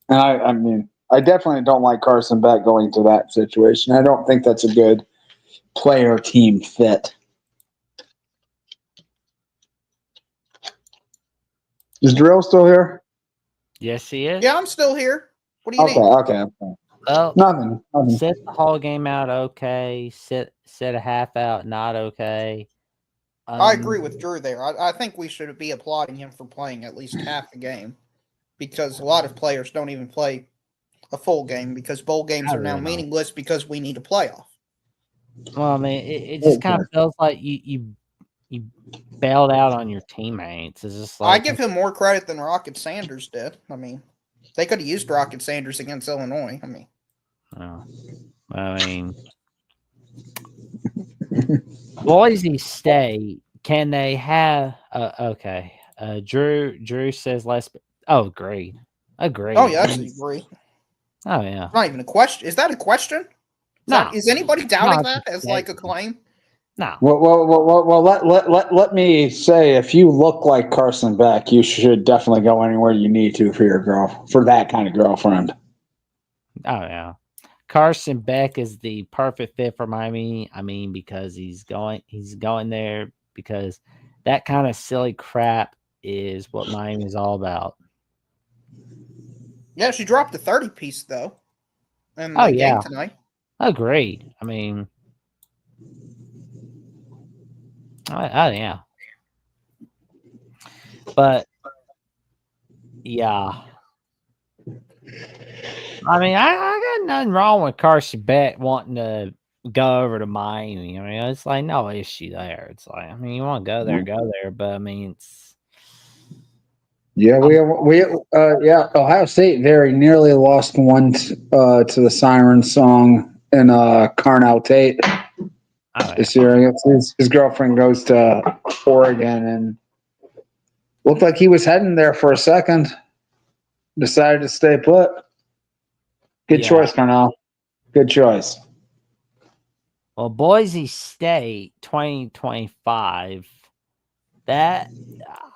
and I mean, I definitely don't like Carson Beck going to that situation. I don't think that's a good player team fit. Is Drill still here? Yes, he is. Yeah, I'm still here. What do you need? Okay. Well, Nothing. sit the whole game out okay. Sit a half out not okay. I agree with Drew there. I think we should be applauding him for playing at least half the game, because a lot of players don't even play a full game because bowl games are now meaningless because we need a playoff. Well, I mean, it just kind of feels like you bailed out on your teammates. It's just like, I give him more credit than Rocket Sanders did. I mean, they could have used Rocket Sanders against Illinois. Boise State, can they have? Okay, Drew says less. Oh, agreed. Oh yeah, that's agree. Oh yeah, not even a question. Is that a question? Is anybody doubting that as like a claim? No. Well. Let me say, if you look like Carson Beck, you should definitely go anywhere you need to for that kind of girlfriend. Oh yeah, Carson Beck is the perfect fit for Miami. I mean, because he's going there because that kind of silly crap is what Miami is all about. Yeah, she dropped a 30-piece though. In the game tonight. Agreed. I mean, yeah. But yeah. I mean, I got nothing wrong with Carson Beck wanting to go over to Miami. I mean, it's like no issue there. It's like, I mean, you want to go there, but I mean, it's Ohio State very nearly lost one to the Siren song in Carnell Tate this year. His girlfriend goes to Oregon and looked like he was heading there for a second. Decided to stay put. Good choice, Carnell. Good choice. Well, Boise State 2025. That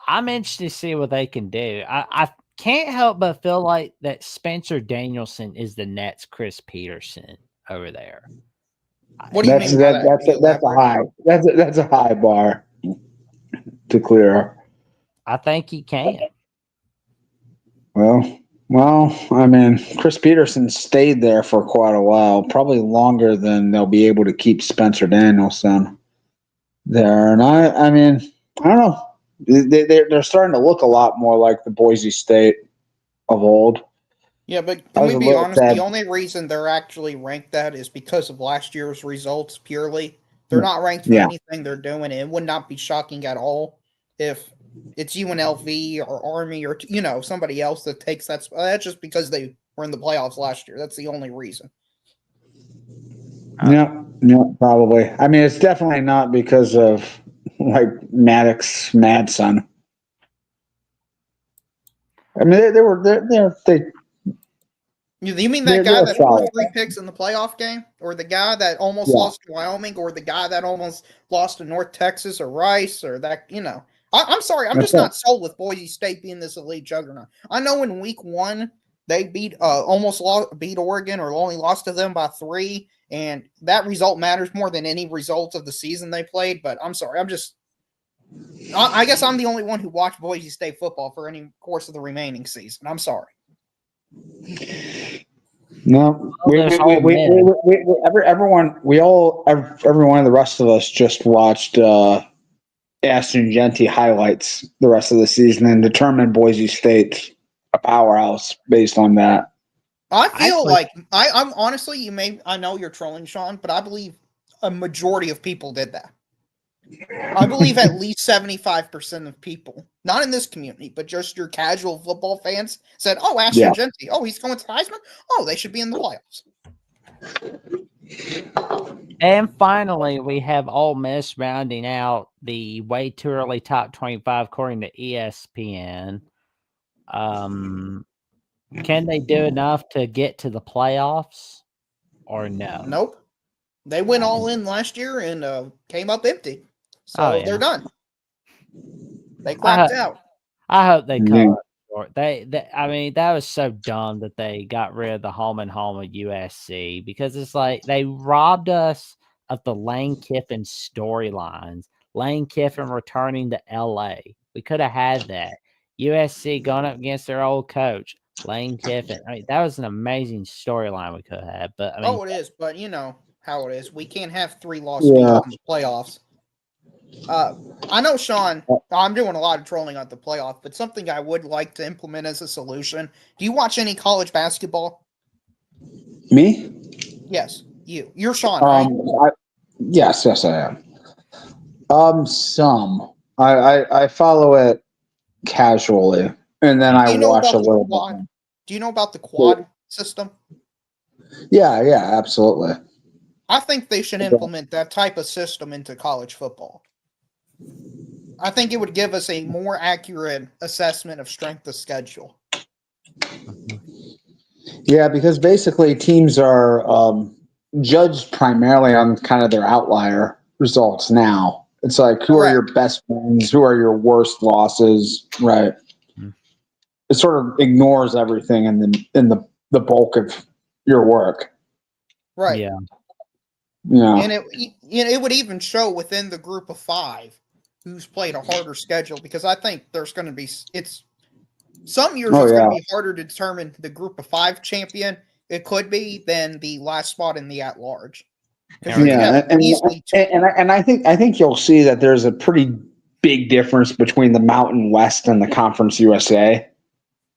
I'm interested to see what they can do. I can't help but feel like that Spencer Danielson is the Nets' Chris Peterson over there. What do you mean? That's a high bar to clear. I think he can. Well, I mean, Chris Peterson stayed there for quite a while, probably longer than they'll be able to keep Spencer Danielson there. And I mean, I don't know. They're starting to look a lot more like the Boise State of old. Yeah, but can we be honest? The only reason they're actually ranked that is because of last year's results purely. They're not ranked for anything they're doing. It would not be shocking at all if it's UNLV or Army or somebody else that takes that spot. That's just because they were in the playoffs last year. That's the only reason. Yeah, probably. I mean, it's definitely not because of like Maddox Madsen. I mean, they You mean that guy that threw 3 picks in the playoff game? Or the guy that almost lost to Wyoming? Or the guy that almost lost to North Texas or Rice? Or that, I'm sorry. I'm just not sold with Boise State being this elite juggernaut. I know in week 1, they beat Oregon or only lost to them by 3. And that result matters more than any result of the season they played. But I'm sorry. I guess I'm the only one who watched Boise State football for any course of the remaining season. I'm sorry. No, everyone of the rest of us just watched Ashton Genty highlights the rest of the season and determined Boise State's a powerhouse based on that. I feel like I'm honestly, I know you're trolling, Sean, but I believe a majority of people did that. I believe at least 75% of people, not in this community, but just your casual football fans, said, "Oh, Ashton Genty. Oh, he's going to Heisman. Oh, they should be in the playoffs." And finally, we have Ole Miss rounding out the way too early top 25 according to ESPN. Can they do enough to get to the playoffs or no? Nope. They went all in last year and came up empty. So they're done. They clapped out. I hope they come up short. I mean, that was so dumb that they got rid of the home and home of USC because it's like they robbed us of the Lane Kiffin storylines. Lane Kiffin returning to LA. We could have had that. USC going up against their old coach, Lane Kiffin. I mean, that was an amazing storyline we could have had. But I mean, it is. But you know how it is. We can't have 3 lost people in the playoffs. I know, Sean, I'm doing a lot of trolling on the playoff, but something I would like to implement as a solution. Do you watch any college basketball? Me? Yes, you. You're Sean, right? Yes, I am. Some. I follow it casually, and then I watch a little bit. Do you know about the quad system? Yeah, absolutely. I think they should implement that type of system into college football. I think it would give us a more accurate assessment of strength of schedule. Yeah, because basically teams are judged primarily on kind of their outlier results now. It's like, who are your best wins? Who are your worst losses? Right. It sort of ignores everything in the bulk of your work. Right. Yeah. And it would even show within the group of 5 who's played a harder schedule, because I think there's going to be some years it's going to be harder to determine the group of 5 champion. It could be than the last spot in the at large. Yeah, and I think you'll see that there's a pretty big difference between the Mountain West and the Conference USA.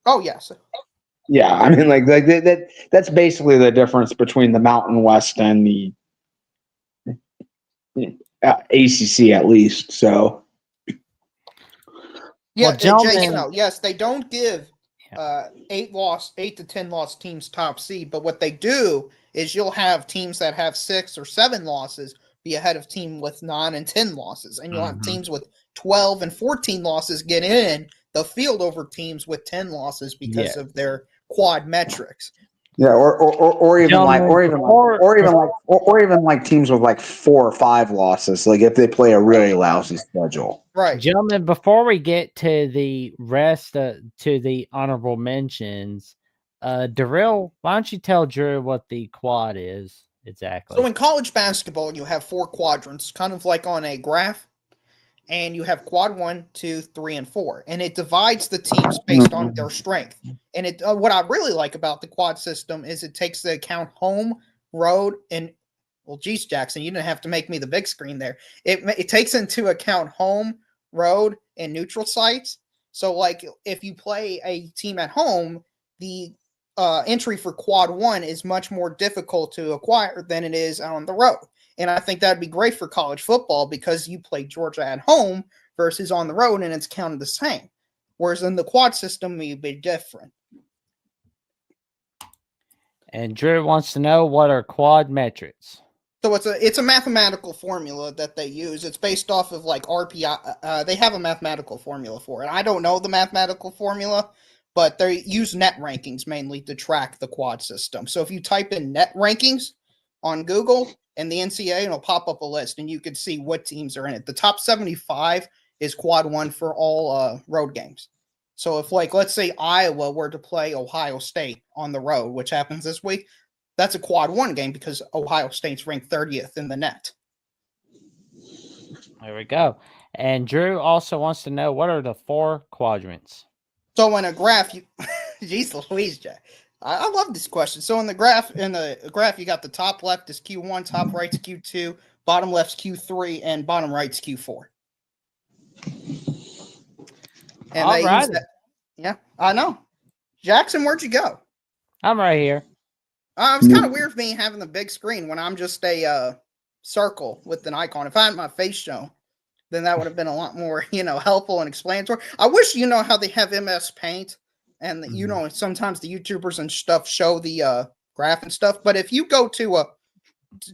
Oh yes. Yeah, I mean, like that's basically the difference between the Mountain West and the ACC, at least. So, yeah, yes, they don't give 8 to 10 loss teams top seed, but what they do is you'll have teams that have 6 or 7 losses be ahead of team with 9 and 10 losses, and you'll have teams with 12 and 14 losses get in the field over teams with 10 losses because of their quad metrics. Yeah, or even like teams with like 4 or 5 losses, like if they play a really lousy schedule. Right, gentlemen. Before we get to the rest to the honorable mentions, Darrell, why don't you tell Drew what the quad is exactly? So in college basketball, you have 4 quadrants, kind of like on a graph. And you have quad 1, 2, 3, and 4, and it divides the teams based on their strength. And it what I really like about the quad system is it takes into account home, road, and geez, Jackson, you didn't have to make me the big screen there. It takes into account home, road, and neutral sites. So, like if you play a team at home, the entry for quad 1 is much more difficult to acquire than it is on the road. And I think that'd be great for college football because you play Georgia at home versus on the road, and it's counted the same. Whereas in the quad system, it'd be different. And Drew wants to know, what are quad metrics? So it's a mathematical formula that they use. It's based off of like RPI. They have a mathematical formula for it. I don't know the mathematical formula, but they use net rankings mainly to track the quad system. So if you type in net rankings on Google and the NCAA, it'll pop up a list, and you can see what teams are in it. The top 75 is quad 1 for all road games. So if, like, let's say Iowa were to play Ohio State on the road, which happens this week, that's a quad 1 game because Ohio State's ranked 30th in the net. There we go. And Drew also wants to know, what are the 4 quadrants? So in a graph, geez Louise, Jack. I love this question. So in the graph, you got the top left is Q1, top right's Q2, bottom left's Q3, and bottom right's Q4. And All they right. use that. Yeah, I know. Jackson, where'd you go? I'm right here. It's kind of weird for me having the big screen when I'm just a circle with an icon. If I had my face shown, then that would have been a lot more, helpful and explanatory. I wish how they have MS Paint, and sometimes the YouTubers and stuff show the graph and stuff. But if you go to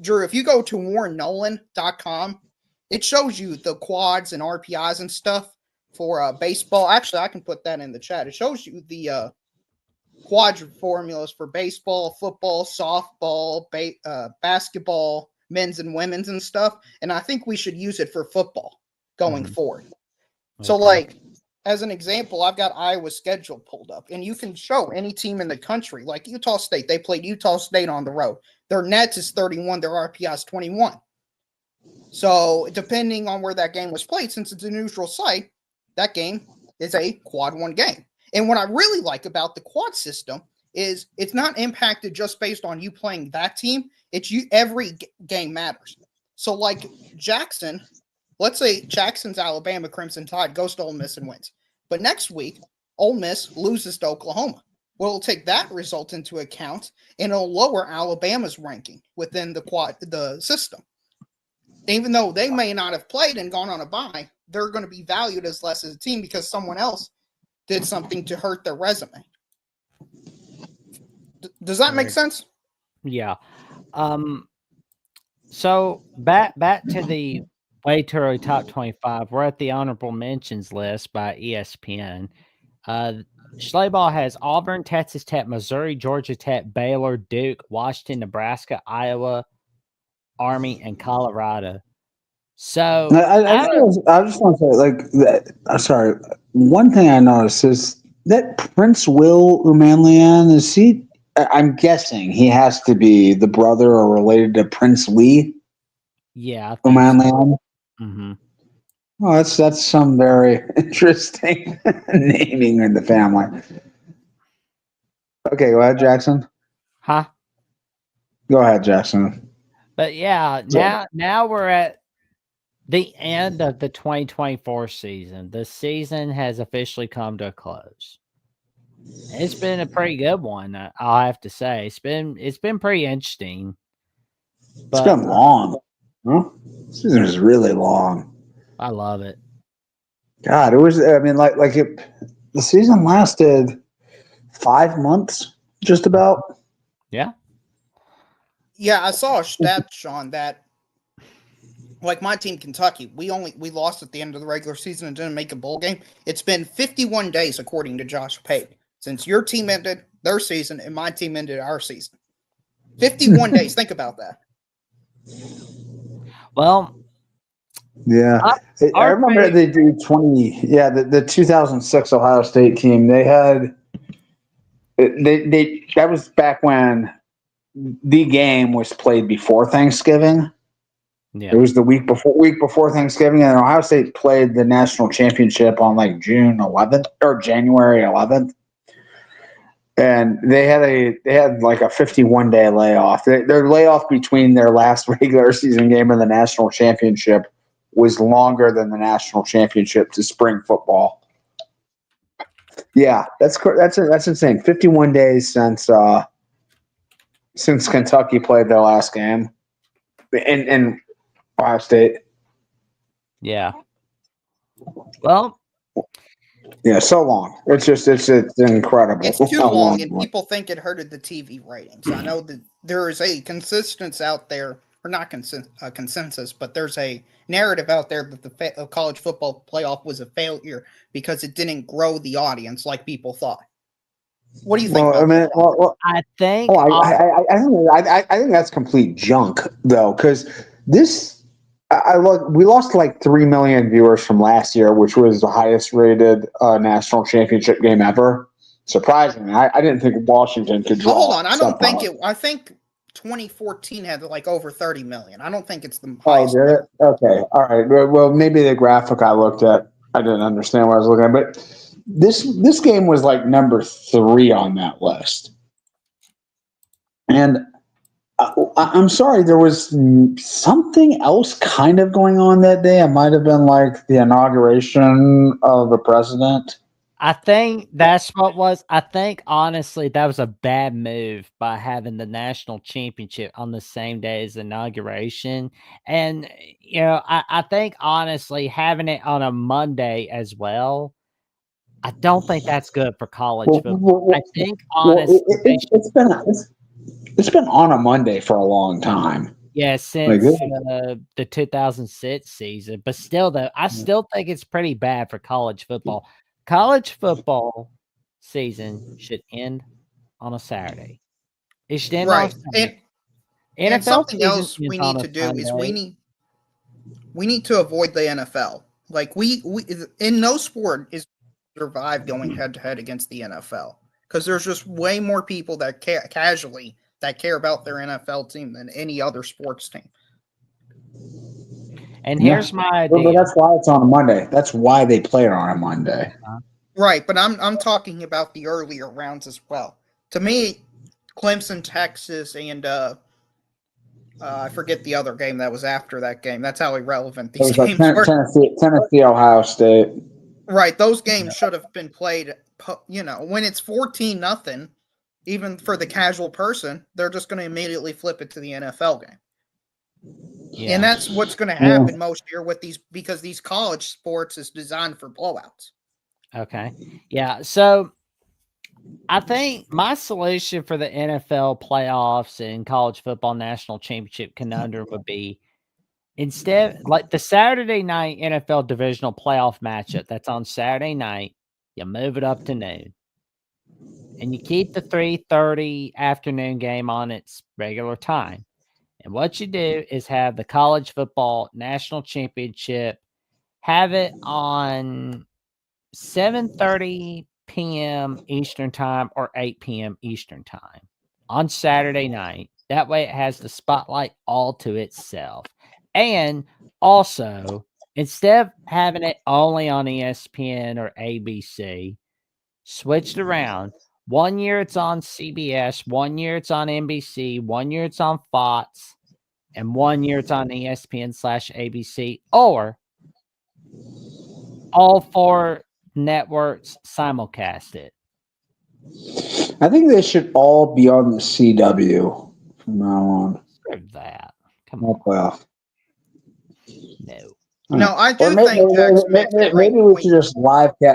Drew, if you go to warrennolan.com, it shows you the quads and RPIs and stuff for baseball. Actually, I can put that in the chat. It shows you the quadrant formulas for baseball, football, softball, basketball, men's and women's and stuff. And I think we should use it for football going forward. So, like, as an example, I've got Iowa's schedule pulled up, and you can show any team in the country, like Utah State. They played Utah State on the road. Their nets is 31, their RPI is 21. So, depending on where that game was played, since it's a neutral site, that game is a quad 1 game. And what I really like about the quad system is it's not impacted just based on you playing that team. It's every game matters. So, like Jackson, let's say Jackson's Alabama Crimson Tide goes to Ole Miss and wins. But next week, Ole Miss loses to Oklahoma. Well, it'll take that result into account, and it'll lower Alabama's ranking within the system. Even though they may not have played and gone on a bye, they're going to be valued as less as a team because someone else did something to hurt their resume. Does that make sense? Yeah. So back to the way too early top 25. We're at the honorable mentions list by ESPN. Schleybaugh has Auburn, Texas Tech, Missouri, Georgia Tech, Baylor, Duke, Washington, Nebraska, Iowa, Army, and Colorado. So I just want to say, like, that, sorry. One thing I noticed is that Prince Will Umanlian, is he? I'm guessing he has to be the brother or related to Prince Lee. Yeah, Umanlian. So. Mm-hmm. Oh, that's some very interesting naming in the family. Okay, go ahead, Jackson. Huh? Go ahead, Jackson. But yeah, now we're at the end of the 2024 season. The season has officially come to a close. It's been a pretty good one, I'll have to say. It's been pretty interesting. But, it's been long. Huh? This season was really long. I love it. God, it was. I mean, the season lasted 5 months, just about. Yeah. Yeah, I saw a stat, Sean, that like my team, Kentucky, we lost at the end of the regular season and didn't make a bowl game. It's been 51 days, according to Josh Pate, since your team ended their season and my team ended our season. 51 days. Think about that. Well, yeah, I remember they do 20. Yeah, the 2006 Ohio State team. They had they that was back when the game was played before Thanksgiving. Yeah. It was the week before Thanksgiving, and Ohio State played the national championship on like June 11th or January 11th. And they had like a 51-day layoff. Their layoff between their last regular season game and the national championship was longer than the national championship to spring football. Yeah, that's insane. 51 days since Kentucky played their last game in Ohio State. Yeah. Well. Yeah, so long. It's incredible. It's too long, and people think it hurted the TV ratings. I know that there is a consistency out there or not consensus, but there's a narrative out there that the college football playoff was a failure because it didn't grow the audience like people thought. What do you think? Well, I mean, I think. I think that's complete junk, though, because this. We lost like 3 million viewers from last year, which was the highest rated national championship game ever. Surprisingly, I didn't think Washington could draw. Hold on, I think 2014 had like over 30 million. I don't think it's the highest. Oh, did it? Okay, all right. Well, maybe the graphic I looked at, I didn't understand what I was looking at, but this game was like number 3 on that list, and. I'm sorry, there was something else kind of going on that day. It might have been like the inauguration of the president. I think that's what was. I think, honestly, that was a bad move by having the national championship on the same day as inauguration. And, I think, honestly, having it on a Monday as well, I don't think that's good for college football. I think, honestly, it's been on a Monday for a long time. Yeah, since the 2006 season. But still, though, I still think it's pretty bad for college football. College football season should end on a Saturday. It should end on a Saturday. And something else we need to do is we need to avoid the NFL. Like we in no sport is survive going head to head against the NFL because there's just way more people that care about their NFL team than any other sports team. And here's my idea. But that's why it's on a Monday. That's why they play it on a Monday. Right, but I'm talking about the earlier rounds as well. To me, Clemson, Texas, and I forget the other game that was after that game. That's how irrelevant these games were. Tennessee, Ohio State. Right, those games should have been played. When it's 14-0. Even for the casual person, they're just going to immediately flip it to the NFL game. Yeah. And that's what's going to happen most year with these, because these college sports is designed for blowouts. Okay. Yeah. So I think my solution for the NFL playoffs and college football national championship conundrum would be instead, like the Saturday night NFL divisional playoff matchup that's on Saturday night, you move it up to noon. And you keep the 3:30 afternoon game on its regular time. And what you do is have the college football national championship, have it on 7:30 p.m. Eastern time or 8 p.m. Eastern time on Saturday night. That way it has the spotlight all to itself. And also, instead of having it only on ESPN or ABC, switched around. 1 year it's on CBS, 1 year it's on NBC, 1 year it's on Fox, and 1 year it's on ESPN/ABC, or all 4 networks simulcast it. I think they should all be on the CW from now on. Screw that. Come on. Playoff. No. No, I do think maybe we should just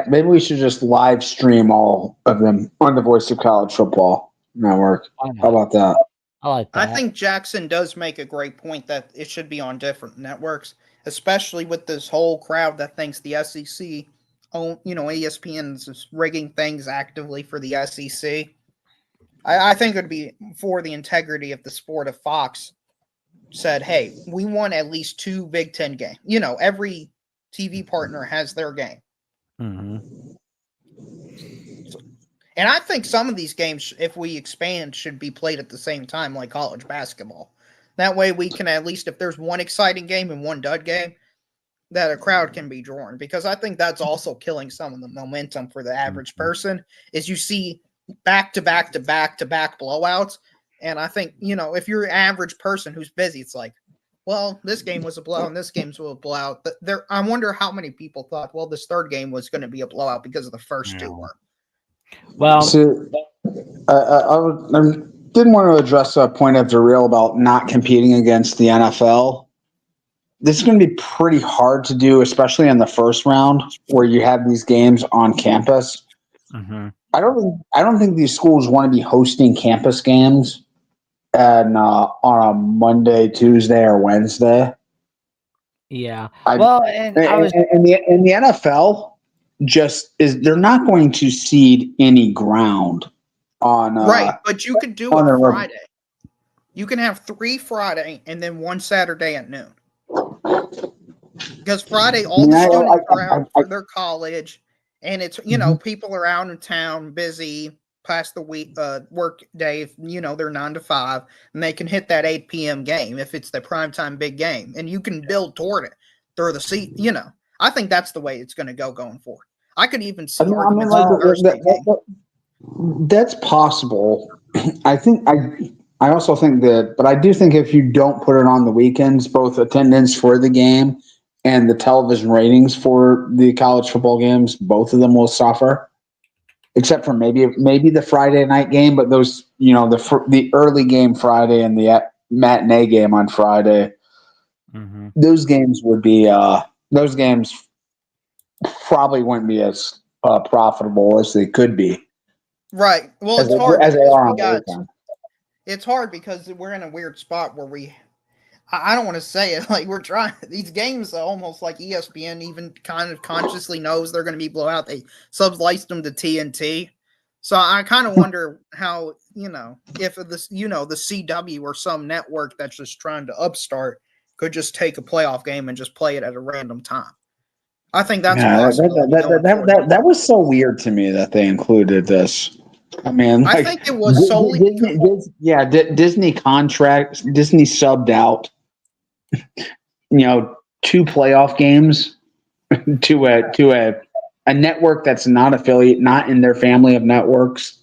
maybe we should just live stream all of them on the Voice of College Football Network. How about that? I like that. I think Jackson does make a great point that it should be on different networks, especially with this whole crowd that thinks the SEC, ESPN is rigging things actively for the SEC. I think it would be for the integrity of the sport of Fox said, hey, we want at least 2 Big Ten games. Every TV partner has their game. Mm-hmm. And I think some of these games, if we expand, should be played at the same time, like college basketball. That way we can at least, if there's one exciting game and one dud game, that a crowd can be drawn. Because I think that's also killing some of the momentum for the average person, is you see back-to-back blowouts. And I think, if you're an average person who's busy, it's like, well, this game was a blowout and this game's a blowout. But I wonder how many people thought, well, this third game was going to be a blowout because of the first 2 were. Well, I didn't want to address a point of derail about not competing against the NFL. This is going to be pretty hard to do, especially in the first round where you have these games on campus. Mm-hmm. I don't think these schools want to be hosting campus games and on a Monday, Tuesday, or Wednesday. Yeah. I- Well, and I was in the NFL, they're not going to cede any ground on Right, but you could do on it their- Friday. You can have 3 Friday and then 1 Saturday at noon. Because Friday, all the students are out for their college, and it's people are out in town, busy past the week work day. They're 9 to 5, and they can hit that 8 p.m. game if it's the primetime big game, and you can build toward it through the seat. I think that's the way it's going to go going forward. I could even see arguments for Thursday game. That's possible. I also think that, but I do think if you don't put it on the weekends, both attendance for the game and the television ratings for the college football games, both of them will suffer. Except for maybe the Friday night game, but those the early game Friday and the matinee game on Friday, those games would be those games probably wouldn't be as profitable as they could be. Right. Well, As it's hard they because are we on the got. weekend. It's hard because we're in a weird spot where I don't want to say it, like we're trying these games are almost like ESPN even kind of consciously knows they're going to be blowout. They sub-liced them to TNT. So I kind of wonder how, if this, the CW or some network that's just trying to upstart could just take a playoff game and just play it at a random time. I think that's a possibility. That was so weird to me that they included this. I mean, I think it was solely Disney subbed out, 2 playoff games to a network that's not affiliate, not in their family of networks.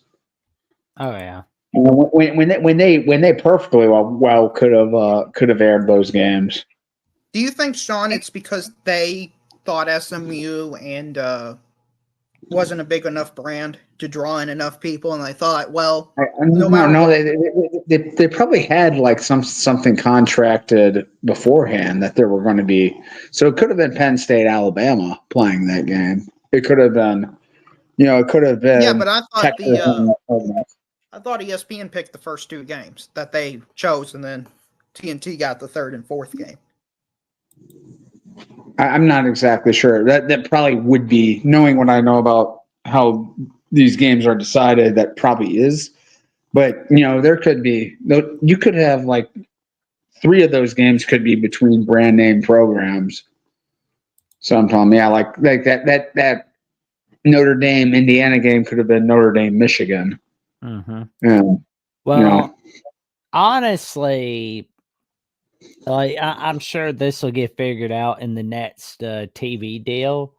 Oh yeah. When they perfectly well could have aired those games. Do you think, Sean, it's because they thought SMU and wasn't a big enough brand to draw in enough people, and they thought, well, they probably had like something contracted beforehand that there were going to be. So it could have been Penn State, Alabama playing that game. It could have been, it could have been. Yeah, but I thought Texas ESPN picked the first 2 games that they chose, and then TNT got the 3rd and 4th game. I'm not exactly sure. That probably would be, knowing what I know about how these games are decided, that probably is. But, there could be, you could have like 3 of those games could be between brand name programs. So I'm telling you, like that Notre Dame Indiana game could have been Notre Dame Michigan. Well, honestly, like I'm sure this will get figured out in the next TV deal.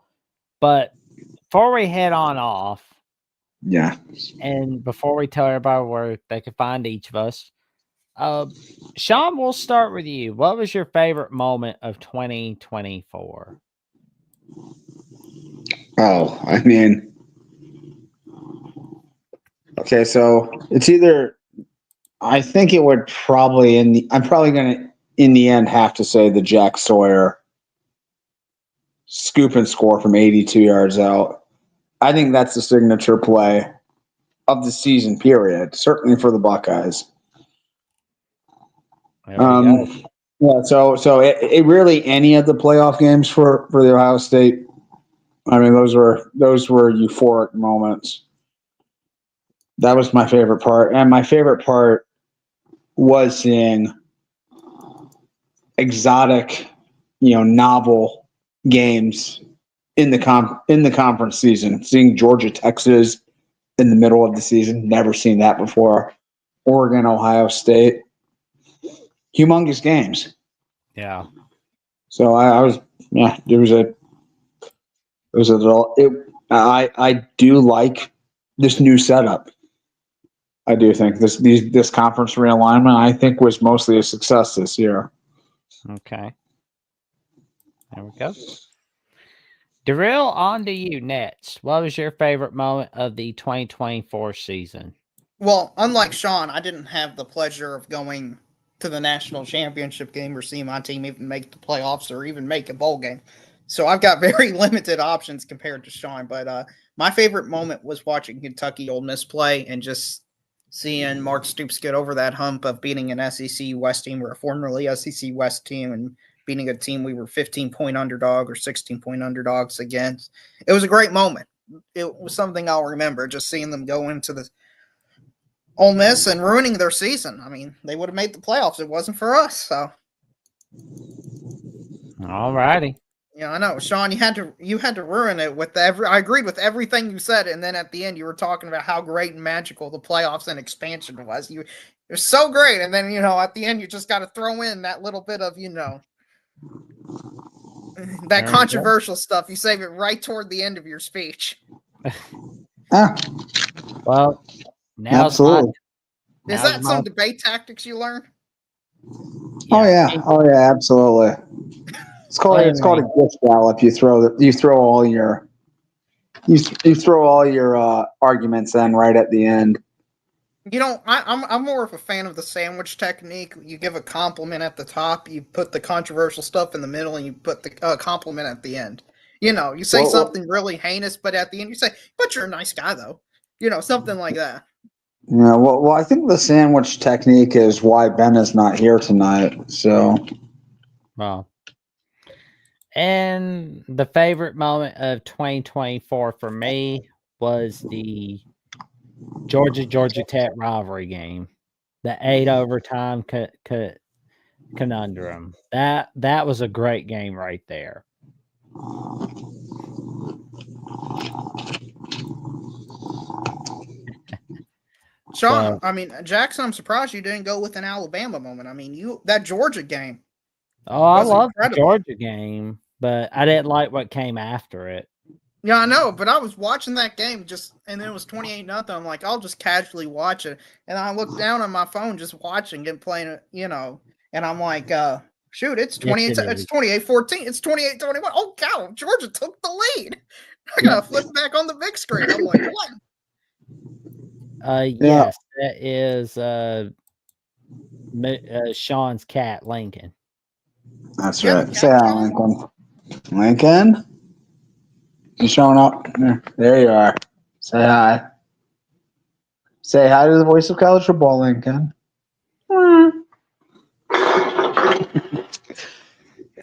But before we head on off, and before we tell everybody where they can find each of us, Sean, we'll start with you. What was your favorite moment of 2024? Oh, I mean, okay, so it's either, I think it would probably I'm probably going to in the end have to say the Jack Sawyer scoop and score from 82 yards out. I think that's the signature play of the season period, certainly for the Buckeyes. Yeah, so it really, any of the playoff games for the Ohio State, I mean, those were euphoric moments. That was my favorite part, and my favorite part was seeing exotic, novel games in the conference season. Seeing Georgia, Texas in the middle of the season, never seen that before. Oregon, Ohio State, humongous games. Yeah. So I do like this new setup. I do think this conference realignment, I think, was mostly a success this year. Okay. There we go. Darrell, on to you next. What was your favorite moment of the 2024 season? Well, unlike Sean, I didn't have the pleasure of going to the national championship game or seeing my team even make the playoffs or even make a bowl game. So I've got very limited options compared to Sean. But my favorite moment was watching Kentucky Ole Miss play and just seeing Mark Stoops get over that hump of beating an SEC West team or a formerly SEC West team and beating a team we were 15-point underdog or 16-point underdogs against. It was a great moment. It was something I'll remember, just seeing them go into the Ole Miss and ruining their season. I mean, they would have made the playoffs. It wasn't for us. So, All righty. yeah, I know, Sean. You had to ruin it with I agreed with everything you said, and then at the end, you were talking about how great and magical the playoffs and expansion was. It was so great, and then at the end, you just got to throw in that little bit of that controversial stuff. You save it right toward the end of your speech. Well, now absolutely. Is that some debate tactics you learned? Yeah. Oh yeah, absolutely. It's called a gift gallop. You throw all your arguments in right at the end. I'm more of a fan of the sandwich technique. You give a compliment at the top, you put the controversial stuff in the middle, and you put the compliment at the end. You say something really heinous, but at the end you say, "But you're a nice guy, though." Something like that. Yeah. Well, I think the sandwich technique is why Ben is not here tonight. So. Well. And the favorite moment of 2024 for me was the Georgia Tech rivalry game, the 8 overtime conundrum. That was a great game right there. Sean, Jackson, I'm surprised you didn't go with an Alabama moment. That Georgia game. Oh, I love the Georgia game, but I didn't like what came after it. Yeah, I know, but I was watching that game and it was 28-0. I'm like, I'll just casually watch it. And I looked down on my phone just watching and playing it, and I'm like, shoot, it's 28, it's 28-14, it's 28-21. Oh, cow, Georgia took the lead. I gotta flip back on the big screen. I'm like, what? Yes, that is Sean's cat, Lincoln. That's right. Say hi, Lincoln. Lincoln? You showing up? There you are. Say hi. Say hi to the voice of college football, Lincoln. There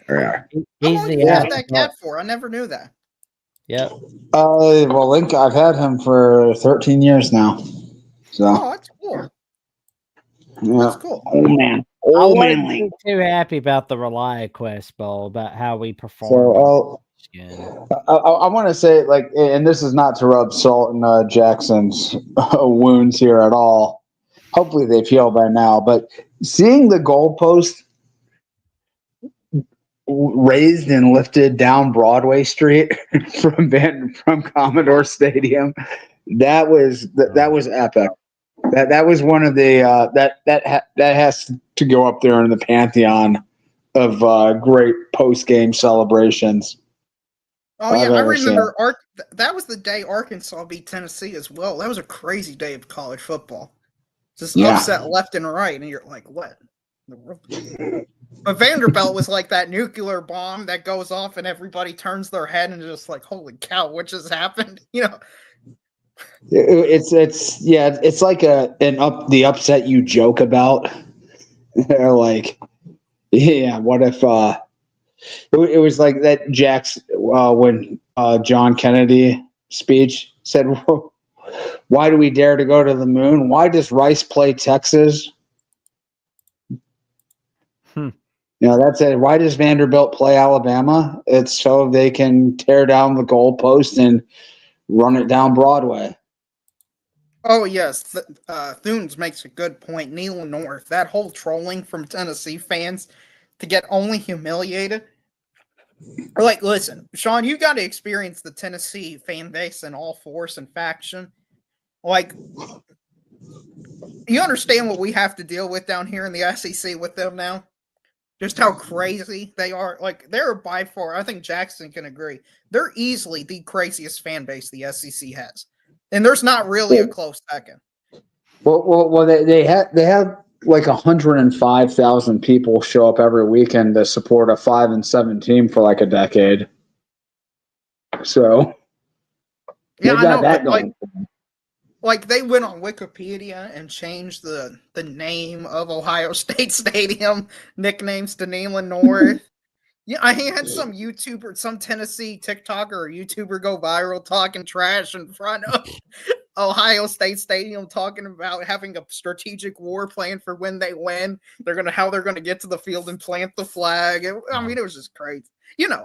we are. How long did you have that cat for? I never knew that. Yep. Well, Lincoln, I've had him for 13 years now. So. Oh, that's cool. Yeah. That's cool. Oh man. I wasn't too happy about the ReliaQuest Bowl, about how we performed. So, I want to say, and this is not to rub salt in Jackson's wounds here at all. Hopefully they've healed by now. But seeing the goalpost raised and lifted down Broadway Street from Commodore Stadium, that was epic. That was one of the that has to go up there in the pantheon of great post game celebrations. Oh yeah, I remember that was the day Arkansas beat Tennessee as well. That was a crazy day of college football. Just upset left and right, and you're like, what? But Vanderbilt was like that nuclear bomb that goes off and everybody turns their head and just like, holy cow, what just happened? It's like the upset you joke about. They're like, yeah, what if it was like that Jack's when John Kennedy speech said, why do we dare to go to the moon? Why does Rice play Texas? That's it. Why does Vanderbilt play Alabama? It's so they can tear down the goalpost and run it down Broadway. Oh, yes. Thunes makes a good point. Neil North, that whole trolling from Tennessee fans to get only humiliated. Like, listen, Sean, you got to experience the Tennessee fan base in all force and faction. Like, you understand what we have to deal with down here in the SEC with them now? Just how crazy they are. Like, they're by far, I think Jackson can agree, they're easily the craziest fan base the SEC has. And there's not really a close second. Well, they have like 105,000 people show up every weekend to support a 5-7 team for like a decade. So yeah, I know. But like they went on Wikipedia and changed the name of Ohio State Stadium nicknames to Neyland North. Yeah, I had some YouTuber, some Tennessee TikToker or YouTuber go viral talking trash in front of Ohio State Stadium, talking about having a strategic war plan for when they win. How they're gonna get to the field and plant the flag. It was just crazy.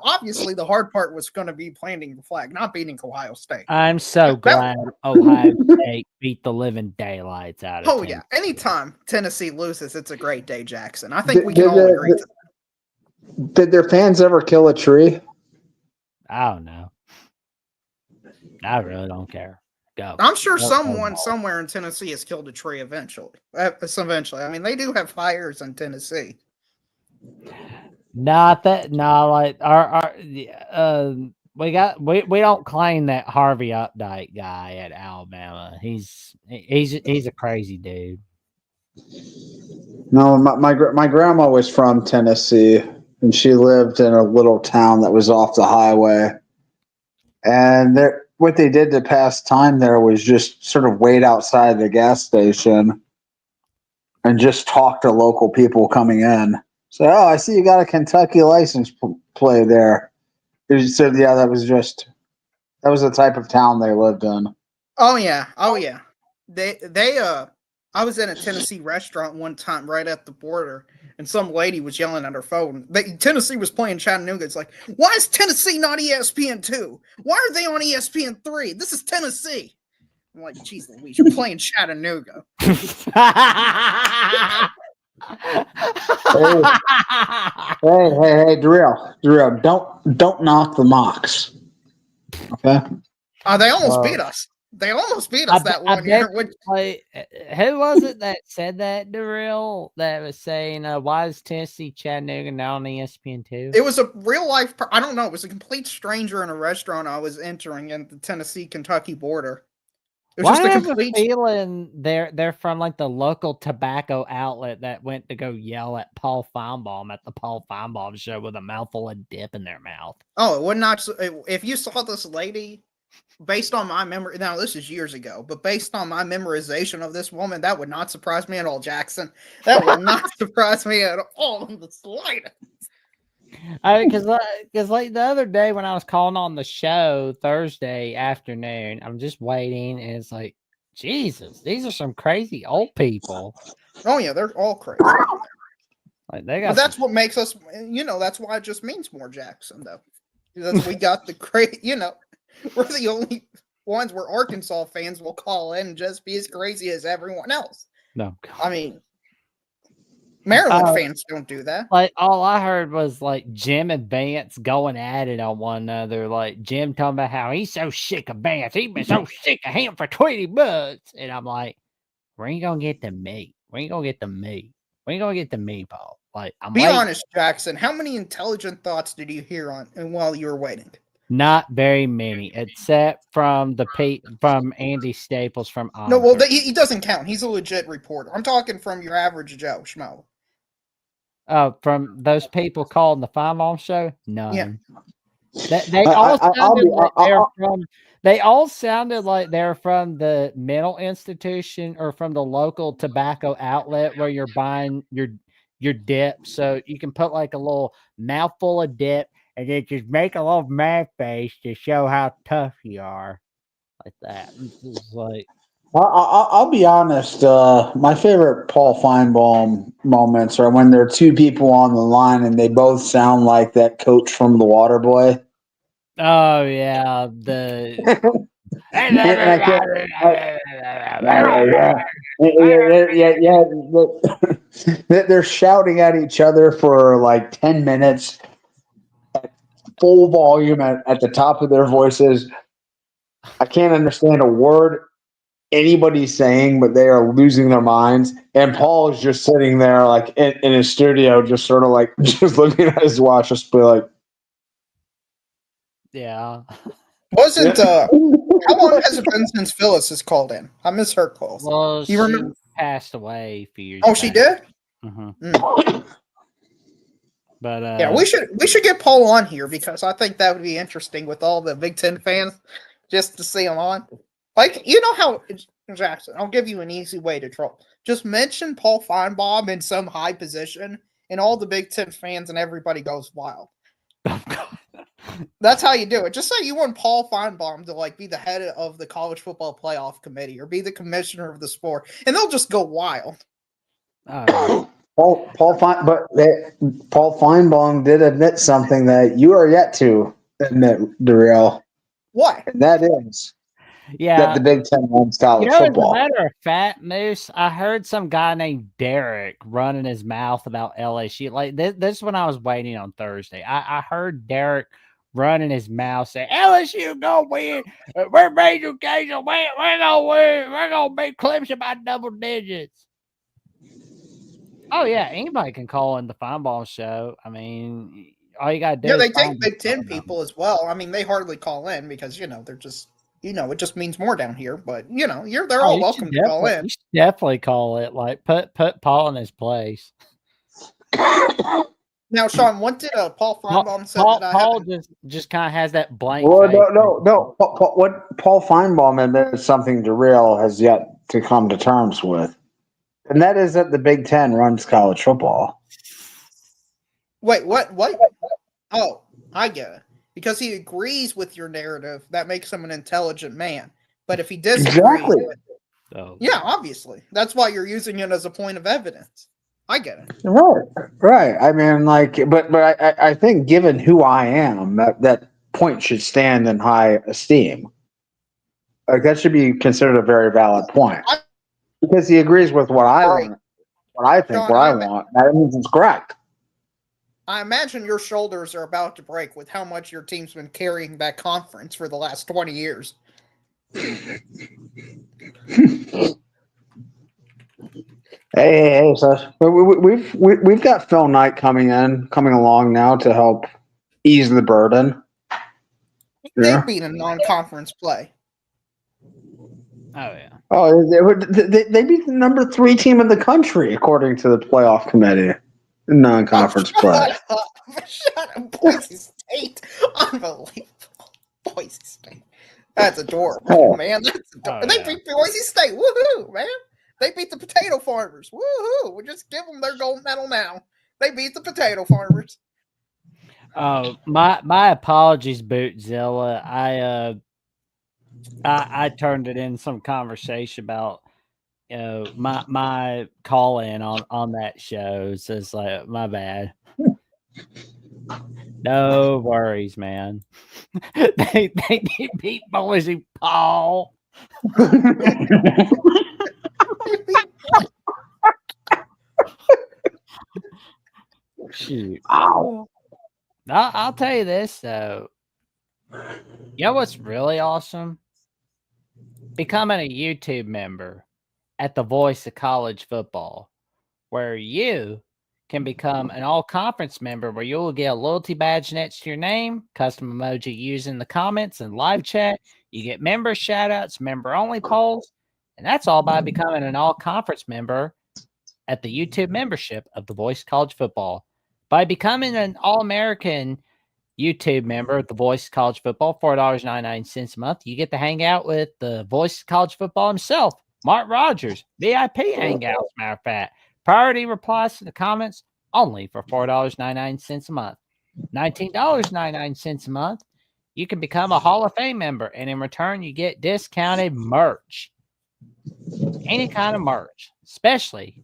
Obviously the hard part was going to be planting the flag, not beating Ohio State. I'm so glad Ohio State beat the living daylights out of Oh, Tennessee. yeah. Anytime Tennessee loses, it's a great day, Jackson. I think we can all agree to that. Did their fans ever kill a tree? I don't know. I really don't care. Go. I'm sure someone somewhere in Tennessee has killed a tree eventually. I mean, they do have fires in Tennessee. Not that. No, like we don't claim that Harvey Updike guy at Alabama. He's a crazy dude. No, my grandma was from Tennessee, and she lived in a little town that was off the highway. And what they did to pass time there was just sort of wait outside the gas station and just talk to local people coming in. So, I see you got a Kentucky license plate there. They said, yeah, that was the type of town they lived in. Oh yeah. I was in a Tennessee restaurant one time right at the border, and some lady was yelling at her phone. Tennessee was playing Chattanooga. It's like, why is Tennessee not ESPN2? Why are they on ESPN3? This is Tennessee. I'm like, geez Louise, you're playing Chattanooga. Hey, Drill, don't knock the mocks. Okay. They almost beat us. They almost beat us that one year. Who was it that said that, Darrell? That was saying, why is Tennessee Chattanooga now on ESPN2? It was a real life. I don't know. It was a complete stranger in a restaurant I was entering in the Tennessee-Kentucky border. It was just a complete feeling they're from like the local tobacco outlet that went to go yell at Paul Feinbaum at the Paul Feinbaum show with a mouthful of dip in their mouth. Oh, it would not. If you saw this lady, based on my memory, now this is years ago, but based on my memorization of this woman, that would not surprise me at all, Jackson. That would not surprise me at all in the slightest. I mean, because like the other day when I was calling on the show Thursday afternoon, I'm just waiting, and it's like, Jesus, these are some crazy old people. Oh yeah, they're all crazy. Like they got. But that's what makes us. That's why it just means more Jackson, though. Because we got the great. We're the only ones where Arkansas fans will call in and just be as crazy as everyone else. No, God. I mean. Maryland fans don't do that. Like all I heard was like Jim and Vance going at it on one another. Like Jim talking about how he's so sick of Vance. He's been so sick of him for $20. And I'm like, where you gonna get the meat? Where you gonna get the meat? Where you gonna get the meat, Paul? Like, be honest, Jackson. How many intelligent thoughts did you hear while you were waiting? Not very many, except from from Andy Staples from Auburn. No, well, he doesn't count. He's a legit reporter. I'm talking from your average Joe Schmo. From those people calling the Feinbaum show? None. Yeah. They all sounded like they're from the mental institution or from the local tobacco outlet where you're buying your dip. So you can put like a little mouthful of dip and then just make a little mad face to show how tough you are. Like that. It's like, I'll be honest. My favorite Paul Feinbaum moments are when there are two people on the line and they both sound like that coach from The Waterboy. Oh yeah, They're shouting at each other for like 10 minutes at full volume at the top of their voices. I can't understand a word anybody's saying, but they are losing their minds. And Paul is just sitting there like in his studio, just sort of like just looking at his watch, just be like, yeah. Wasn't how long has it been since Phyllis has called in? I miss her calls. Well, you remember? Passed away a few years. Oh, she did. Mm-hmm. But yeah, we should get Paul on here because I think that would be interesting with all the Big Ten fans, just to see him on. Like, you know how Jackson, I'll give you an easy way to troll. Just mention Paul Feinbaum in some high position, and all the Big Ten fans and everybody goes wild. That's how you do it. Just say you want Paul Feinbaum to be the head of the college football playoff committee or be the commissioner of the sport, and they'll just go wild. Paul Feinbaum did admit something that you are yet to admit, Darrell. What? And that is that the Big Ten wants college football. As a matter of fact, Moose, I heard some guy named Derek running his mouth about LSU. This is when I was waiting on Thursday. I heard Derek running his mouth saying, LSU gonna win. We're major occasion. We're gonna win. We're gonna beat Clemson by double digits. Oh, yeah. Anybody can call in the Feinbaum show. I mean, all you got to do is they take Big Ten people as well. I mean, they hardly call in because, they're just, it just means more down here. But, they're all welcome to call in. You should definitely call it. Put Paul in his place. Now, Sean, what did Paul Feinbaum say? Paul just kind of has that blank face. No. What Paul Feinbaum admitted is something Darrell has yet to come to terms with. And that is that the Big Ten runs college football. Wait, what? Oh, I get it. Because he agrees with your narrative, that makes him an intelligent man. But if he disagrees, yeah, obviously. That's why you're using it as a point of evidence. I get it. Right. I mean, but I think given who I am, that point should stand in high esteem. That should be considered a very valid point. Because he agrees with what I want, what I think, what I want. That means it's correct. I imagine your shoulders are about to break with how much your team's been carrying that conference for the last 20 years. Hey, so we've got Phil Knight coming along now to help ease the burden. They beat a non-conference play. Oh, yeah. Oh, they beat the number 3 team in the country, according to the playoff committee. Non-conference play. Shut up, Boise State. Unbelievable. Boise State. That's adorable, man. That's adorable. They beat Boise State. Woohoo, man. They beat the potato farmers. Woohoo. We just give them their gold medal now. They beat the potato farmers. Oh, my apologies, Bootzilla. I turned it in some conversation about my call in on that show. So it's like my bad. No worries, man. they beat Boise, Paul. Shoot. Ow. I'll tell you this though. You know what's really awesome? Becoming a YouTube member at the Voice of College Football, where you can become an all-conference member where you'll get a loyalty badge next to your name, custom emoji used in the comments and live chat. You get member shout-outs, member-only polls, and that's all by becoming an all-conference member at the YouTube membership of the Voice of College Football. By becoming an All-American YouTube member of the Voice of College Football, $4.99 a month, you get to hang out with the Voice of College Football himself, Mark Rogers, VIP hangouts, as a matter of fact. Priority replies to the comments only for $4.99 a month. $19.99 a month, you can become a Hall of Fame member, and in return, you get discounted merch. Any kind of merch, especially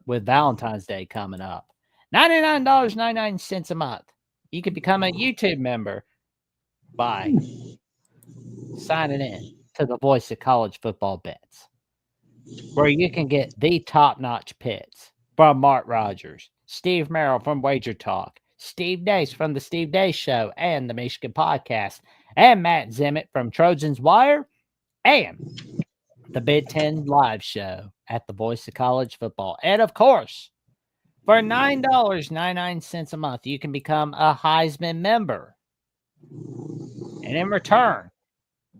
with Valentine's Day coming up. $99.99 a month. You can become a YouTube member by signing in to the Voice of College Football Bets, where you can get the top-notch picks from Mark Rogers, Steve Merrill from Wager Talk, Steve Dace from the Steve Dace Show and the Michigan Podcast, and Matt Zimmett from Trojans Wire, and the Big Ten Live Show at the Voice of College Football. And, of course, for $9.99 a month, you can become a Heisman member. And in return,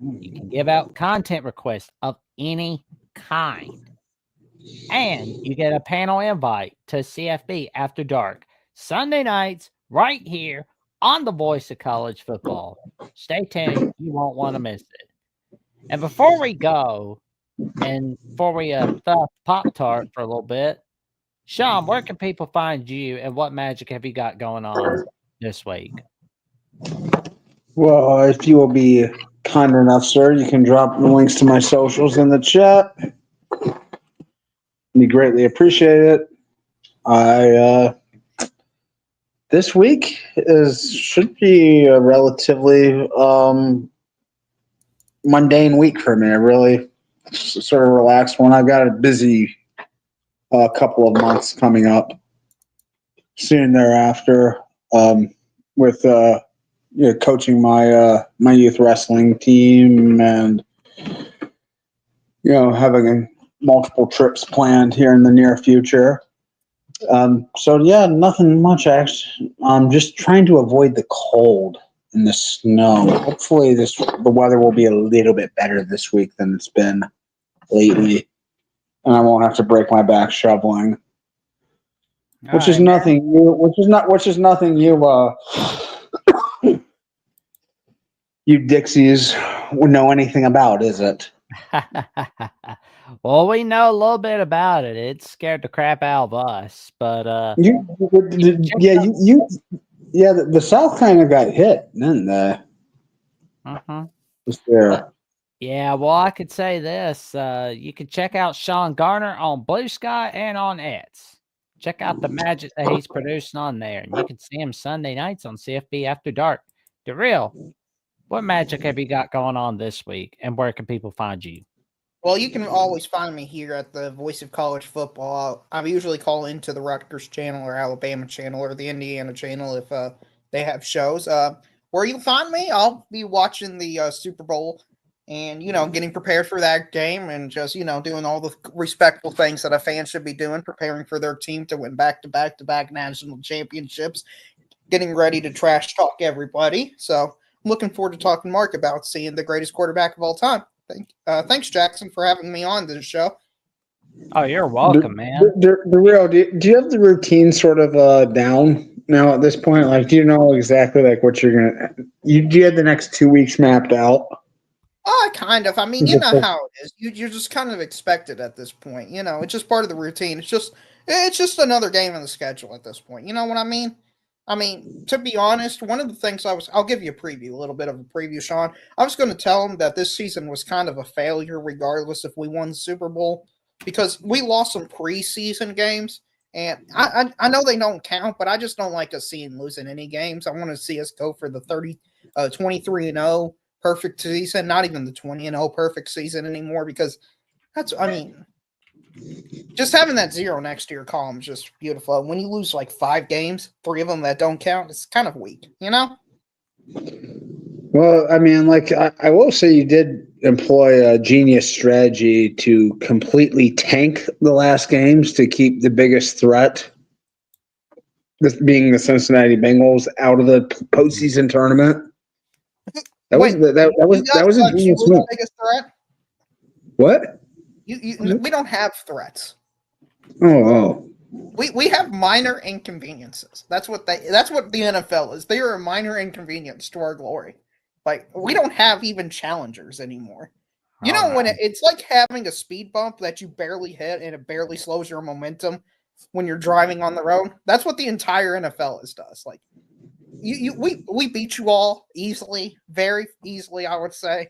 you can give out content requests of any kind. And you get a panel invite to CFP After Dark, Sunday nights, right here on the Voice of College Football. Stay tuned. You won't want to miss it. And before we go, And before we stuff Pop-Tart for a little bit, Sean, where can people find you and what magic have you got going on this week? Well, if you will be kind enough, sir, you can drop the links to my socials in the chat. We greatly appreciate it. This week should be a relatively mundane week for me. I really sort of relaxed one. I've got a busy couple of months coming up soon thereafter with coaching my youth wrestling team and having multiple trips planned here in the near future. So yeah, nothing much actually. I'm just trying to avoid the cold and the snow. Hopefully the weather will be a little bit better this week than it's been lately, and I won't have to break my back shoveling. Which is nothing you Dixies would know anything about, is it? Well, we know a little bit about it. It scared the crap out of us, but the South kind of got hit, didn't they? Just there. Yeah, well, I could say this. You can check out Sean Garner on Blue Sky and on X. Check out the magic that he's producing on there, and you can see him Sunday nights on CFP After Dark. The real, what magic have you got going on this week, and where can people find you? Well, you can always find me here at the Voice of College Football. I usually call into the Rutgers channel or Alabama channel or the Indiana channel if they have shows. Where you'll find me, I'll be watching the Super Bowl and, getting prepared for that game and just, doing all the respectful things that a fan should be doing, preparing for their team to win back-to-back national championships, getting ready to trash talk everybody. So I'm looking forward to talking to Mark about seeing the greatest quarterback of all time. Thanks, Jackson, for having me on this show. Oh, you're welcome, man. Do you have the routine sort of down now at this point? Like, do you know exactly like what you're gonna? Do you have the next 2 weeks mapped out? Kind of. I mean, you know how it is. You're just kind of expected at this point. It's just part of the routine. It's just another game in the schedule at this point. You know what I mean? I mean, to be honest, one of the things I'll give you a little bit of a preview, Sean. I was going to tell him that this season was kind of a failure, regardless if we won the Super Bowl, because we lost some preseason games, and I know they don't count, but I just don't like us seeing losing any games. I want to see us go for the 23-0 perfect season, not even the 20-0 perfect season anymore, because just having that 0 next to your column is just beautiful. When you lose like 5 games, 3 of them that don't count, it's kind of weak, Well, I mean, like I will say you did employ a genius strategy to completely tank the last games to keep the biggest threat, this being the Cincinnati Bengals, out of the postseason tournament. That was a genius move. Biggest threat? What? We don't have threats. Oh. We have minor inconveniences. That's what the NFL is. They are a minor inconvenience to our glory. Like, we don't have even challengers anymore. When it's like having a speed bump that you barely hit and it barely slows your momentum when you're driving on the road. That's what the entire NFL does. Like, we beat you all easily, very easily, I would say.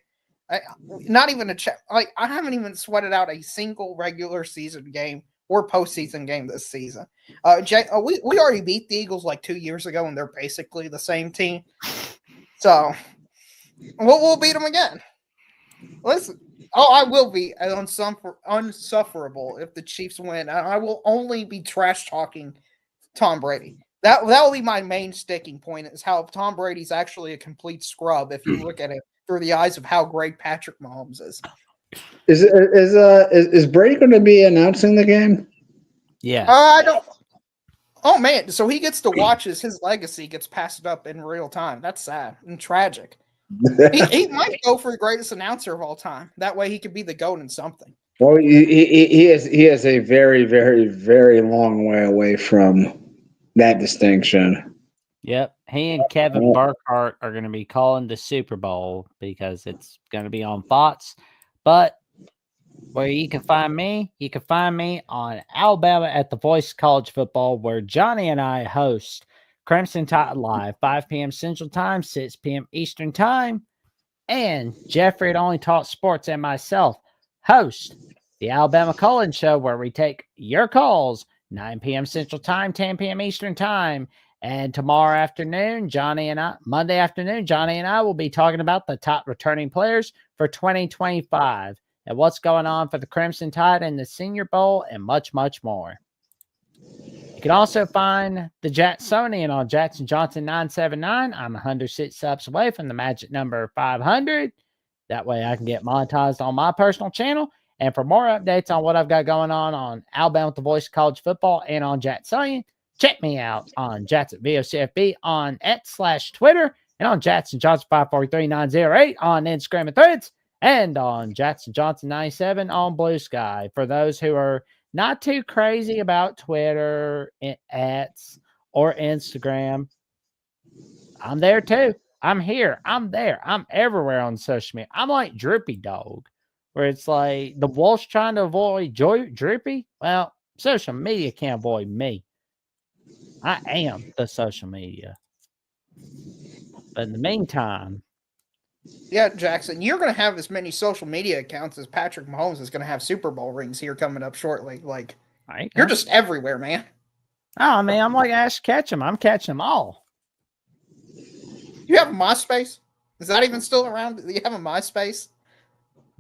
Not even a check. Like, I haven't even sweated out a single regular season game or postseason game this season. We already beat the Eagles like 2 years ago, and they're basically the same team. So we'll beat them again. Listen, I will be unsufferable if the Chiefs win. I will only be trash talking Tom Brady. That will be my main sticking point, is how Tom Brady's actually a complete scrub if you look at it through the eyes of how great Patrick Mahomes is. Is Brady going to be announcing the game? Yeah. I don't. Oh man, so he gets to watch as his legacy gets passed up in real time. That's sad and tragic. he might go for the greatest announcer of all time. That way he could be the GOAT in something. Well, he is a very, very, very long way away from that distinction. Yep. He and Kevin Burkhardt are going to be calling the Super Bowl because it's going to be on Fox. But Where you can find me on Alabama at the Voice of College Football, where Johnny and I host Crimson Tide Live, 5 p.m. Central Time, 6 p.m. Eastern Time. And Jeffrey at Only Talk Sports and myself host the Alabama Call-In Show, where we take your calls, 9 p.m. Central Time, 10 p.m. Eastern Time. And tomorrow afternoon, Monday afternoon, Johnny and I will be talking about the top returning players for 2025 and what's going on for the Crimson Tide in the Senior Bowl and much, much more. You can also find the Jacksonian on Jackson Johnson 979. I'm 106 subs away from the magic number 500. That way I can get monetized on my personal channel. And for more updates on what I've got going on Alabama with the Voice of College Football and on Jacksonian, check me out on Jackson VOCFB on X/Twitter and on Jackson Johnson 543908 on Instagram and Threads, and on Jackson Johnson 97 on Blue Sky. For those who are not too crazy about Twitter, ads, or Instagram, I'm there too. I'm here. I'm there. I'm everywhere on social media. I'm like Droopy Dog, where it's like the wolf's trying to avoid Droopy. Well, social media can't avoid me. I am the social media. But in the meantime, Yeah, Jackson, you're going to have as many social media accounts as Patrick Mahomes is going to have Super Bowl rings here coming up shortly. Like, you're just everywhere, man. Oh, man, I'm like Ash Ketchum. I'm catching them all. You have a MySpace? Is that even still around? Do you have a MySpace?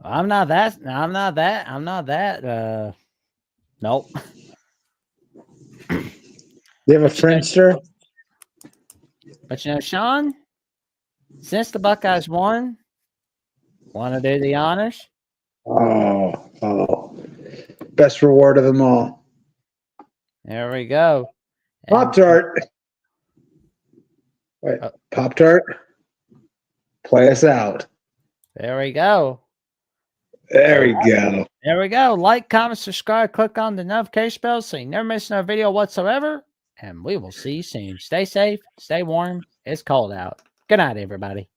I'm not that. Nope. You have a Friendster? But you know, Sean, since the Buckeyes won, want to do the honors? Oh. Best reward of them all. There we go. Pop-Tart. Wait, Pop-Tart? Play us out. There we go. There we go. There we go. Like, comment, subscribe, click on the notification bell so you never miss no video whatsoever. And we will see you soon. Stay safe. Stay warm. It's cold out. Good night, everybody.